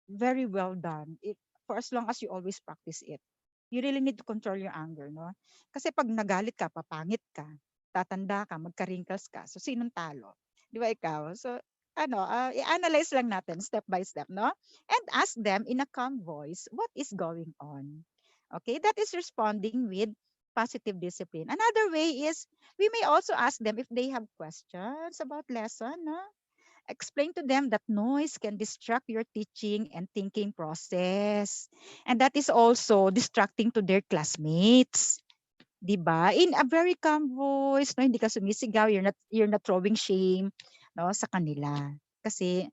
Speaker 15: very well done for as long as you always practice it. You really need to control your anger, no? Kasi pag nagalit ka, papangit ka, tatanda ka, magka-wrinkles ka. So sinong talo? Di ba ikaw? So i-analyze lang natin step by step, no? And ask them in a calm voice what is going on. Okay, that is responding with positive discipline. Another way is we may also ask them if they have questions about lesson, no? Explain to them that noise can distract your teaching and thinking process. And that is also distracting to their classmates. 'Di ba? In a very calm voice, no, hindi ka sumisigaw, you're not throwing shame, no, sa kanila. Kasi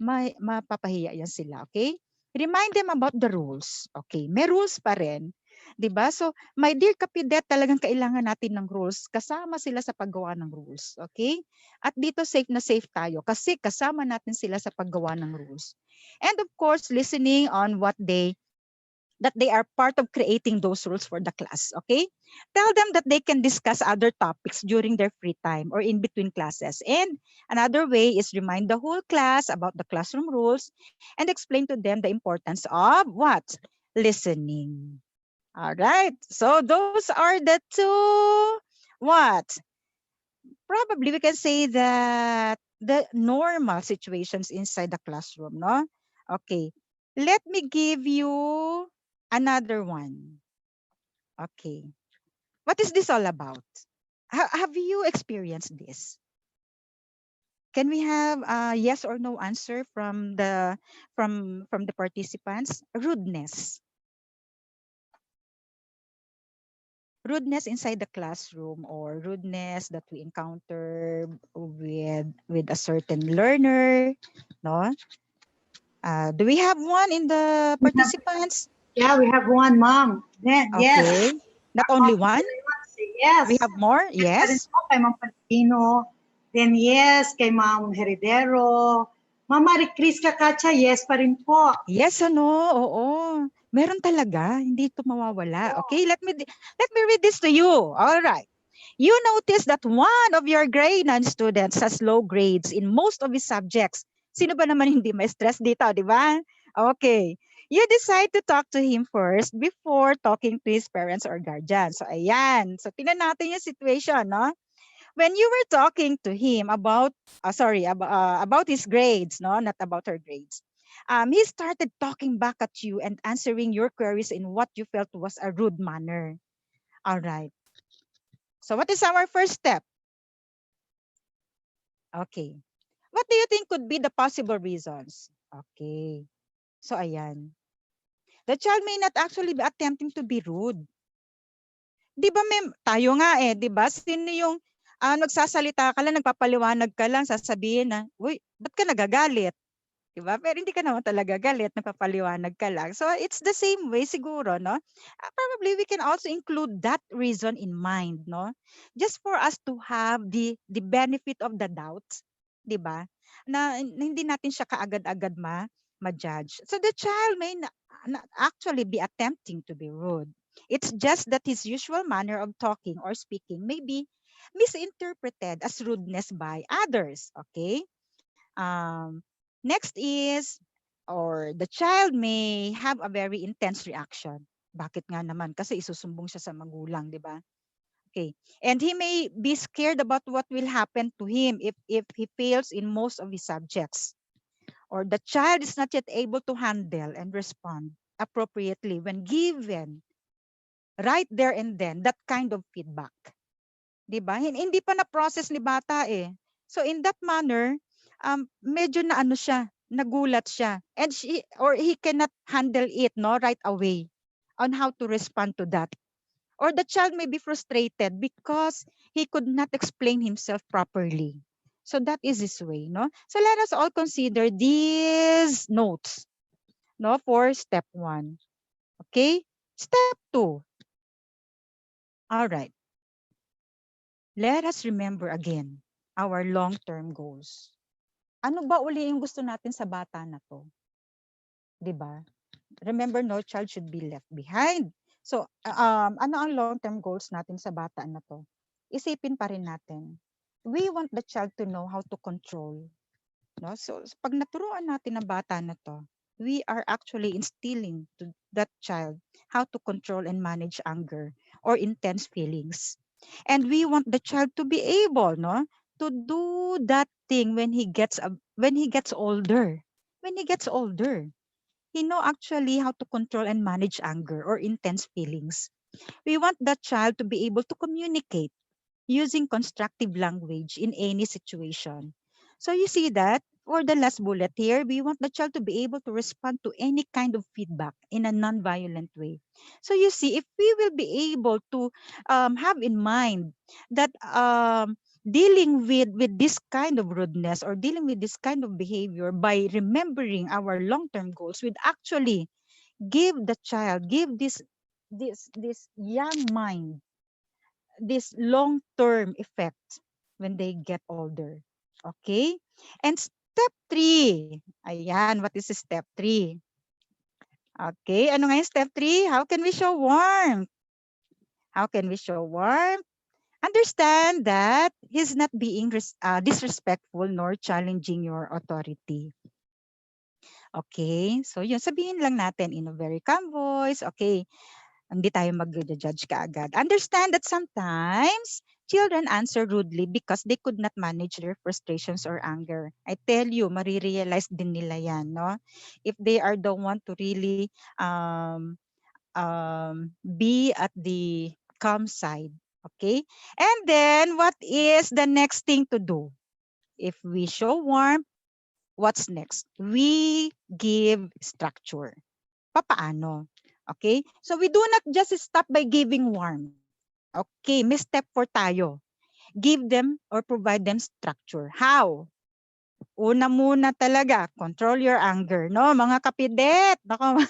Speaker 15: mapapahiya yan sila, okay? Remind them about the rules. Okay, may rules pa rin. 'Di ba? So, my dear kapidet, talagang kailangan natin ng rules. Kasama sila sa paggawa ng rules, okay? At dito safe na safe tayo kasi kasama natin sila sa paggawa ng rules. And of course, listening on that they are part of creating those rules for the class, okay? Tell them that they can discuss other topics during their free time or in between classes. And another way is remind the whole class about the classroom rules and explain to them the importance of what? Listening. All right. So those are the two, what? Probably we can say that the normal situations inside the classroom, no? Okay. Let me give you another one. Okay. What is this all about? Have you experienced this? Can we have a yes or no answer from the participants? Rudeness. Rudeness inside the classroom or rudeness that we encounter with a certain learner, no? Do we have one in the participants?
Speaker 12: Yeah, we have one, Ma'am. Then, yes.
Speaker 15: Okay. Not only one?
Speaker 12: Yes.
Speaker 15: We have more?
Speaker 12: Yes. Pa rin
Speaker 15: Yes.
Speaker 12: po kay Ma'am Palestino. Then yes, kay Ma'am Heredero. Ma'am Marie Chris Cacacha, yes pa rin po.
Speaker 15: Yes, oo. Meron talaga, hindi ito mawawala. Okay, let me read this to you. All right. You notice that one of your grade 9 students has low grades in most of his subjects. Sino ba naman hindi may stress dito, di ba? Okay. You decide to talk to him first before talking to his parents or guardians. So, ayan. So, tingnan natin yung situation, no? When you were talking to him about his grades, no, not about her grades, he started talking back at you and answering your queries in what you felt was a rude manner. All right. So what is our first step? Okay. What do you think could be the possible reasons? Okay. So ayan. The child may not actually be attempting to be rude. Di ba tayo nga di ba? Sino yung nagsasalita ka lang, nagpapaliwanag ka lang, sasabihin na, uy, ba't ka nagagalit? Diba? Pero hindi ka naman talaga galit, nagpapaliwanag ka lang. So it's the same way siguro, no? Probably we can also include that reason in mind, no? Just for us to have the benefit of the doubt, di ba? Na hindi natin siya kaagad-agad ma-judge. So the child may actually be attempting to be rude. It's just that his usual manner of talking or speaking may be misinterpreted as rudeness by others, okay? Next is, or the child may have a very intense reaction. Bakit nga naman? Kasi isusumbong siya sa magulang, di ba? Okay. And he may be scared about what will happen to him if he fails in most of his subjects. Or the child is not yet able to handle and respond appropriately when given right there and then that kind of feedback. Di ba? Hindi pa na-process ni bata eh. So in that manner, medyo na siya, nagulat siya. And he cannot handle it right away on how to respond to that. Or the child may be frustrated because he could not explain himself properly. So that is his way, no? So let us all consider these notes, no, for step 1. Okay? Step 2. All right. Let us remember again our long-term goals. Ano ba uli yung gusto natin sa bata na to? 'Di ba? Remember, no child should be left behind. So, ano ang long-term goals natin sa bata na to? Isipin pa rin natin. We want the child to know how to control. No? So, pag naturuan natin ang bata na to, we are actually instilling to that child how to control and manage anger or intense feelings. And we want the child to be able, no, to do that thing when he gets older. When he gets older, he know actually how to control and manage anger or intense feelings. We want that child to be able to communicate using constructive language in any situation. So you see that, for the last bullet here, we want the child to be able to respond to any kind of feedback in a non-violent way. So you see, if we will be able to have in mind that dealing with this kind of rudeness or dealing with this kind of behavior by remembering our long-term goals would actually give this young mind this long-term effect when they get older. Okay? And step 3. Ayan, what is step 3? Okay, ano nga yung step 3? How can we show warmth? How can we show warmth? Understand that he's not being disrespectful nor challenging your authority. Okay, so yun, sabihin lang natin in a very calm voice. Okay, hindi tayo mag-judge kaagad. Understand that sometimes children answer rudely because they could not manage their frustrations or anger. I tell you, marirealize din nila yan, no? If they are the one to really be at the calm side. Okay? And then, what is the next thing to do? If we show warmth, what's next? We give structure. Papaano? Okay? So we do not just stop by giving warmth. Okay, may step 4 tayo. Give them or provide them structure. How? Una muna talaga, control your anger, no? Mga kapidet, nako,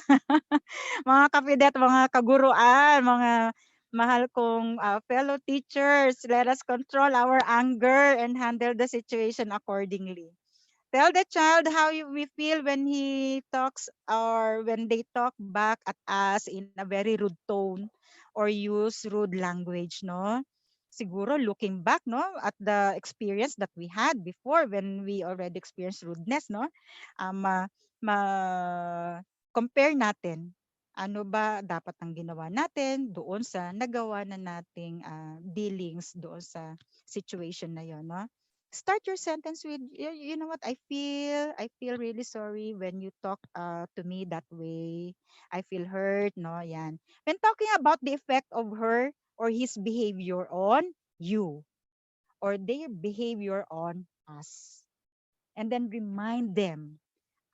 Speaker 15: mga kapidet, mga kaguruan, mga mahal kong fellow teachers, let us control our anger and handle the situation accordingly. Tell the child how we feel when he talks or when they talk back at us in a very rude tone or use rude language, no? Siguro looking back, no, at the experience that we had before when we already experienced rudeness, no? Compare natin. Ano ba dapat ang ginawa natin doon sa nagawa na nating dealings doon sa situation na yon, no? Start your sentence with, you know what, I feel really sorry when you talk to me that way. I feel hurt, no? Yan. When talking about the effect of her or his behavior on you or their behavior on us. And then remind them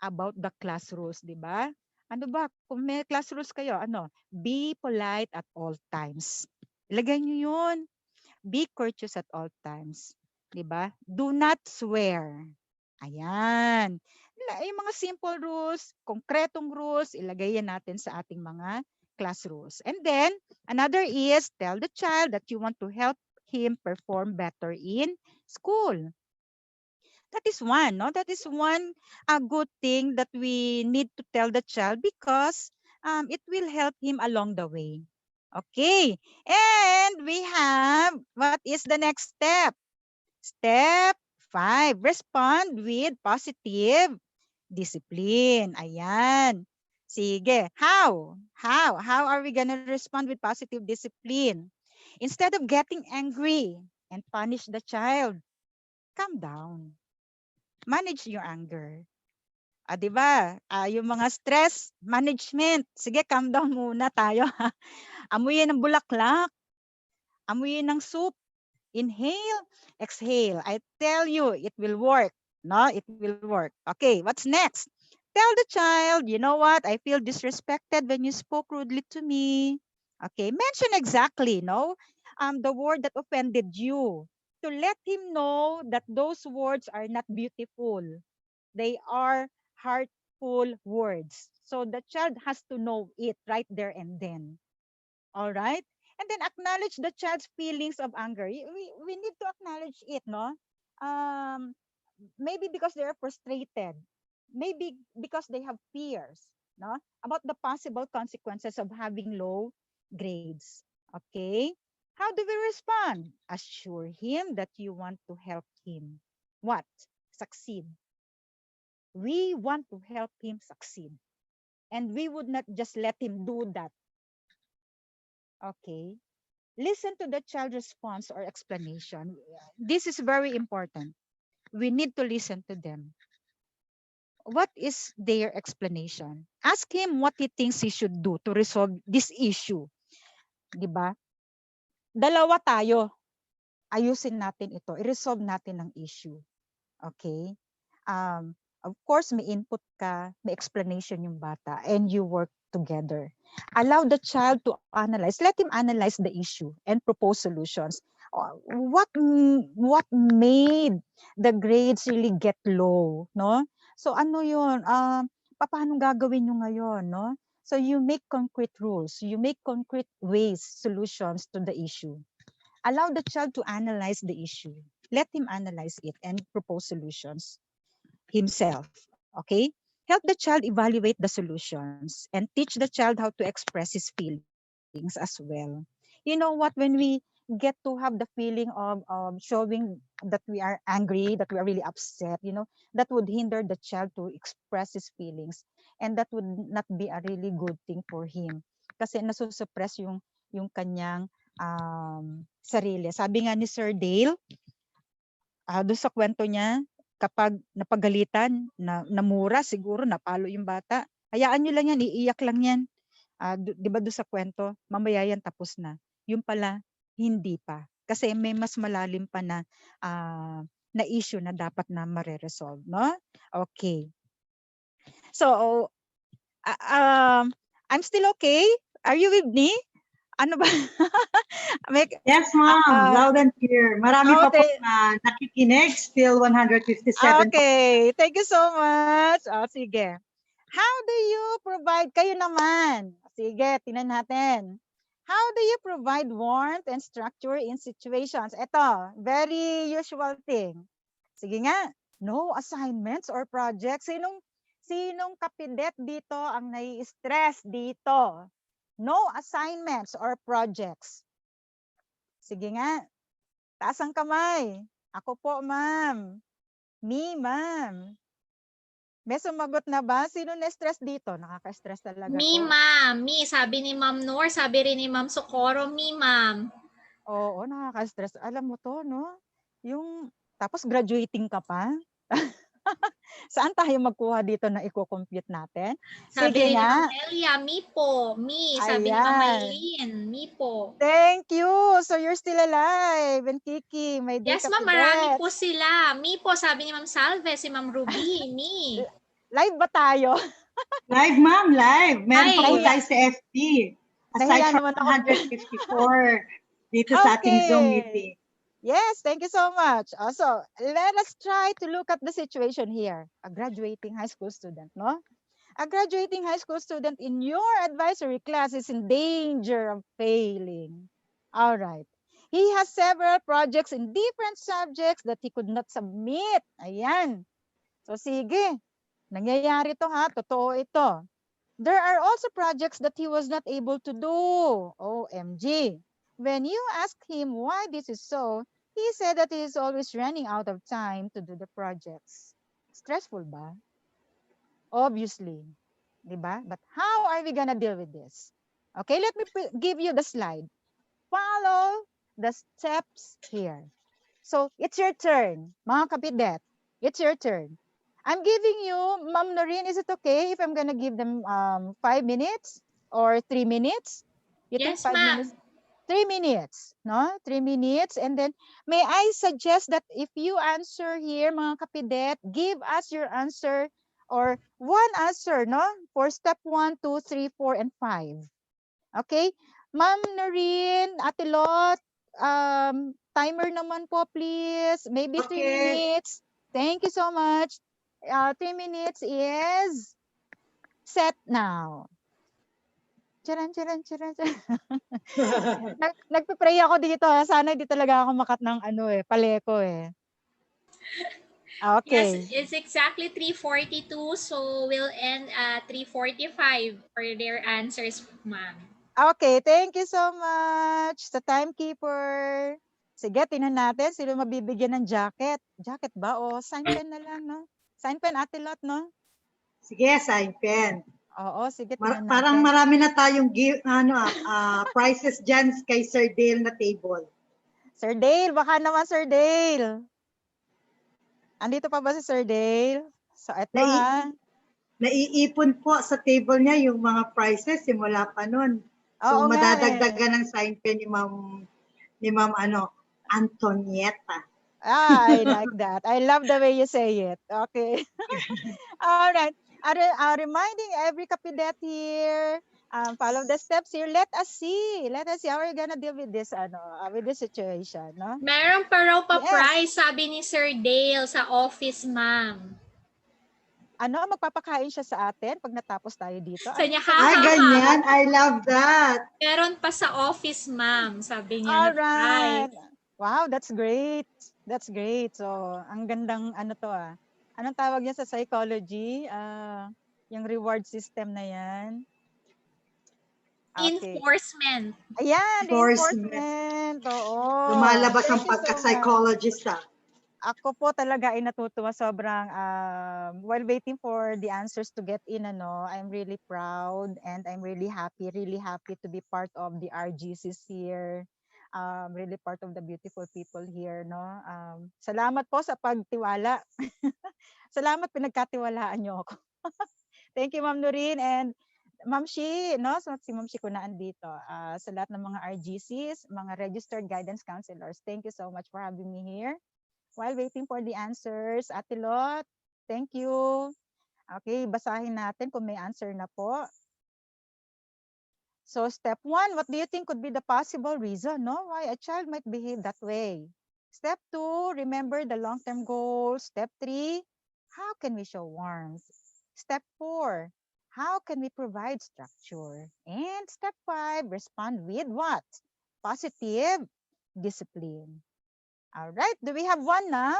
Speaker 15: about the class rules, di ba? Ano ba? Kung may class rules kayo, ano? Be polite at all times. Ilagay nyo yun. Be courteous at all times. Diba? Do not swear. Ayan. Yung mga simple rules, konkretong rules, ilagay yan natin sa ating mga class rules. And then, another is tell the child that you want to help him perform better in school. That is one, no? That is one good thing that we need to tell the child because it will help him along the way. Okay, and we have, what is the next step? Step 5, respond with positive discipline. Ayan. Sige, how? How are we gonna respond with positive discipline? Instead of getting angry and punish the child, calm down. Manage your anger. Di ba? Yung mga stress management. Sige, calm down muna tayo. Amuyin ng bulaklak. Amuyin ng soup. Inhale, exhale. I tell you, it will work. No, it will work. Okay, what's next? Tell the child, you know what? I feel disrespected when you spoke rudely to me. Okay, mention exactly, no? The word that offended you. To let him know that those words are not beautiful. They are hurtful words. So the child has to know it right there and then. All right? And then acknowledge the child's feelings of anger. We need to acknowledge it, no? Maybe because they are frustrated. Maybe because they have fears, no? About the possible consequences of having low grades. Okay? How do we respond? Assure him that you want to help him. What? Succeed. We want to help him succeed. And we would not just let him do that. Okay. Listen to the child response or explanation. This is very important. We need to listen to them. What is their explanation? Ask him what he thinks he should do to resolve this issue. Diba? Dalawa tayo. Ayusin natin ito. I-resolve natin ang issue. Okay? Of course, may input ka, may explanation yung bata, and you work together. Allow the child to analyze. Let him analyze the issue and propose solutions. What made the grades really get low, no? So ano yun? Paano gagawin nyo ngayon, no? So you make concrete rules, you make concrete ways, solutions to the issue. Allow the child to analyze the issue. Let him analyze it and propose solutions himself. Okay? Help the child evaluate the solutions and teach the child how to express his feelings as well. You know what? When we get to have the feeling of showing that we are angry, that we are really upset, that would hinder the child to express his feelings. And that would not be a really good thing for him. Kasi nasusuppress yung kanyang sarili. Sabi nga ni Sir Dale, doon sa kwento niya, kapag napagalitan, namura, siguro napalo yung bata, hayaan nyo lang yan, iiyak lang yan. Di ba doon sa kwento, mamaya yan tapos na. Yung pala, hindi pa. Kasi may mas malalim pa na issue na dapat na mare-resolve, no? Okay. So, I'm still okay? Are you with me? Ano ba?
Speaker 12: Yes, ma'am. Loud and clear. Marami pa po na nakikinig. Still 157.
Speaker 15: Okay. Thank you so much. Sige. How do you provide? Kayo naman. Sige, tingnan natin. How do you provide warmth and structure in situations? Ito, very usual thing. Sige nga. No assignments or projects. Sinong kapidet dito ang nai-stress dito? No assignments or projects. Sige nga. Taas ang kamay. Ako po, ma'am. Me, ma'am. May sumagot na ba? Sino na-stress dito? Nakaka-stress talaga
Speaker 8: Me,
Speaker 15: to.
Speaker 8: ma'am. Me, sabi ni Ma'am Noor, sabi rin ni Ma'am Socorro, me, ma'am.
Speaker 15: Oo, nakaka-stress. Alam mo to, no? Tapos graduating ka pa. Saan tayo magkuha dito na i-compute natin?
Speaker 8: Sabi
Speaker 15: Sige
Speaker 8: ni
Speaker 15: nga.
Speaker 8: Ma'am Elia, me po. Me, sabi ni Ma'am Eileen, me po.
Speaker 15: Thank you. So you're still alive and kicking, my dear
Speaker 8: Yes, ma'am. Marami
Speaker 15: kapidet.
Speaker 8: po sila. Me po, sabi ni Ma'am Salve, si Ma'am Ruby, me.
Speaker 15: Live ba tayo?
Speaker 12: Live, ma'am. Live. Meron pa po
Speaker 15: Ay.
Speaker 12: tayo sa FB. Aside from 154 dito sa ating Zoom meeting.
Speaker 15: Yes, thank you so much. Also, let us try to look at the situation here. A graduating high school student, no? A graduating high school student in your advisory class is in danger of failing. All right. He has several projects in different subjects that he could not submit. Ayan. So, sige. Nangyayari to ha. Totoo ito. There are also projects that he was not able to do. OMG. When you ask him why this is so, he said that he is always running out of time to do the projects. Stressful ba? Obviously. Diba? But how are we gonna deal with this? Okay, let me give you the slide. Follow the steps here. So, it's your turn, mga kapidet. It's your turn. I'm giving you, Ma'am Noreen, is it okay if I'm gonna give them 5 minutes or 3 minutes? You
Speaker 8: Yes,
Speaker 15: think 5 minutes?
Speaker 8: ma'am.
Speaker 15: 3 minutes, no? 3 minutes. And then, may I suggest that if you answer here, mga kapidet, give us your answer or one answer, no? For step 1, 2, 3, 4, and 5. Okay? Ma'am Noreen, Ate Lot, timer naman po, please. Maybe 3 minutes. Thank you so much. 3 minutes is set now. Charan. Nagpe-pray ako dito. Sana hindi talaga ako makat ng paleko eh. Okay.
Speaker 8: Yes, it's exactly 3:42, so we'll end at 3:45 for their answers, ma'am.
Speaker 15: Okay, thank you so much sa timekeeper. Sige, tingnan natin sino mabibigyan ng jacket. Jacket ba o sign pen na lang, no? Sign pen, Ate Lot, no?
Speaker 12: Sige, sign pen.
Speaker 15: Oo, sige, tingnan
Speaker 12: Parang
Speaker 15: natin.
Speaker 12: marami na tayong prizes dyan kay Sir Dale na table.
Speaker 15: Sir Dale, baka naman Sir Dale. Andito pa ba si Sir Dale? So, eto
Speaker 12: Naiipon po sa table niya yung mga prizes simula pa nun. So,
Speaker 15: Oo nga
Speaker 12: madadagdagan ng sign pen ni Ma'am Antonieta.
Speaker 15: I like that. I love the way you say it. Okay. All right. Reminding every kapidet here, follow the steps here. Let us see how we're gonna deal with this, with this situation, no?
Speaker 8: Meron pa raw pa
Speaker 15: Yes.
Speaker 8: prize, sabi ni Sir Dale sa office, ma'am.
Speaker 15: Magpapakain siya sa atin pag natapos tayo dito?
Speaker 8: Sa niya,
Speaker 12: ganyan. I love that.
Speaker 8: Meron pa sa office, ma'am, sabi niya.
Speaker 15: All right. Wow, that's great. That's great. So, ang gandang Anong tawag niya sa psychology? Yung reward system na yan. Okay.
Speaker 8: Enforcement.
Speaker 15: Ayan, enforcement. Oo.
Speaker 12: Lumalabas ang pagka-psychologist.
Speaker 15: Ako po talaga ay natutuwa sobrang while waiting for the answers to get in, I'm really proud and I'm really happy to be part of the RGCs here. Really part of the beautiful people here, no? Salamat po sa pagtiwala. Salamat, pinagkatiwalaan niyo ako. Thank you, Ma'am Nurin and Ma'am Shi, no? So, si Ma'am Shi ko na andito. Sa lahat ng mga RGCs, mga registered guidance counselors, thank you so much for having me here. While waiting for the answers, Ate Lot, thank you. Okay, basahin natin kung may answer na po. So step 1, what do you think could be the possible reason, why a child might behave that way? Step 2, remember the long-term goals. Step 3, how can we show warmth? Step 4, how can we provide structure? And step 5, respond with what? Positive discipline. All right, do we have one now?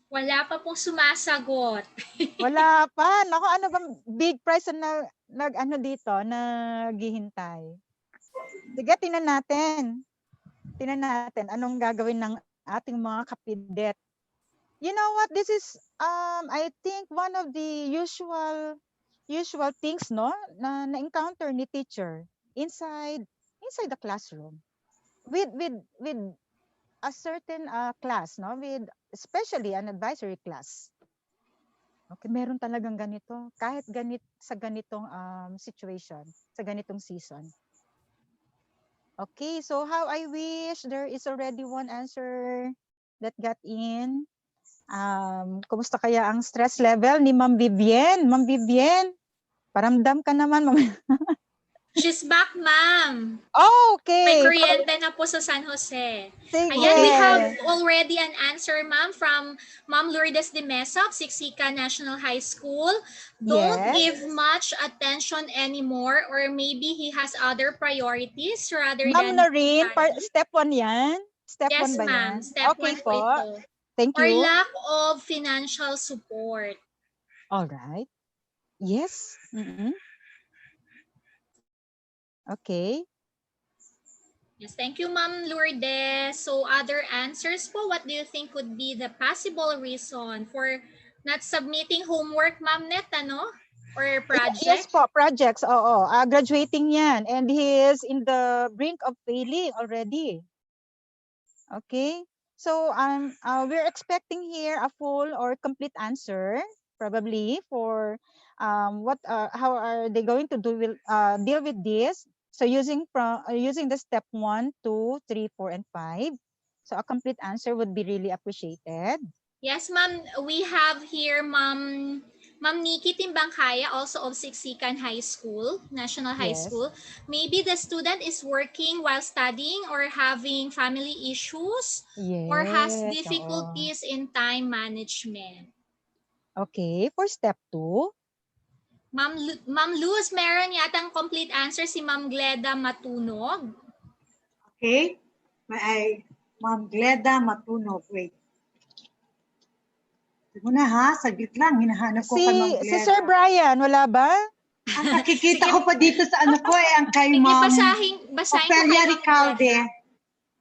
Speaker 8: Wala pa pong sumasagot.
Speaker 15: Wala pa. Naku, ano bang big prize na dito, naghihintay? Sige, tingnan natin. Tingnan natin anong gagawin ng ating mga kapidet. You know what? This is, I think, one of the usual things, no, na encounter ni teacher inside the classroom. With a certain class, no, with especially an advisory class. Okay, meron talagang ganito kahit sa ganitong situation, sa ganitong season. Okay, so how I wish there is already one answer that got in. Kumusta kaya ang stress level ni Ma'am Vivienne? Ma'am Vivienne, paramdam ka naman.
Speaker 8: She's back, ma'am.
Speaker 15: Oh, okay.
Speaker 8: May kuryente na po sa San Jose.
Speaker 15: Sige.
Speaker 8: Ayan, we have already an answer, ma'am, from Ma'am Lourdes de Mesa of Siksika National High School. Don't give much attention anymore, or maybe he has other priorities rather
Speaker 15: Ma'am
Speaker 8: than...
Speaker 15: Noreen, step 1 yan? Step 1 ba yan?
Speaker 8: Step
Speaker 15: Okay
Speaker 8: 1
Speaker 15: po.
Speaker 8: ito.
Speaker 15: Thank
Speaker 8: Or
Speaker 15: you.
Speaker 8: lack of financial support.
Speaker 15: All right. Yes. Okay.
Speaker 8: Yes, thank you, Ma'am Lourdes. So other answers po, what do you think would be the possible reason for not submitting homework, Ma'am Net, or project?
Speaker 15: Yes po, projects. Oo. Graduating yan. And he is in the brink of failing already. Okay. So we're expecting here a full or complete answer, probably, for how are they going to deal with this. So using the step 1, 2, 3, 4, and 5. So a complete answer would be really appreciated.
Speaker 8: Yes, ma'am. We have here Ma'am Nikki Timbangkaya, also of Siksikan High School, National High School. Maybe the student is working while studying or having family issues or has difficulties in time management.
Speaker 15: Okay, for step 2.
Speaker 8: Ma'am Luz, meron yatang complete answer si Ma'am Gleda Matunog.
Speaker 12: Okay. Ma'am Gleda Matunog. Wait. Muna ha, saglit lang. Hinahanap ko kay Ma'am Gleda.
Speaker 15: Si Sir Brian, wala ba?
Speaker 12: Ang nakikita ko pa dito sa ang kay Ma'am
Speaker 8: basahin
Speaker 12: Ofelia Ricalde.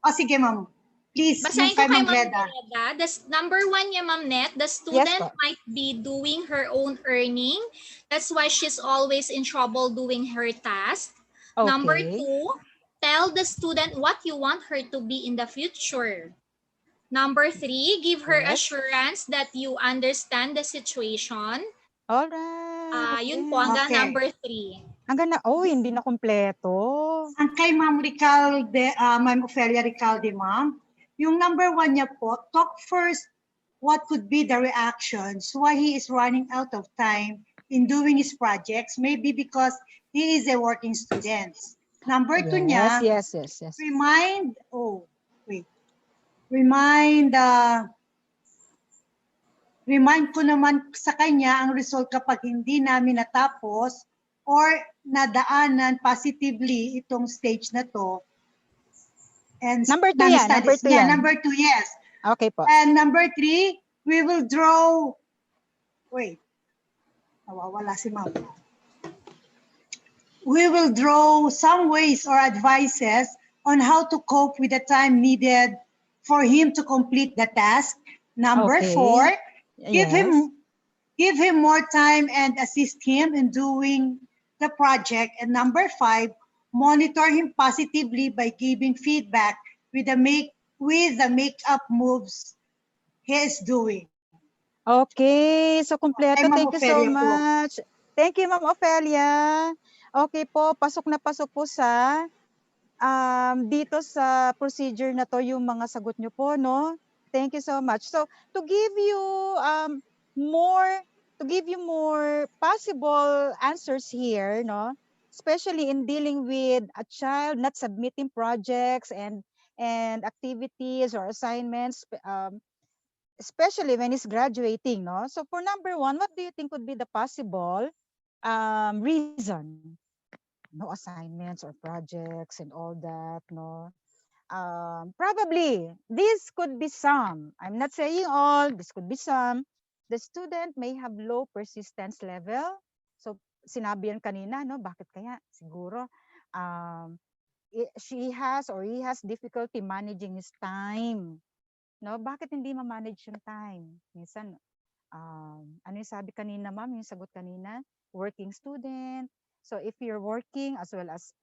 Speaker 12: O sige, Ma'am. Please, yung
Speaker 8: Basahin ko
Speaker 12: kay
Speaker 8: kay
Speaker 12: Ma'am
Speaker 8: Ma'am
Speaker 12: Reda.
Speaker 8: Reda. Number one niya, Ma'am Net, the
Speaker 15: Yes
Speaker 8: student
Speaker 15: po.
Speaker 8: might be doing her own earning. That's why she's always in trouble doing her task. Number
Speaker 15: Okay.
Speaker 8: two, tell the student what you want her to be in the future. Number three, give her
Speaker 15: Yes.
Speaker 8: assurance that you understand the situation.
Speaker 15: Alright.
Speaker 8: Yun po,
Speaker 15: Okay.
Speaker 8: hanggang
Speaker 12: Okay.
Speaker 8: number three.
Speaker 15: Hanggang na, oh, hindi na kumpleto.
Speaker 12: Ang kay Ma'am Ricalde, Ma'am Ofelia Ricalde, ma'am, yung number one niya po, talk first what could be the reactions, why he is running out of time in doing his projects, maybe because he is a working student. Number two niya,
Speaker 15: Yes.
Speaker 12: remind ko naman sa kanya ang result kapag hindi namin natapos or nadaanan positively itong stage na to. And
Speaker 15: Number two yan. Number two yan.
Speaker 12: Number two, yes.
Speaker 15: Okay po.
Speaker 12: And number three, we will draw, nawawala si ma'am. We will draw some ways or advices on how to cope with the time needed for him to complete the task. Number
Speaker 15: Okay.
Speaker 12: four, give
Speaker 15: Yes.
Speaker 12: him more time and assist him in doing the project. And number five, monitor him positively by giving feedback with the make-up moves he is doing.
Speaker 15: Okay, so kumpleto.
Speaker 12: Ay, Ma'am
Speaker 15: Thank you so
Speaker 12: Ofelia po.
Speaker 15: much. Thank you, Ma'am Ofelia. Okay po, pasok na pasok po sa dito sa procedure na to yung mga sagot nyo po, no? Thank you so much. So, to give you more possible answers here, no? Especially in dealing with a child not submitting projects and activities or assignments, especially when he's graduating, no? So for number one, what do you think would be the possible reason? No assignments or projects and all that, no? Probably, this could be some. I'm not saying all, this could be some. The student may have low persistence level. So sinabi yan kanina, no? Bakit kaya? Siguro, she has or he has difficulty managing his time. No, bakit hindi ma-manage yung time? Minsan, ano yung sabi kanina, ma'am, yung sagot kanina, working student. So if you're working as well as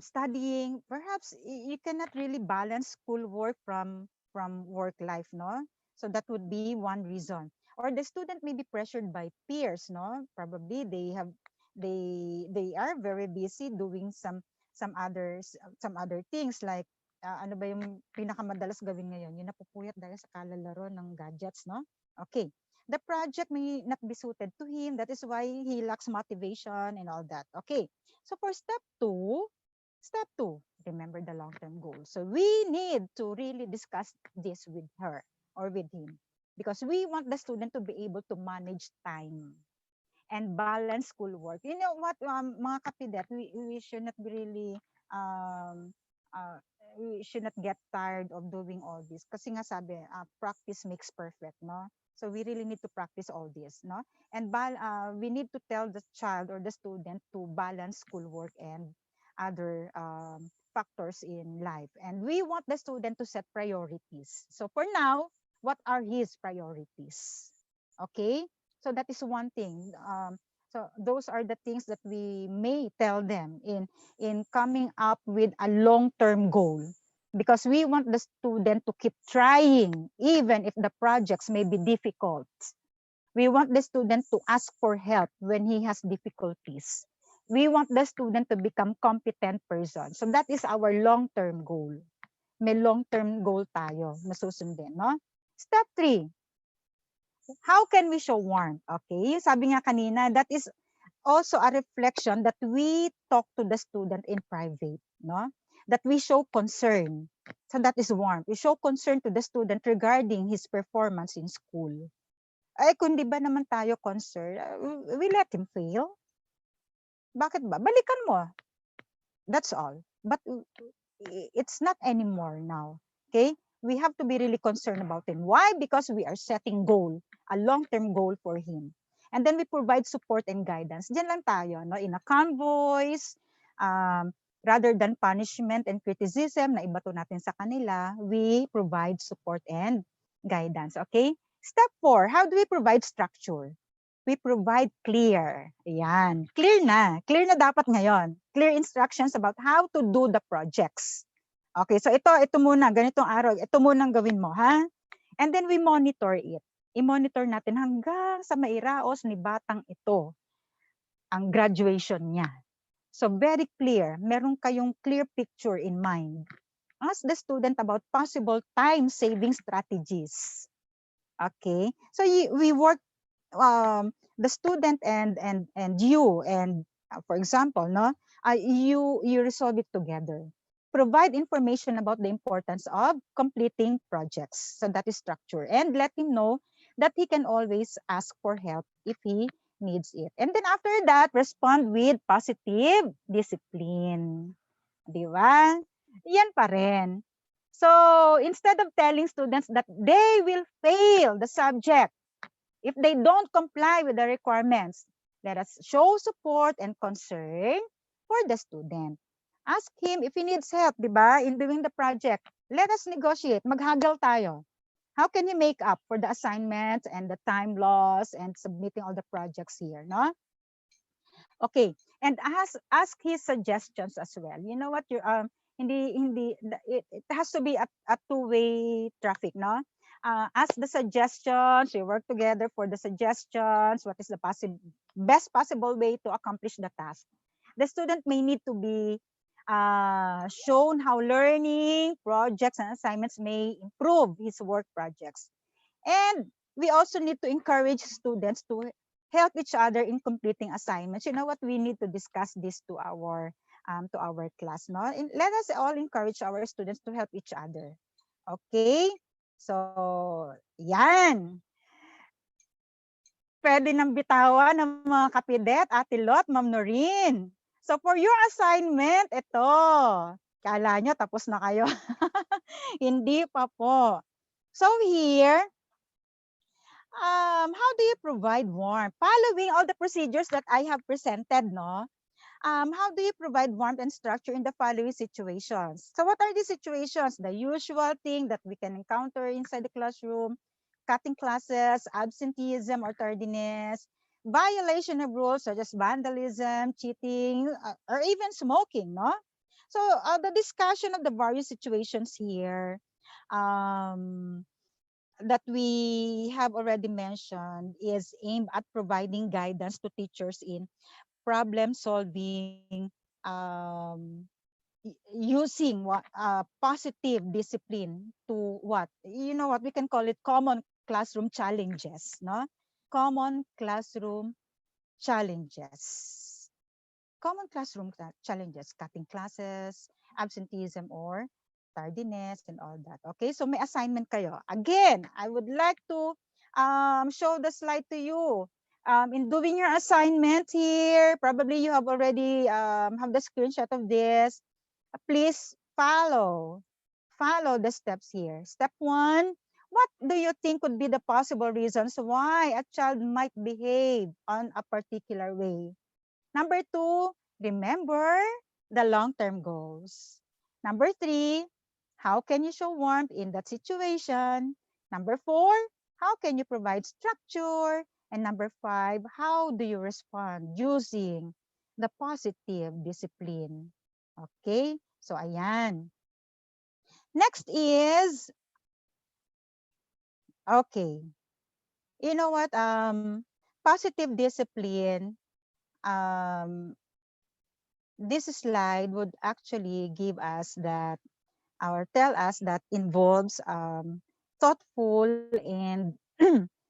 Speaker 15: studying, perhaps you cannot really balance school work from work life, no? So that would be one reason. Or the student may be pressured by peers, no? Probably they are very busy doing some other things like ano ba yung pinakamadalas gawin ngayon? Yung napupuyat dahil sa kalalaro ng gadgets, no? Okay. The project may not be suited to him. That is why he lacks motivation and all that. Okay. So for step two, remember the long-term goal. So we need to really discuss this with her or with him because we want the student to be able to manage time and balance schoolwork. You know what, mga kapidet, we should not be really we should not get tired of doing all this. Kasi nga sabi, practice makes perfect, no? So we really need to practice all this, no? And we need to tell the child or the student to balance schoolwork and other factors in life. And we want the student to set priorities. So for now, what are his priorities? Okay? So that is one thing. So those are the things that we may tell them in coming up with a long-term goal, because we want the student to keep trying even if the projects may be difficult. We want the student to ask for help when he has difficulties. We want the student to become competent person. So that is our long-term goal. May long-term goal tayo na susundin, no? Step 3. How can we show warmth? Okay, sabi nga kanina, that is also a reflection that we talk to the student in private, no? That we show concern. So that is warmth. We show concern to the student regarding his performance in school. Ay, kung di ba naman tayo concerned, we let him fail. Bakit ba? Balikan mo. That's all. But it's not anymore now. Okay? We have to be really concerned about him. Why? Because we are setting goal, a long-term goal for him. And then we provide support and guidance. Diyan lang tayo, no? In a calm voice, Rather than punishment and criticism na ibato natin sa kanila, we provide support and guidance. Okay? Step 4, how do we provide structure? We provide clear. Ayan. Clear na. Clear na dapat ngayon. Clear instructions about how to do the projects. Okay, so ito muna, ganitong araw, ito muna ang gawin mo, ha? And then we monitor it. I-monitor natin hanggang sa mairaos ni batang ito ang graduation niya. So very clear, meron kayong clear picture in mind. Ask the student about possible time-saving strategies. Okay, so we work the student and you and for example, no, you resolve it together. Provide information about the importance of completing projects. So that is structure, and let him know that he can always ask for help if he needs it. And then after that, respond with positive discipline. Di ba? Yan pa rin. So instead of telling students that they will fail the subject if they don't comply with the requirements, let us show support and concern for the student. Ask him if he needs help, di ba, in doing the project. Let us negotiate. Maghagel tayo. How can he make up for the assignments and the time loss and submitting all the projects here, no? Okay, and ask his suggestions as well. You know what? It has to be a two-way traffic, no? Ask the suggestions. We work together for the suggestions. What is the best possible way to accomplish the task? The student may need to be shown how learning projects and assignments may improve his work projects. And we also need to encourage students to help each other in completing assignments. You know what? We need to discuss this to our class, no? And let us all encourage our students to help each other. Okay? So, yan. Pwede nang bitawan ng mga kapidet, Ate Lot, Ma'am Noreen. So for your assignment, ito. Kala nyo tapos na kayo. Hindi pa po. So here, how do you provide warmth? Following all the procedures that I have presented, no? How do you provide warmth and structure in the following situations? So what are these situations? The usual thing that we can encounter inside the classroom, cutting classes, absenteeism or tardiness, violation of rules such as vandalism, cheating, or even smoking, no? So the discussion of the various situations here that we have already mentioned is aimed at providing guidance to teachers in problem solving, using positive discipline to what? You know what? We can call it common classroom challenges, no? Common classroom challenges. Common classroom challenges, cutting classes, absenteeism or tardiness and all that. Okay, so may assignment kayo. Again, I would like to show the slide to you. In doing your assignment here, probably you have already have the screenshot of this. Please follow the steps here. Step 1, what do you think could be the possible reasons why a child might behave on a particular way? Number 2, remember the long-term goals. Number 3, how can you show warmth in that situation? Number 4, how can you provide structure? And number 5, how do you respond using the positive discipline? Okay, so ayan. Next is, okay, you know what, positive discipline, this slide would actually give us that, or tell us that involves thoughtful and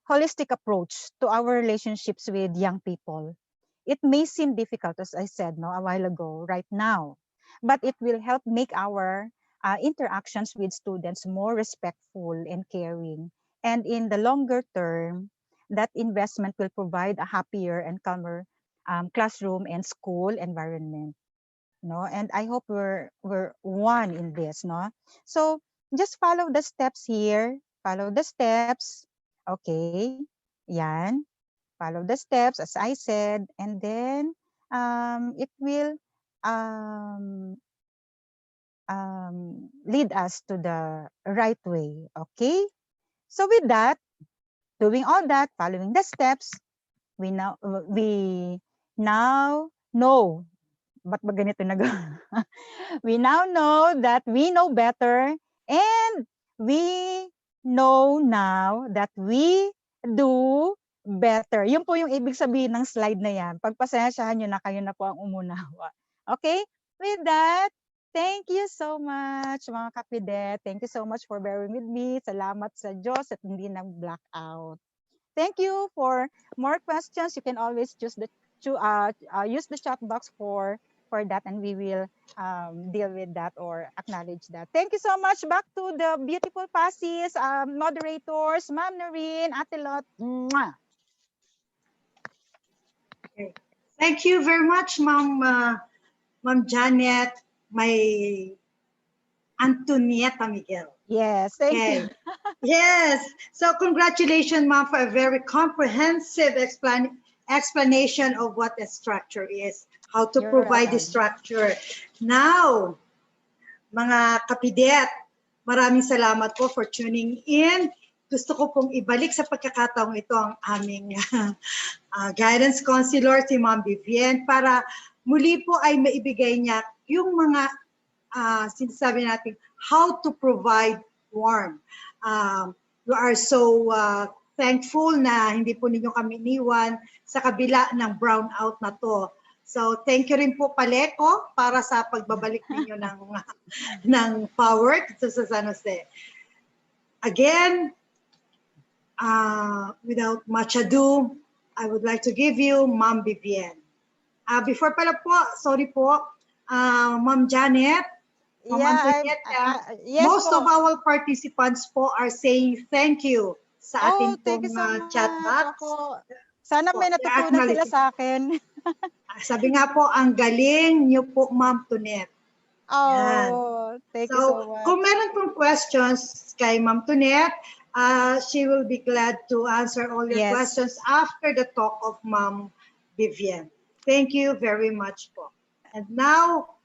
Speaker 15: holistic approach to our relationships with young people. It may seem difficult, as I said a while ago, right now, but it will help make our interactions with students more respectful and caring. And in the longer term, that investment will provide a happier and calmer classroom and school environment. No, and I hope we're one in this, no? So just follow the steps here. Follow the steps. Okay, yan. Follow the steps as I said, and then it will lead us to the right way. Okay? So with that, doing all that, following the steps, we now know, ba't ba ganito we now know that we know better, and we know now that we do better. Yun po yung ibig sabihin ng slide na yan. Pagpasensyahan nyo na, kayo na po ang umunawa. Okay? With that, thank you so much, mga kapidet. Thank you so much for bearing with me. Salamat sa Diyos at hindi nag-black out. Thank you. For more questions, you can always use the chat box for that, and we will deal with that or acknowledge that. Thank you so much. Back to the beautiful Pasis, moderators, Ma'am Noreen, Ate Lot. Mwah.
Speaker 12: Okay. Thank you very much, Ma'am Janet, my Antonieta Miguel.
Speaker 15: Yes, thank you.
Speaker 12: Yes. So congratulations, Ma'am, for a very comprehensive explanation of what a structure is, how to provide the structure. Now, mga kapidet, maraming salamat po for tuning in. Gusto ko pong ibalik sa pagkakataong ito ang aming guidance counselor, si Ma'am Vivienne, para muli po ay maibigay niya yung mga sinasabi natin, how to provide warmth. We are so thankful na hindi po ninyo kami iniwan sa kabila ng brownout na to. So thank you rin po Paleko para sa pagbabalik ninyo ng power dito sa San Jose. Again, without much ado, I would like to give you Ma'am Vivienne. Before pala po, sorry po, Ma'am Janet, most of our participants po are saying thank you sa ating chat box.
Speaker 15: Sana may natutunan sila sa akin.
Speaker 12: Sabi nga po, ang galing niyo po, Ma'am Tunet.
Speaker 15: Thank you so much.
Speaker 12: Kung meron pong questions kay Ma'am Tunet, she will be glad to answer all your questions after the talk of Ma'am Vivienne. Thank you very much po. And now,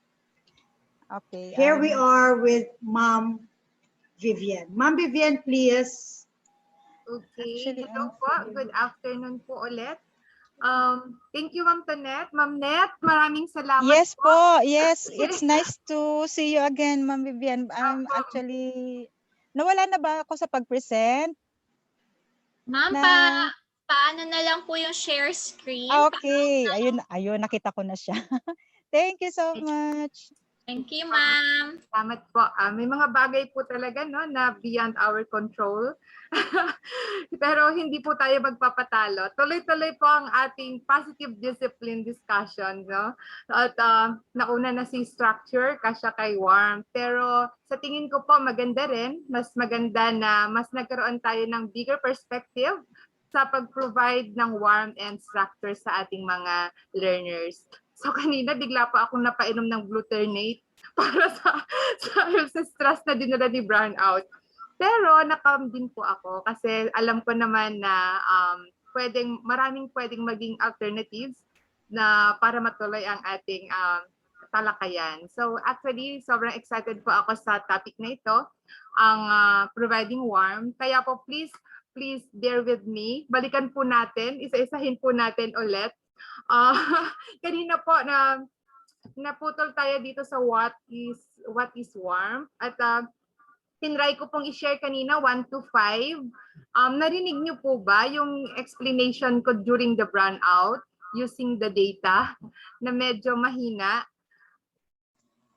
Speaker 12: here we are with Ma'am Vivienne. Ma'am Vivienne, please.
Speaker 14: Okay. Hello po. Good afternoon po ulit. Thank you, Ma'am Tonet. Ma'am Net, maraming salamat
Speaker 15: Yes po. Yes, it's nice to see you again, Ma'am Vivienne. I'm actually, nawala na ba ako sa pag-present?
Speaker 8: Ma'am, paano na lang po yung share screen?
Speaker 15: Okay. Ayun, nakita ko na siya. Thank you so much.
Speaker 8: Thank you, ma'am.
Speaker 14: Salamat po. May mga bagay po talaga no, na beyond our control. Pero hindi po tayo magpapatalo. Tuloy-tuloy po ang ating positive discipline discussion. No? At nauna na si structure, kasya kay warmth. Pero sa tingin ko po maganda rin. Mas maganda na mas nagkaroon tayo ng bigger perspective sa pag-provide ng warmth and structure sa ating mga learners. So kanina bigla pa akong napainom ng glutamate para sa stress na dinala ni brownout. Pero nakam din po ako kasi alam ko naman na maraming pwedeng maging alternatives na para matuloy ang ating talakayan. So actually, sobrang excited po ako sa topic na ito, ang providing warmth. Kaya po please bear with me. Balikan po natin, isa-isahin po natin ulit. Kanina po na naputol tayo dito sa what is warm at tinry ko pong i-share kanina 1 to 5. Narinig niyo po ba yung explanation ko during the brownout using the data na medyo mahina?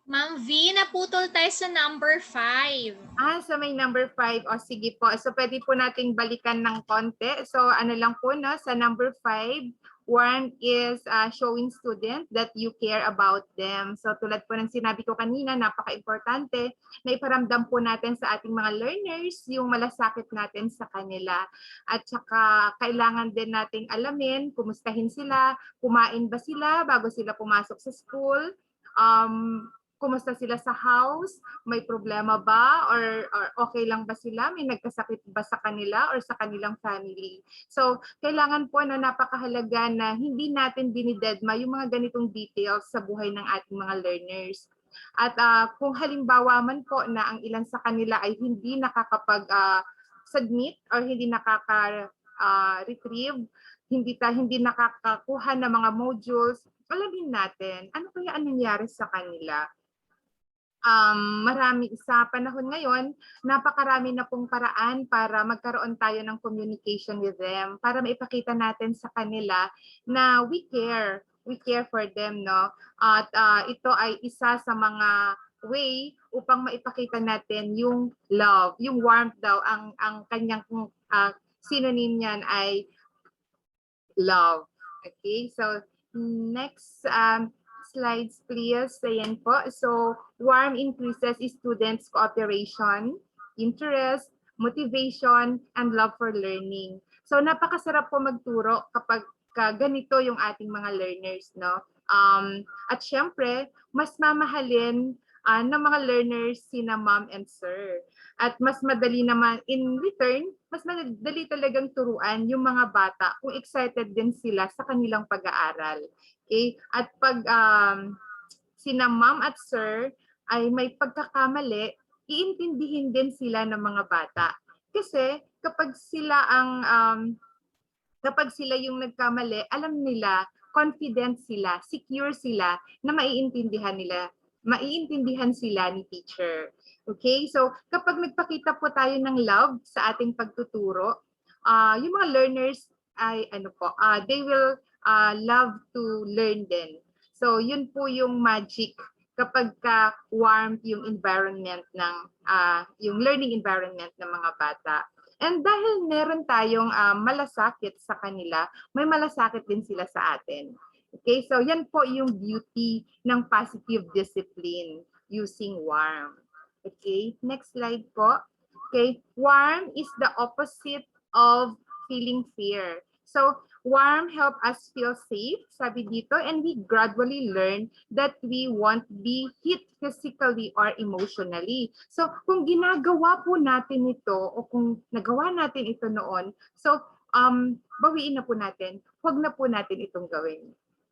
Speaker 8: Ma'am V, naputol tayo sa number 5.
Speaker 14: So may number 5. O sige po. So pwede po nating balikan ng konti. So ano lang po no, sa number 5, warmth is showing student that you care about them. So tulad po ng sinabi ko kanina, napaka-importante na iparamdam po natin sa ating mga learners yung malasakit natin sa kanila. At saka kailangan din nating alamin, kumustahin sila, kumain ba sila bago sila pumasok sa school, kumusta sila sa house, may problema ba or okay lang ba sila, may nagkasakit ba sa kanila or sa kanilang family. So kailangan po na napakahalaga na hindi natin dinidedma yung mga ganitong details sa buhay ng ating mga learners. At kung halimbawa man po na ang ilan sa kanila ay hindi nakakapag-submit or hindi nakaka-retrieve, hindi nakakakuha ng mga modules, alamin natin ano kaya ang nangyari sa kanila. Marami sa panahon ngayon, napakarami na pong paraan para magkaroon tayo ng communication with them, para maipakita natin sa kanila na we care for them, no? At ito ay isa sa mga way upang maipakita natin yung love, yung warmth daw, ang kanyang synonym niyan ay love. Okay, so next slides please. Ayan po. So warm increases students' cooperation, interest, motivation, and love for learning. So napakasarap po magturo kapag ganito yung ating mga learners, no? At syempre, mas mamahalin ng mga learners sina ma'am and sir. At mas madali naman, in return, mas madali talagang turuan yung mga bata kung excited din sila sa kanilang pag-aaral. Okay? At pag sina ma'am at sir ay may pagkakamali, iintindihin din sila ng mga bata. Kasi kapag sila yung nagkamali, alam nila, confident sila, secure sila na maiintindihan sila ni teacher. Okay? So, kapag nagpakita po tayo ng love sa ating pagtuturo, yung mga learners ay they will love to learn din. So, yun po yung magic kapag warm yung environment yung learning environment ng mga bata. And dahil meron tayong malasakit sa kanila, may malasakit din sila sa atin. Okay, so yan po yung beauty ng positive discipline using warm. Okay, next slide po. Okay, warm is the opposite of feeling fear. So warm help us feel safe, sabi dito, and we gradually learn that we won't be hit physically or emotionally. So kung ginagawa po natin ito o kung nagawa natin ito noon, so bawiin na po natin, huwag na po natin itong gawin.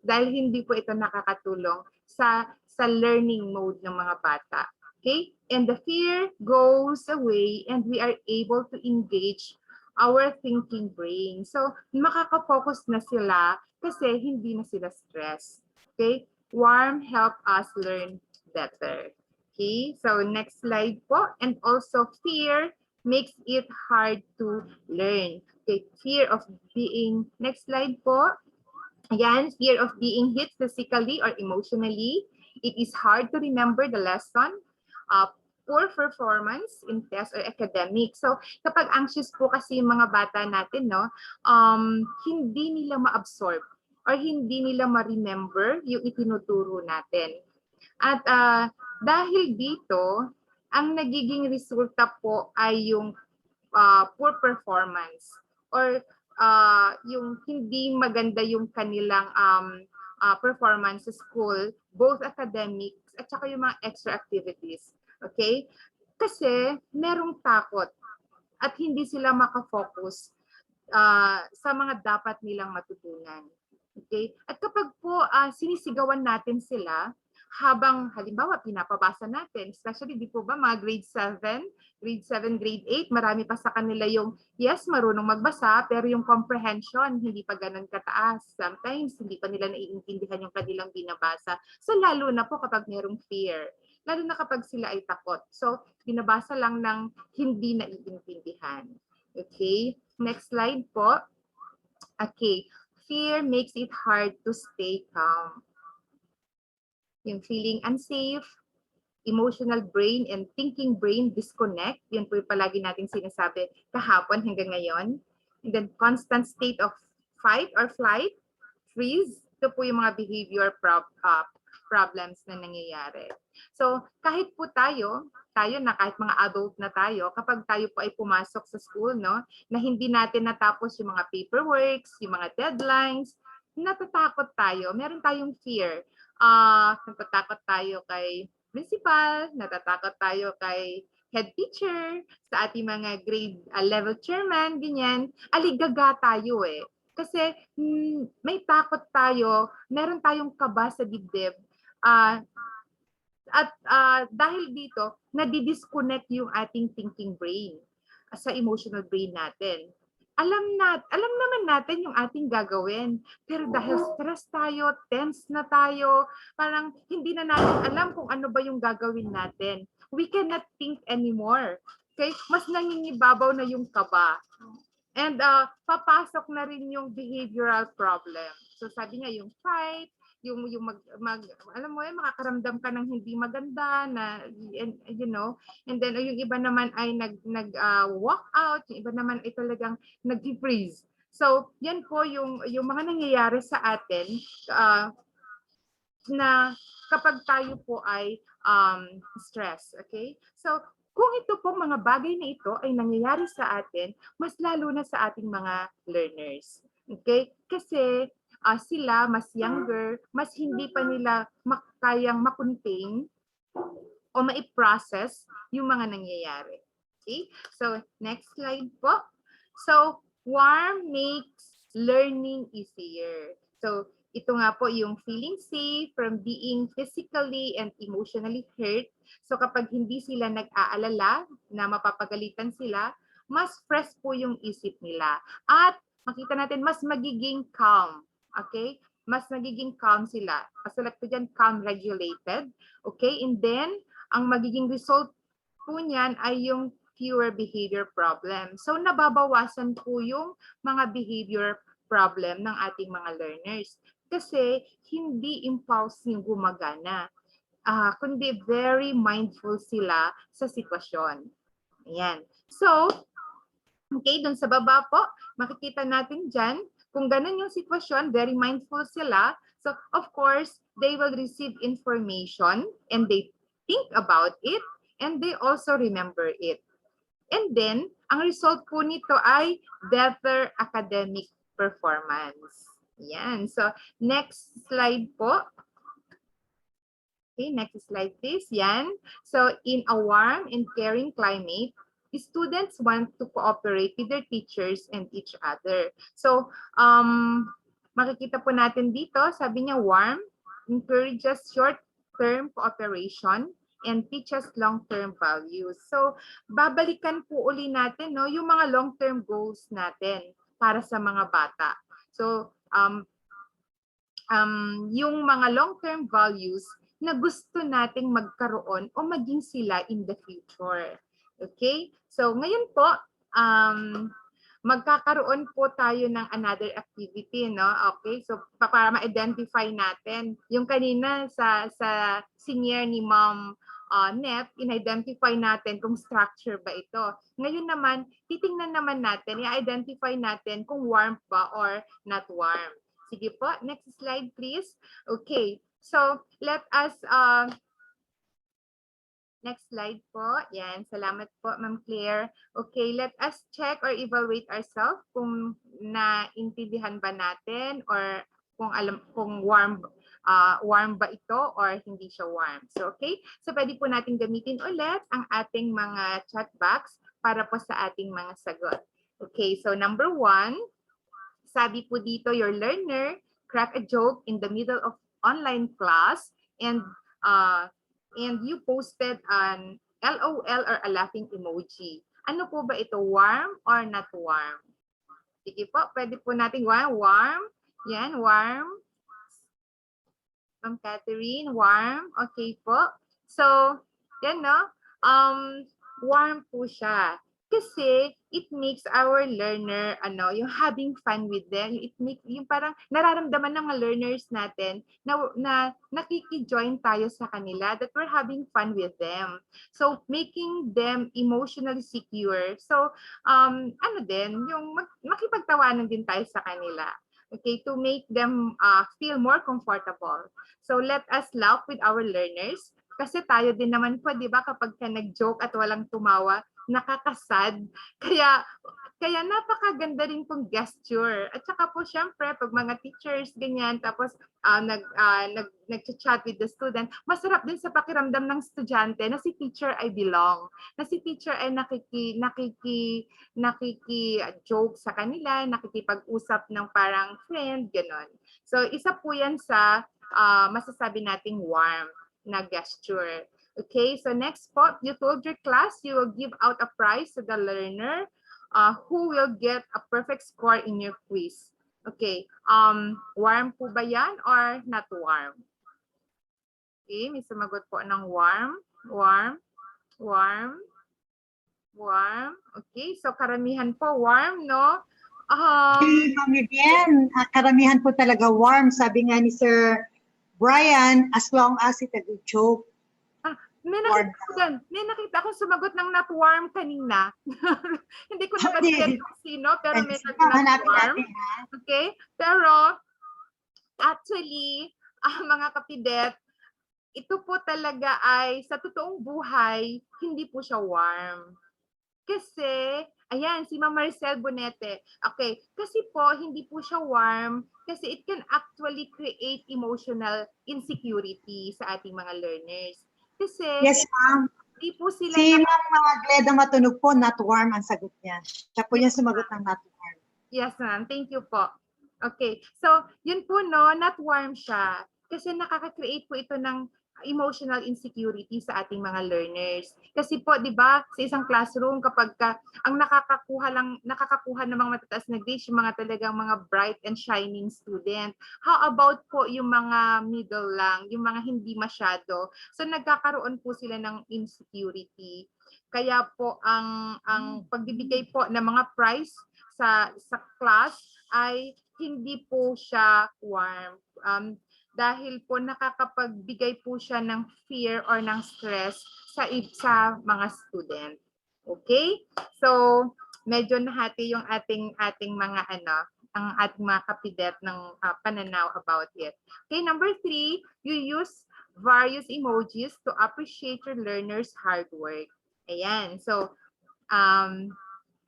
Speaker 14: Dahil hindi po ito nakakatulong sa learning mode ng mga bata. Okay? And the fear goes away and we are able to engage our thinking brain. So, makaka-focus na sila kasi hindi na sila stressed. Okay? Warm help us learn better. Okay? So, next slide po. And also, fear makes it hard to learn. Okay? Fear of being, next slide po. Again, fear of being hit physically or emotionally. It is hard to remember the lesson. Poor performance in tests or academic. So, kapag anxious po kasi yung mga bata natin, no, hindi nila ma-absorb or hindi nila ma-remember yung itinuturo natin. At dahil dito, ang nagiging resulta po ay yung poor performance or yung hindi maganda yung kanilang performance sa school, both academics at saka yung mga extra activities. Okay? Kasi merong takot at hindi sila makafocus sa mga dapat nilang matutunan. Okay? At kapag po sinisigawan natin sila, habang halimbawa pinapabasa natin, especially di po ba mga grade 7, grade 8, marami pa sa kanila yung yes, marunong magbasa, pero yung comprehension hindi pa ganun kataas. Sometimes hindi pa nila naiintindihan yung kanilang binabasa. So lalo na po kapag merong fear, lalo na kapag sila ay takot. So binabasa lang ng hindi naiintindihan. Okay, next slide po. Okay, fear makes it hard to stay calm. Yung feeling unsafe, emotional brain and thinking brain disconnect. Yun po yung palagi natin sinasabi kahapon hanggang ngayon. And then constant state of fight or flight, freeze. Ito po yung mga behavior problems na nangyayari. So kahit po tayo na kahit mga adult na tayo, kapag tayo po ay pumasok sa school, no, na hindi natin natapos yung mga paperworks, yung mga deadlines, natatakot tayo, meron tayong fear. Natatakot tayo kay principal, natatakot tayo kay head teacher, sa ating mga grade level chairman, ganyan. Aligaga tayo eh. Kasi may takot tayo, meron tayong kaba sa dibdib. At dahil dito, nadi-disconnect yung ating thinking brain sa emotional brain natin. Alam naman natin yung ating gagawin. Pero dahil stress tayo, tense na tayo, parang hindi na natin alam kung ano ba yung gagawin natin. We cannot think anymore. Okay? Mas nangingibabaw na yung kaba. And papasok na rin yung behavioral problem. So sabi niya yung fight, yung alam mo makakaramdam ka ng hindi maganda na and then yung iba naman ay walk out, yung iba naman ay talagang nag-freeze. So yan po yung mga nangyayari sa atin na kapag tayo po ay stress, okay? So kung ito po mga bagay na ito ay nangyayari sa atin, mas lalo na sa ating mga learners. Okay? Kasi sila mas younger, mas hindi pa nila kayang makontain o ma-process yung mga nangyayari. Okay? So, next slide po. So, warm makes learning easier. So, ito nga po yung feeling safe from being physically and emotionally hurt. So, kapag hindi sila nag-aalala na mapapagalitan sila, mas fresh po yung isip nila. At makita natin, mas magiging calm. Okay? Mas magiging calm sila. Kasalat ko dyan, calm regulated. Okay? And then, ang magiging result po niyan ay yung fewer behavior problem. So, nababawasan po yung mga behavior problem ng ating mga learners. Kasi, hindi impulse yung gumagana. Kundi very mindful sila sa sitwasyon. Ayan. So, okay, dun sa baba po, makikita natin dyan, kung ganun yung sitwasyon, very mindful sila. So, of course, they will receive information and they think about it and they also remember it. And then, ang result po nito ay better academic performance. Yan. So, next slide po. Okay, next slide please. Yan. So, in a warm and caring climate, students want to cooperate with their teachers and each other. So, makikita po natin dito, sabi niya warm, encourages short-term cooperation and teaches long-term values. So, babalikan po uli natin yung mga long-term goals natin para sa mga bata. So, yung mga long-term values na gusto nating magkaroon o maging sila in the future. Okay? So, ngayon po, magkakaroon po tayo ng another activity, no? Okay? So, para ma-identify natin. Yung kanina sa senior ni Ma'am Net, in-identify natin kung structure ba ito. Ngayon naman, titingnan naman natin, i-identify natin kung warm ba or not warm. Sige po, next slide please. Okay. So, let us next slide po. Yan, salamat po, Ma'am Claire. Okay, let us check or evaluate ourselves kung naintindihan ba natin or kung warm ba ito or hindi siya warm. So, okay. So, pwede po natin gamitin ulit ang ating mga chat box para po sa ating mga sagot. Okay, so number 1, sabi po dito, your learner crack a joke in the middle of online class and you posted an LOL or a laughing emoji. Ano po ba ito? Warm or not warm? Sige po, pwede po natin warm. Yan, warm. Ma'am Catherine, warm. Okay po. So, yan no. Warm po siya. Kasi it makes our learner, yung having fun with them, yung parang nararamdaman ng mga learners natin na nakiki-join tayo sa kanila, that we're having fun with them. So, making them emotionally secure. So, yung makipagtawanan din tayo sa kanila. Okay, to make them feel more comfortable. So, let us laugh with our learners. Kasi tayo din naman po, di ba, kapag ka nag-joke at walang tumawa, nakakasad. Kaya napakaganda rin pong gesture. At saka po syempre, pag mga teachers, ganyan, tapos nag-chat with the student, masarap din sa pakiramdam ng estudyante na si teacher ay belong. Na si teacher ay nakiki-joke sa kanila, nakikipag-usap ng parang friend, gano'n. So, isa po yan sa masasabi nating warm. na gesture. Okay, so next po, you told your class you will give out a prize to the learner who will get a perfect score in your quiz. Okay, warm po ba yan or not warm? Okay, may sumagot po ng warm, warm, warm, warm. Okay, so karamihan po warm, no?
Speaker 12: Ma'am Vivian, karamihan po talaga warm. Sabi nga ni Sir Brian, as long as it's a good joke.
Speaker 14: May nakita ko sumagot ng not warm kanina. Hindi ko nag-get kung sino, pero may not warm. Okay? Pero, actually, mga kapidet, ito po talaga ay, sa totoong buhay, hindi po siya warm. Kasi, ayan, si Ma'am Maricel Bonete. Okay, kasi po, hindi po siya warm kasi it can actually create emotional insecurity sa ating mga learners. Kasi,
Speaker 12: yes, ma'am.
Speaker 14: Hindi po sila
Speaker 12: si Ma'am Gleda Matunog po, not warm ang sagot niya. Siya po yung sumagot ng not warm.
Speaker 14: Yes, ma'am. Thank you po. Okay. So, yun po, no, not warm siya. Kasi nakaka-create po ito ng emotional insecurity sa ating mga learners. Kasi po, di ba, sa isang classroom, kapag ang nakakakuha ng mga matataas na grades, yung mga talagang mga bright and shining student. How about po yung mga middle lang, yung mga hindi masyado? So, nagkakaroon po sila ng insecurity. Kaya po, ang pagbibigay po ng mga prize sa class ay hindi po siya warm. Dahil po nakakapagbigay po siya ng fear or ng stress sa mga student. Okay? So, medyo nahati yung ating mga ang ating mga kapidet ng pananaw about it. Okay, number 3, you use various emojis to appreciate your learners' hard work. Ayan. So,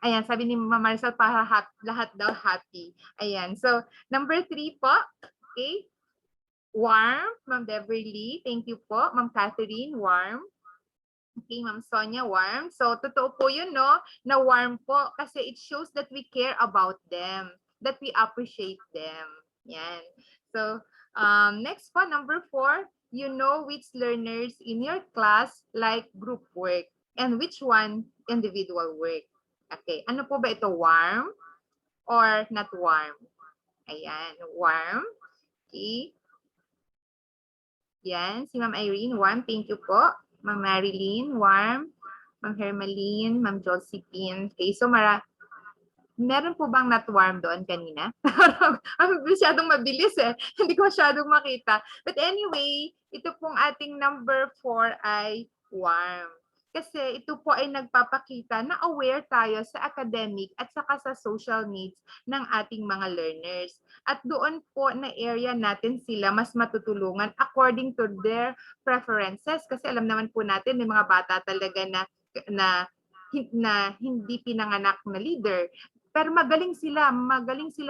Speaker 14: ayan, sabi ni Ma'am Maricel, para lahat daw happy. Ayan. So, number 3 po. Okay. Warm, Ma'am Beverly. Thank you po. Ma'am Catherine, warm. Okay, Ma'am Sonia, warm. So, totoo po yun, no? Na warm po kasi it shows that we care about them, that we appreciate them. Yan. So, next po, number 4, you know which learners in your class like group work and which one individual work. Okay, ano po ba ito? Warm or not warm? Ayan, warm. Okay. Yan, si Ma'am Irene, warm. Thank you po. Ma'am Marilyn, warm. Ma'am Hermaline, Ma'am Josephine. Okay, so meron po bang not warm doon kanina? Masyadong mabilis eh. Hindi ko masyadong makita. But anyway, ito pong ating number 4 ay warm. Kasi ito po ay nagpapakita na aware tayo sa academic at saka sa social needs ng ating mga learners. At doon po na area natin sila mas matutulungan according to their preferences. Kasi alam naman po natin may mga bata talaga na hindi pinanganak na leader. Pero magaling sila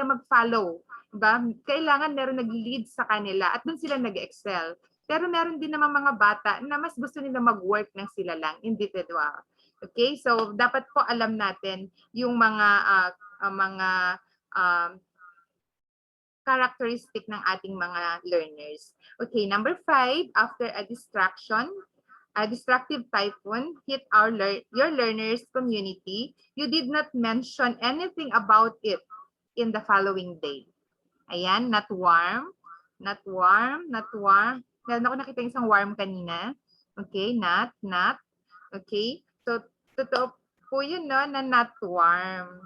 Speaker 14: mag-follow. Diba? Kailangan meron nag-lead sa kanila at doon sila nag-excel. Pero meron din naman mga bata na mas gusto nila mag-work ng sila lang, individual. Okay? So, dapat po alam natin yung mga characteristic ng ating mga learners. Okay, number 5, after a distractive typhoon hit your learners' community, you did not mention anything about it in the following day. Ayan, not warm, not warm, not warm. Meron ako nakita isang warm kanina. Okay, not. Okay, so totoo po yun, no, na not warm.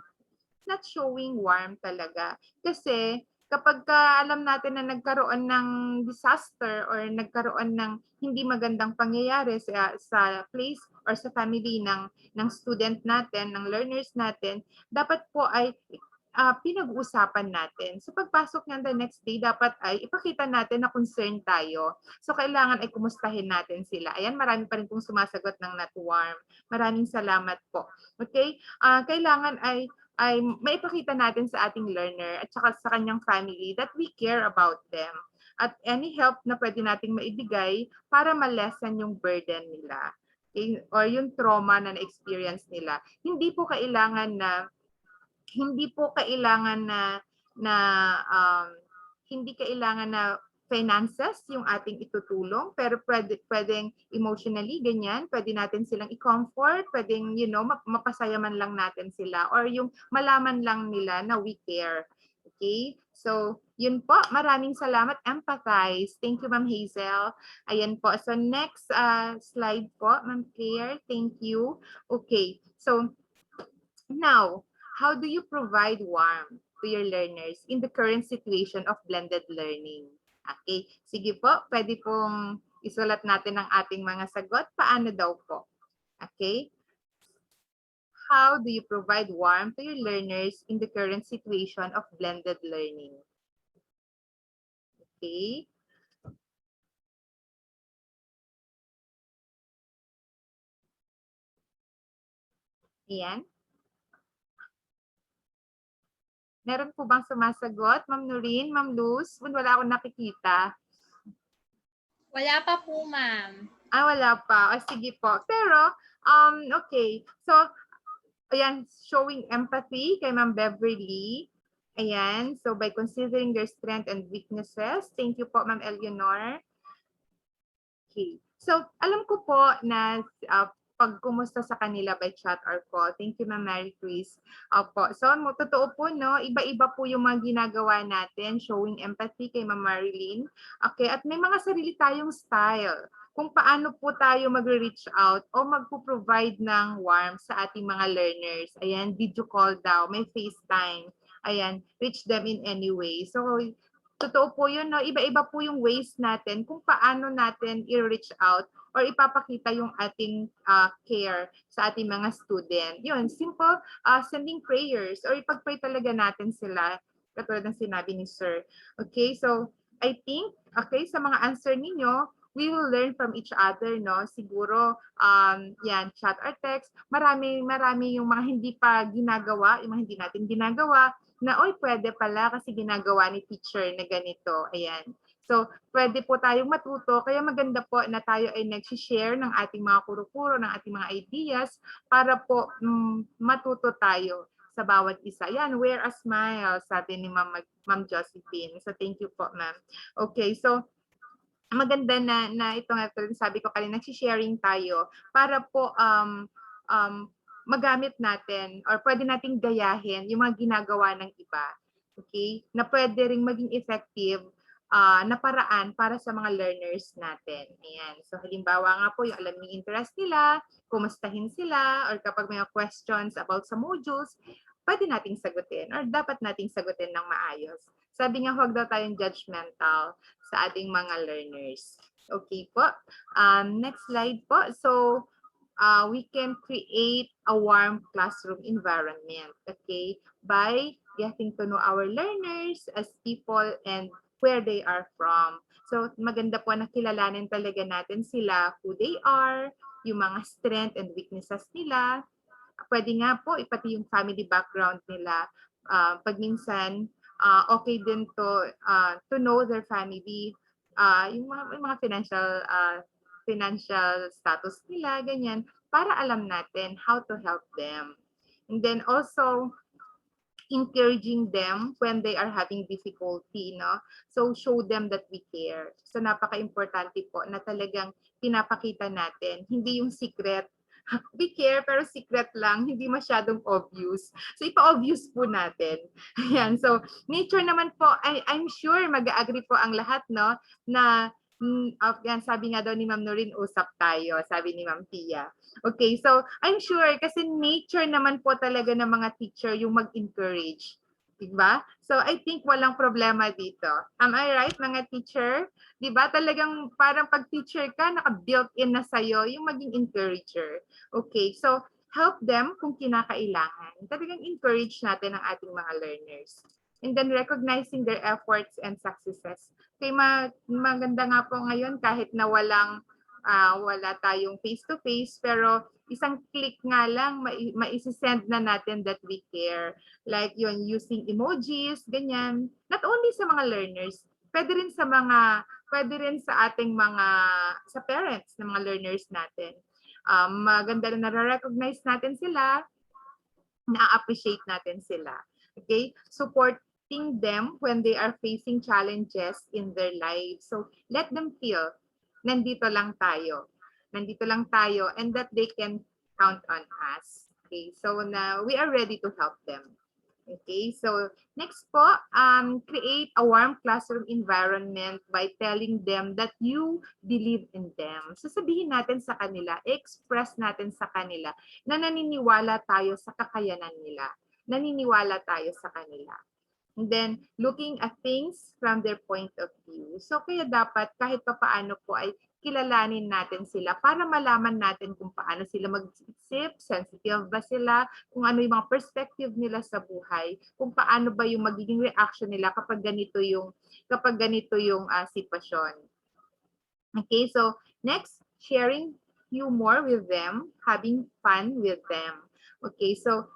Speaker 14: Not showing warm talaga. Kasi kapag alam natin na nagkaroon ng disaster or nagkaroon ng hindi magandang pangyayari sa place or sa family ng student natin, ng learners natin, dapat po ay pinag-uusapan natin. So pagpasok niyan the next day, dapat ay ipakita natin na concerned tayo. So kailangan ay kumustahin natin sila. Ayan, marami pa rin pong sumasagot ng not warm. Maraming salamat po. Okay? Kailangan ay maipakita natin sa ating learner at saka sa kanyang family that we care about them. At any help na pwede nating maibigay para ma-lessen yung burden nila. Okay? Or yung trauma na na-experience nila. Hindi po kailangan na finances yung ating itutulong, pero pwedeng emotionally, ganyan. Pwede natin silang i-comfort, pwedeng, mapasaya man lang natin sila, or yung malaman lang nila na we care. Okay? So, yun po. Maraming salamat. Empathize. Thank you, Ma'am Hazel. Ayan po. So, next slide po, Ma'am Claire. Thank you. Okay. So, now, how do you provide warmth to your learners in the current situation of blended learning? Okay, sige po, pwede pong isulat natin ang ating mga sagot. Paano daw po? Okay? How do you provide warmth to your learners in the current situation of blended learning? Okay. Ayan. Meron po bang sumasagot? Ma'am Noreen, Ma'am Luz? Wala akong nakikita.
Speaker 8: Wala pa po, ma'am.
Speaker 14: Wala pa. O, sige po. Pero, okay. So, ayan, showing empathy kay Ma'am Beverly. Ayan. So, by considering their strength and weaknesses. Thank you po, Ma'am Eleanor. Okay. So, alam ko po na pag kumusta sa kanila by chat or call. Thank you, Ma'am Mary Chris. Opo. So, totoo po, no? Iba-iba po yung mga ginagawa natin, showing empathy kay Ma'am Marilyn. Okay, at may mga sarili tayong style kung paano po tayo magre-reach out o magpo-provide ng warmth sa ating mga learners. Ayan, video call daw, may FaceTime. Ayan, reach them in any way. So, totoo po yun, no? Iba-iba po yung ways natin kung paano natin i-reach out or ipapakita yung ating care sa ating mga student. Yun, simple sending prayers or ipag-pray talaga natin sila, katulad ng sinabi ni Sir. Okay, so I think, okay, sa mga answer ninyo, we will learn from each other, no? Siguro, yan, chat or text, marami yung mga hindi pa ginagawa, yung mga hindi natin ginagawa, na, oy, pwede pala kasi ginagawa ni teacher na ganito. Ayan. So, pwede po tayong matuto. Kaya maganda po na tayo ay nag-share ng ating mga kuro-kuro, ng ating mga ideas para po matuto tayo sa bawat isa. Yan, wear a smile, sabi ni Ma'am Josephine. So, thank you po, ma'am. Okay, so, maganda na ito nga, sabi ko kanina, nag-sharing tayo para po magamit natin or pwede nating gayahin yung mga ginagawa ng iba. Okay? Na pwede ring maging effective na paraan para sa mga learners natin. Ayan. So, halimbawa nga po, yung alam yung interest nila, kumustahin sila, or kapag may questions about sa modules, pwede nating sagutin or dapat nating sagutin ng maayos. Sabi nga, huwag daw tayong judgmental sa ating mga learners. Okay po. Next slide po. So, we can create a warm classroom environment, okay, by getting to know our learners as people and where they are from. So, maganda po na kilalanin talaga natin sila, who they are, yung mga strength and weaknesses nila. Pwede nga po, pati yung family background nila. Pag minsan, okay din to know their family, yung mga financial status nila, ganyan, para alam natin how to help them. And then also, encouraging them when they are having difficulty, no? So, show them that we care. So, napaka-importante po na talagang pinapakita natin, hindi yung secret. We care, pero secret lang, hindi masyadong obvious. So, ipa-obvious po natin. Ayan, so, nature naman po, I'm sure mag-agree po ang lahat, no? Na, yan, sabi nga daw ni Ma'am Noreen, usap tayo, sabi ni Ma'am Pia. Okay, so I'm sure kasi nature naman po talaga ng mga teacher yung mag-encourage. Diba? So I think walang problema dito. Am I right, mga teacher? Diba? Talagang parang pag teacher ka, naka-built-in na sa'yo yung maging encourager. Okay, so help them kung kinakailangan. Talagang encourage natin ang ating mga learners. And then recognizing their efforts and successes. Okay, maganda nga po ngayon kahit na wala tayong face-to-face, pero isang click nga lang, maisisend na natin that we care. Like yun, using emojis, ganyan. Not only sa mga learners, pwede rin sa ating sa parents ng mga learners natin. Maganda rin na-recognize natin sila, na-appreciate natin sila. Okay? Support uplifting them when they are facing challenges in their lives. So let them feel, nandito lang tayo. Nandito lang tayo and that they can count on us. Okay, so now we are ready to help them. Okay, so next po, create a warm classroom environment by telling them that you believe in them. So sabihin natin sa kanila, express natin sa kanila na naniniwala tayo sa kakayanan nila. Naniniwala tayo sa kanila. And then, looking at things from their point of view. So kaya dapat kahit papaano po ay kilalanin natin sila para malaman natin kung paano sila mag-isip, sensitive ba sila, kung ano yung mga perspective nila sa buhay, kung paano ba yung magiging reaction nila kapag ganito yung sitwasyon. Okay, so next, sharing humor with them, having fun with them. Okay, so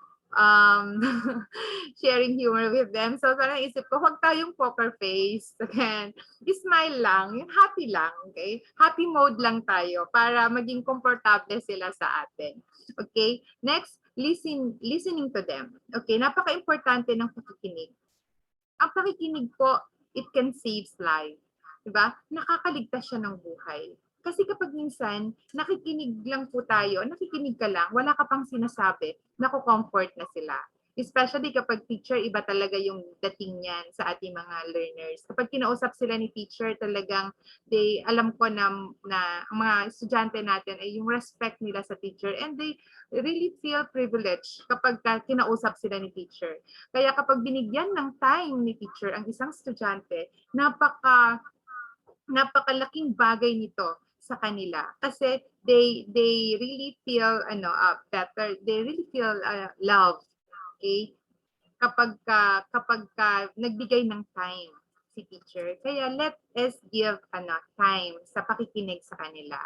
Speaker 14: sharing humor with them. So parang isip ko, huwag tayong poker face. Again, smile lang, yung happy lang, okay? Happy mode lang tayo para maging komportable sila sa atin. Okay? Next, listening to them. Okay, napaka-importante ng pakikinig. Ang pakikinig po, it can save life. Diba? Nakakaligtas siya ng buhay. Kasi kapag minsan, nakikinig lang po tayo, nakikinig ka lang, wala ka pang sinasabi, nako-comfort na sila. Especially kapag teacher, iba talaga yung dating niyan sa ating mga learners. Kapag kinausap sila ni teacher, talagang alam ko na ang mga estudyante natin ay yung respect nila sa teacher and they really feel privileged kapag kinausap sila ni teacher. Kaya kapag binigyan ng time ni teacher ang isang estudyante, napakalaking bagay nito sa kanila kasi they really feel better, they really feel loved. Okay, kapag nagbigay ng time si teacher, kaya let us give time sa pakikinig sa kanila.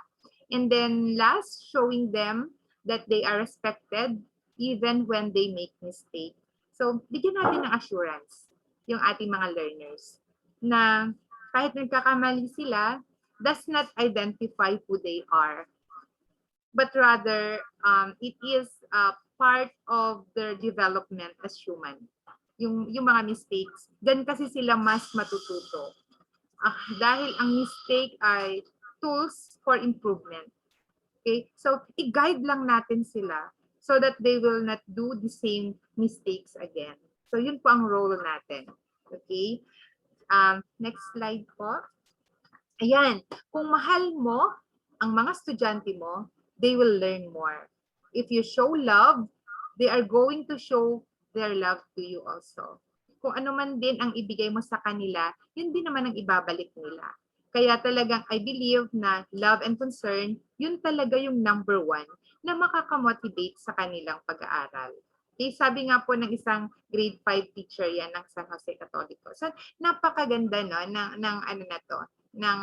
Speaker 14: And then last, showing them that they are respected even when they make mistake. So bigyan natin ng assurance yung ating mga learners na kahit nagkakamali sila, does not identify who they are, but rather it is part of their development as human. Yung mga mistakes, dan kasi sila mas matututo. Dahil ang mistake ay tools for improvement. Okay? So i-guide lang natin sila so that they will not do the same mistakes again. So yun po ang role natin. Okay? Next slide po. Ayan, kung mahal mo ang mga estudyante mo, they will learn more. If you show love, they are going to show their love to you also. Kung ano man din ang ibigay mo sa kanila, yun din naman ang ibabalik nila. Kaya talagang I believe na love and concern, yun talaga yung number one na makakamotivate sa kanilang pag-aaral. Okay, sabi nga po ng isang grade 5 teacher yan ng San Jose Católico. So, napakaganda no, ng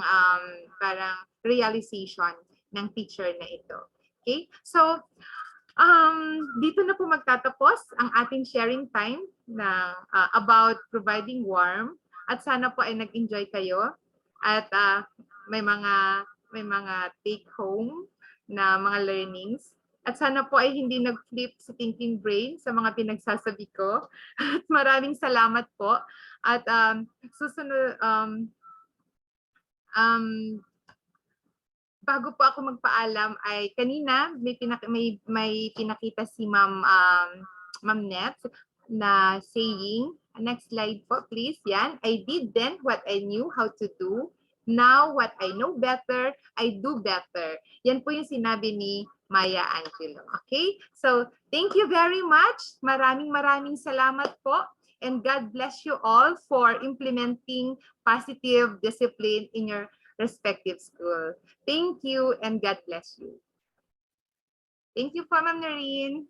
Speaker 14: parang realization ng teacher na ito. Okay? So, dito na po magtatapos ang ating sharing time na about providing warmth at sana po ay nag-enjoy kayo at may mga take home na mga learnings. At sana po ay hindi nag-flip sa thinking brain sa mga pinagsasabi ko. At maraming salamat po. At susunod, bago po ako magpaalam ay kanina may pinakita si Ma'am Net na saying, next slide po please, yan, I did then what I knew how to do. Now what I know better, I do better. Yan po yung sinabi ni Maya Angelo. Okay? So, thank you very much. Maraming salamat po. And God bless you all for implementing positive discipline in your respective school. Thank you and God bless you. Thank you po, Ma'am Noreen.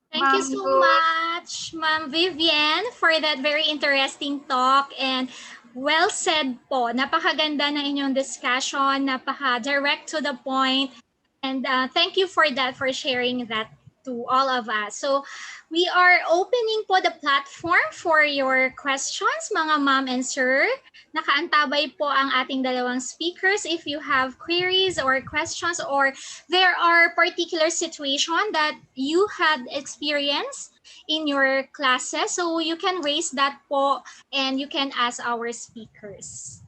Speaker 8: Thank you so much, Ma'am Vivian, for that very interesting talk and well said po. Napakaganda ng inyong discussion, napaka-direct to the point. And thank you for that, for sharing that to all of us. So we are opening po the platform for your questions, mga ma'am and sir. Nakaantabay po ang ating dalawang speakers. If you have queries or questions or there are particular situation that you had experienced in your classes, so you can raise that po and you can ask our speakers.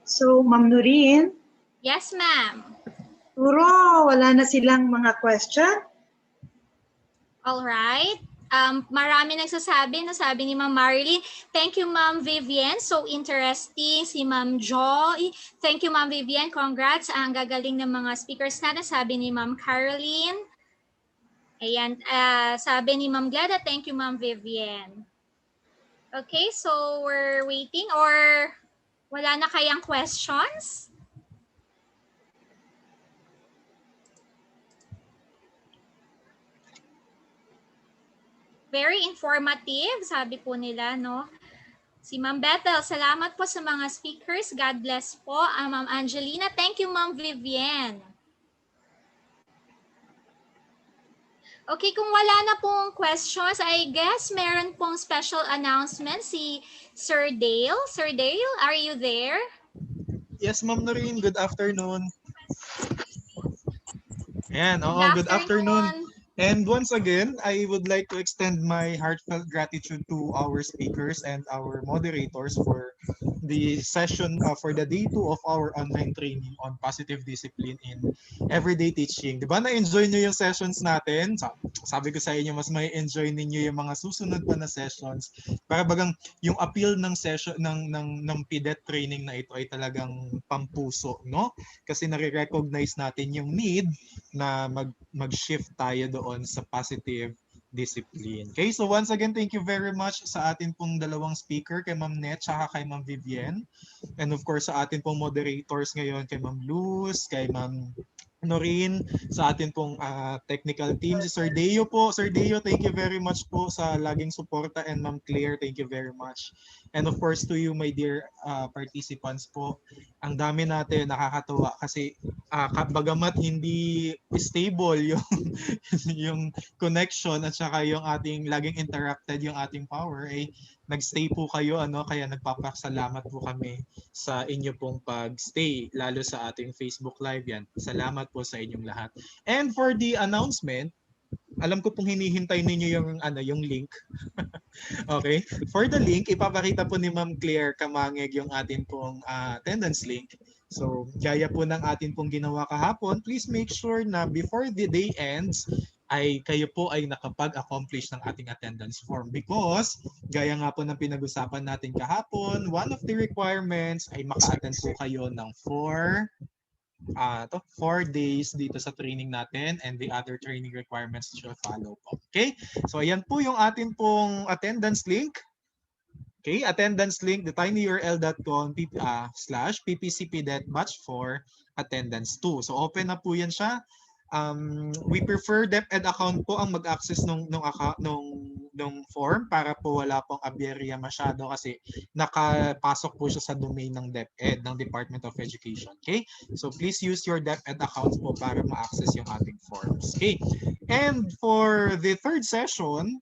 Speaker 12: So, Ma'am Nurin,
Speaker 8: Yes, ma'am.
Speaker 12: puro wala na silang mga question?
Speaker 8: All right. Marami nagsasabi, nasabi ni Ma'am Marilyn. Thank you, Ma'am Vivian. So interesting. Si Ma'am Joy. Thank you, Ma'am Vivian. Congrats. Ang gagaling ng mga speakers natin. Sabi ni Ma'am Caroline. Ayan. Sabi ni Ma'am Glada. Thank you, Ma'am Vivian. Okay, so we're waiting or wala na kayang questions? Very informative, sabi po nila, no? Si Ma'am Bethel, salamat po sa mga speakers. God bless po. Ma'am Angelina, thank you, Ma'am Vivian. Okay, kung wala na pong questions, I guess meron pong special announcement si Sir Dale. Sir Dale, are you there?
Speaker 13: Yes, Ma'am Noreen, good afternoon. Ayan, oo, good afternoon. And once again, I would like to extend my heartfelt gratitude to our speakers and our moderators for the session, for the day 2 of our online training on positive discipline in everyday teaching. Di ba na-enjoy nyo yung sessions natin? Sabi ko sa inyo, mas may enjoy ninyo yung mga susunod pa na sessions. Para bagang yung appeal ng session ng PDET training na ito ay talagang pampuso, no? Kasi nare-recognize natin yung need na mag-shift tayo doon sa positive discipline. Okay, so once again, thank you very much sa atin pong dalawang speaker, kay Ma'am Net, tsaka kay Ma'am Vivienne. And of course, sa atin pong moderators ngayon, kay Ma'am Luz, kay Ma'am Noreen, sa atin pong technical team, si Sir Deo po. Sir Deo, thank you very much po sa laging suporta, and Ma'am Claire, thank you very much. And of course, to you, my dear participants po, ang dami natin, nakakatuwa kasi bagamat hindi stable yung connection at saka yung ating laging interrupted yung ating power, ay nagstay po kayo, kaya nagpapasalamat po kami sa inyo pong pag-stay, lalo sa ating Facebook Live yan. Salamat po sa inyong lahat. And for the announcement, alam ko pong hinihintay ninyo yung link. Okay? For the link, ipapakita po ni Ma'am Claire Kamangeg yung atin pong attendance link. So, gaya po ng atin pong ginawa kahapon, please make sure na before the day ends, ay kayo po ay nakapag-accomplish ng ating attendance form, because gaya nga po ng pinag-usapan natin kahapon, one of the requirements ay maka-attend po kayo ng 4 days dito sa training natin, and the other training requirements shall follow po. Okay? So ayan po yung atin pong attendance link. Okay, attendance link, tinyurl.com/ppcpdet-batch4 attendance 2. So open na po yan siya. We prefer DepEd account po ang mag-access nung form para po wala pong aberya masyado, kasi nakapasok po siya sa domain ng DepEd, ng Department of Education. Okay? So please use your DepEd accounts po para ma-access yung ating forms. Okay? And for the third session,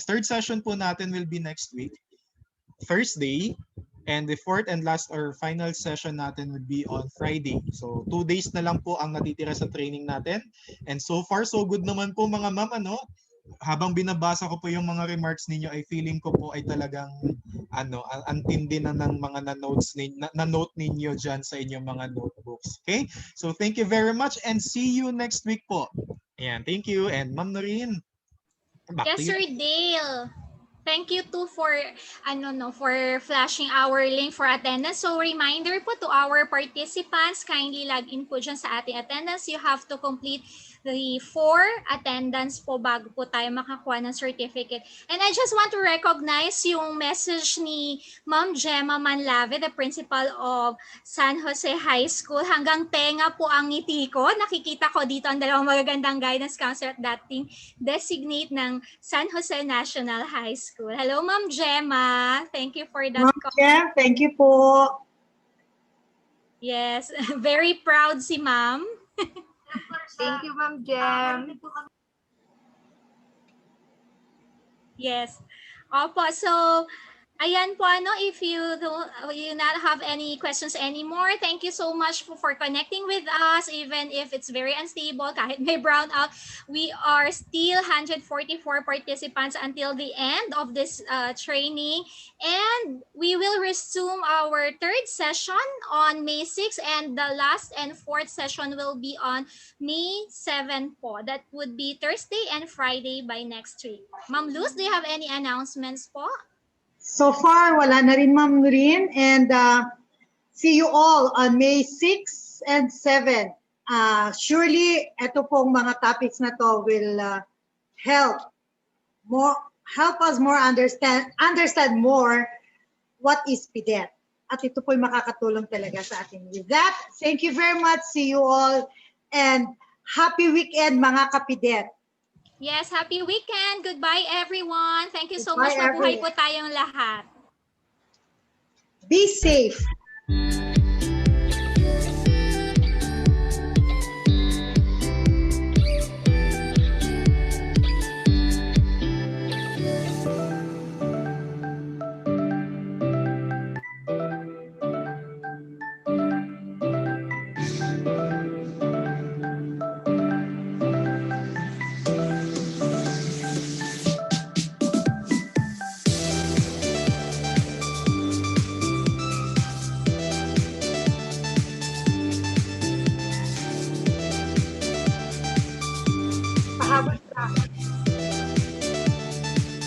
Speaker 13: third session po natin will be next week, Thursday. And the fourth and last or final session natin would be on Friday. So 2 days na lang po ang natitira sa training natin. And so far, so good naman po mga ma'am, habang binabasa ko po yung mga remarks ninyo, ay feeling ko po ay talagang antindi na ng mga na-note ninyo dyan sa inyong mga notebooks. Okay? So thank you very much and see you next week po. Ayan, thank you. And Ma'am Noreen, back to you.
Speaker 8: Yes, Sir Dale. Thank you too for flashing our link for attendance. So reminder po to our participants, kindly log in po dyan sa ating attendance. You have to complete the 4 attendance po bago po tayo makakuha ng certificate. And I just want to recognize yung message ni Ma'am Gemma Manlave, the principal of San Jose High School. Hanggang tenga po ang ngiti ko. Nakikita ko dito ang dalawang magagandang guidance counselor at dating designate ng San Jose National High School. Hello, Ma'am Gemma. Thank you for that.
Speaker 12: Ma'am Gem, thank you po.
Speaker 8: Yes, very proud si Ma'am.
Speaker 14: Thank you, Ma'am Jem.
Speaker 8: Yes. Opo, so ayan po, if you not have any questions anymore, thank you so much for connecting with us, even if it's very unstable, kahit may brownout. We are still 144 participants until the end of this training, and we will resume our third session on May 6, and the last and fourth session will be on May 7 po. That would be Thursday and Friday by next week. Ma'am Luz, do you have any announcements po?
Speaker 12: So far, wala na rin, Ma'am Nurin. And see you all on May 6 and 7. Surely, ito pong mga topics na to will help us more understand more what is PDET. At ito po'y makakatulong talaga sa atin. With that, thank you very much. See you all. And happy weekend, mga kapidet.
Speaker 8: Yes, happy weekend. Goodbye, everyone. Thank you so
Speaker 12: Goodbye,
Speaker 8: much. Mabuhay
Speaker 12: everyone.
Speaker 8: po tayong lahat.
Speaker 12: Be safe.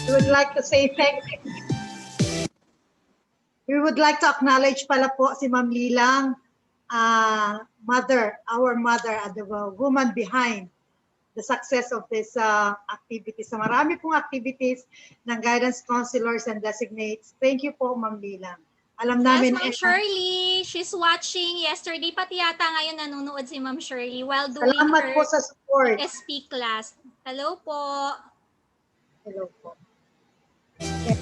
Speaker 12: We would like to say thank you. We would like to acknowledge pala po si Ma'am Lilang, our mother, the woman behind the success of this activity. So marami pong activities ng guidance counselors and designates. Thank you po, Ma'am Lilang. Alam namin.
Speaker 8: Yes, Ma'am Shirley. She's watching yesterday. Pati yata ngayon nanonood si Ma'am Shirley while doing
Speaker 12: Salamat
Speaker 8: her
Speaker 12: po sa support.
Speaker 8: SP class. Hello po.
Speaker 12: Hello po. Okay.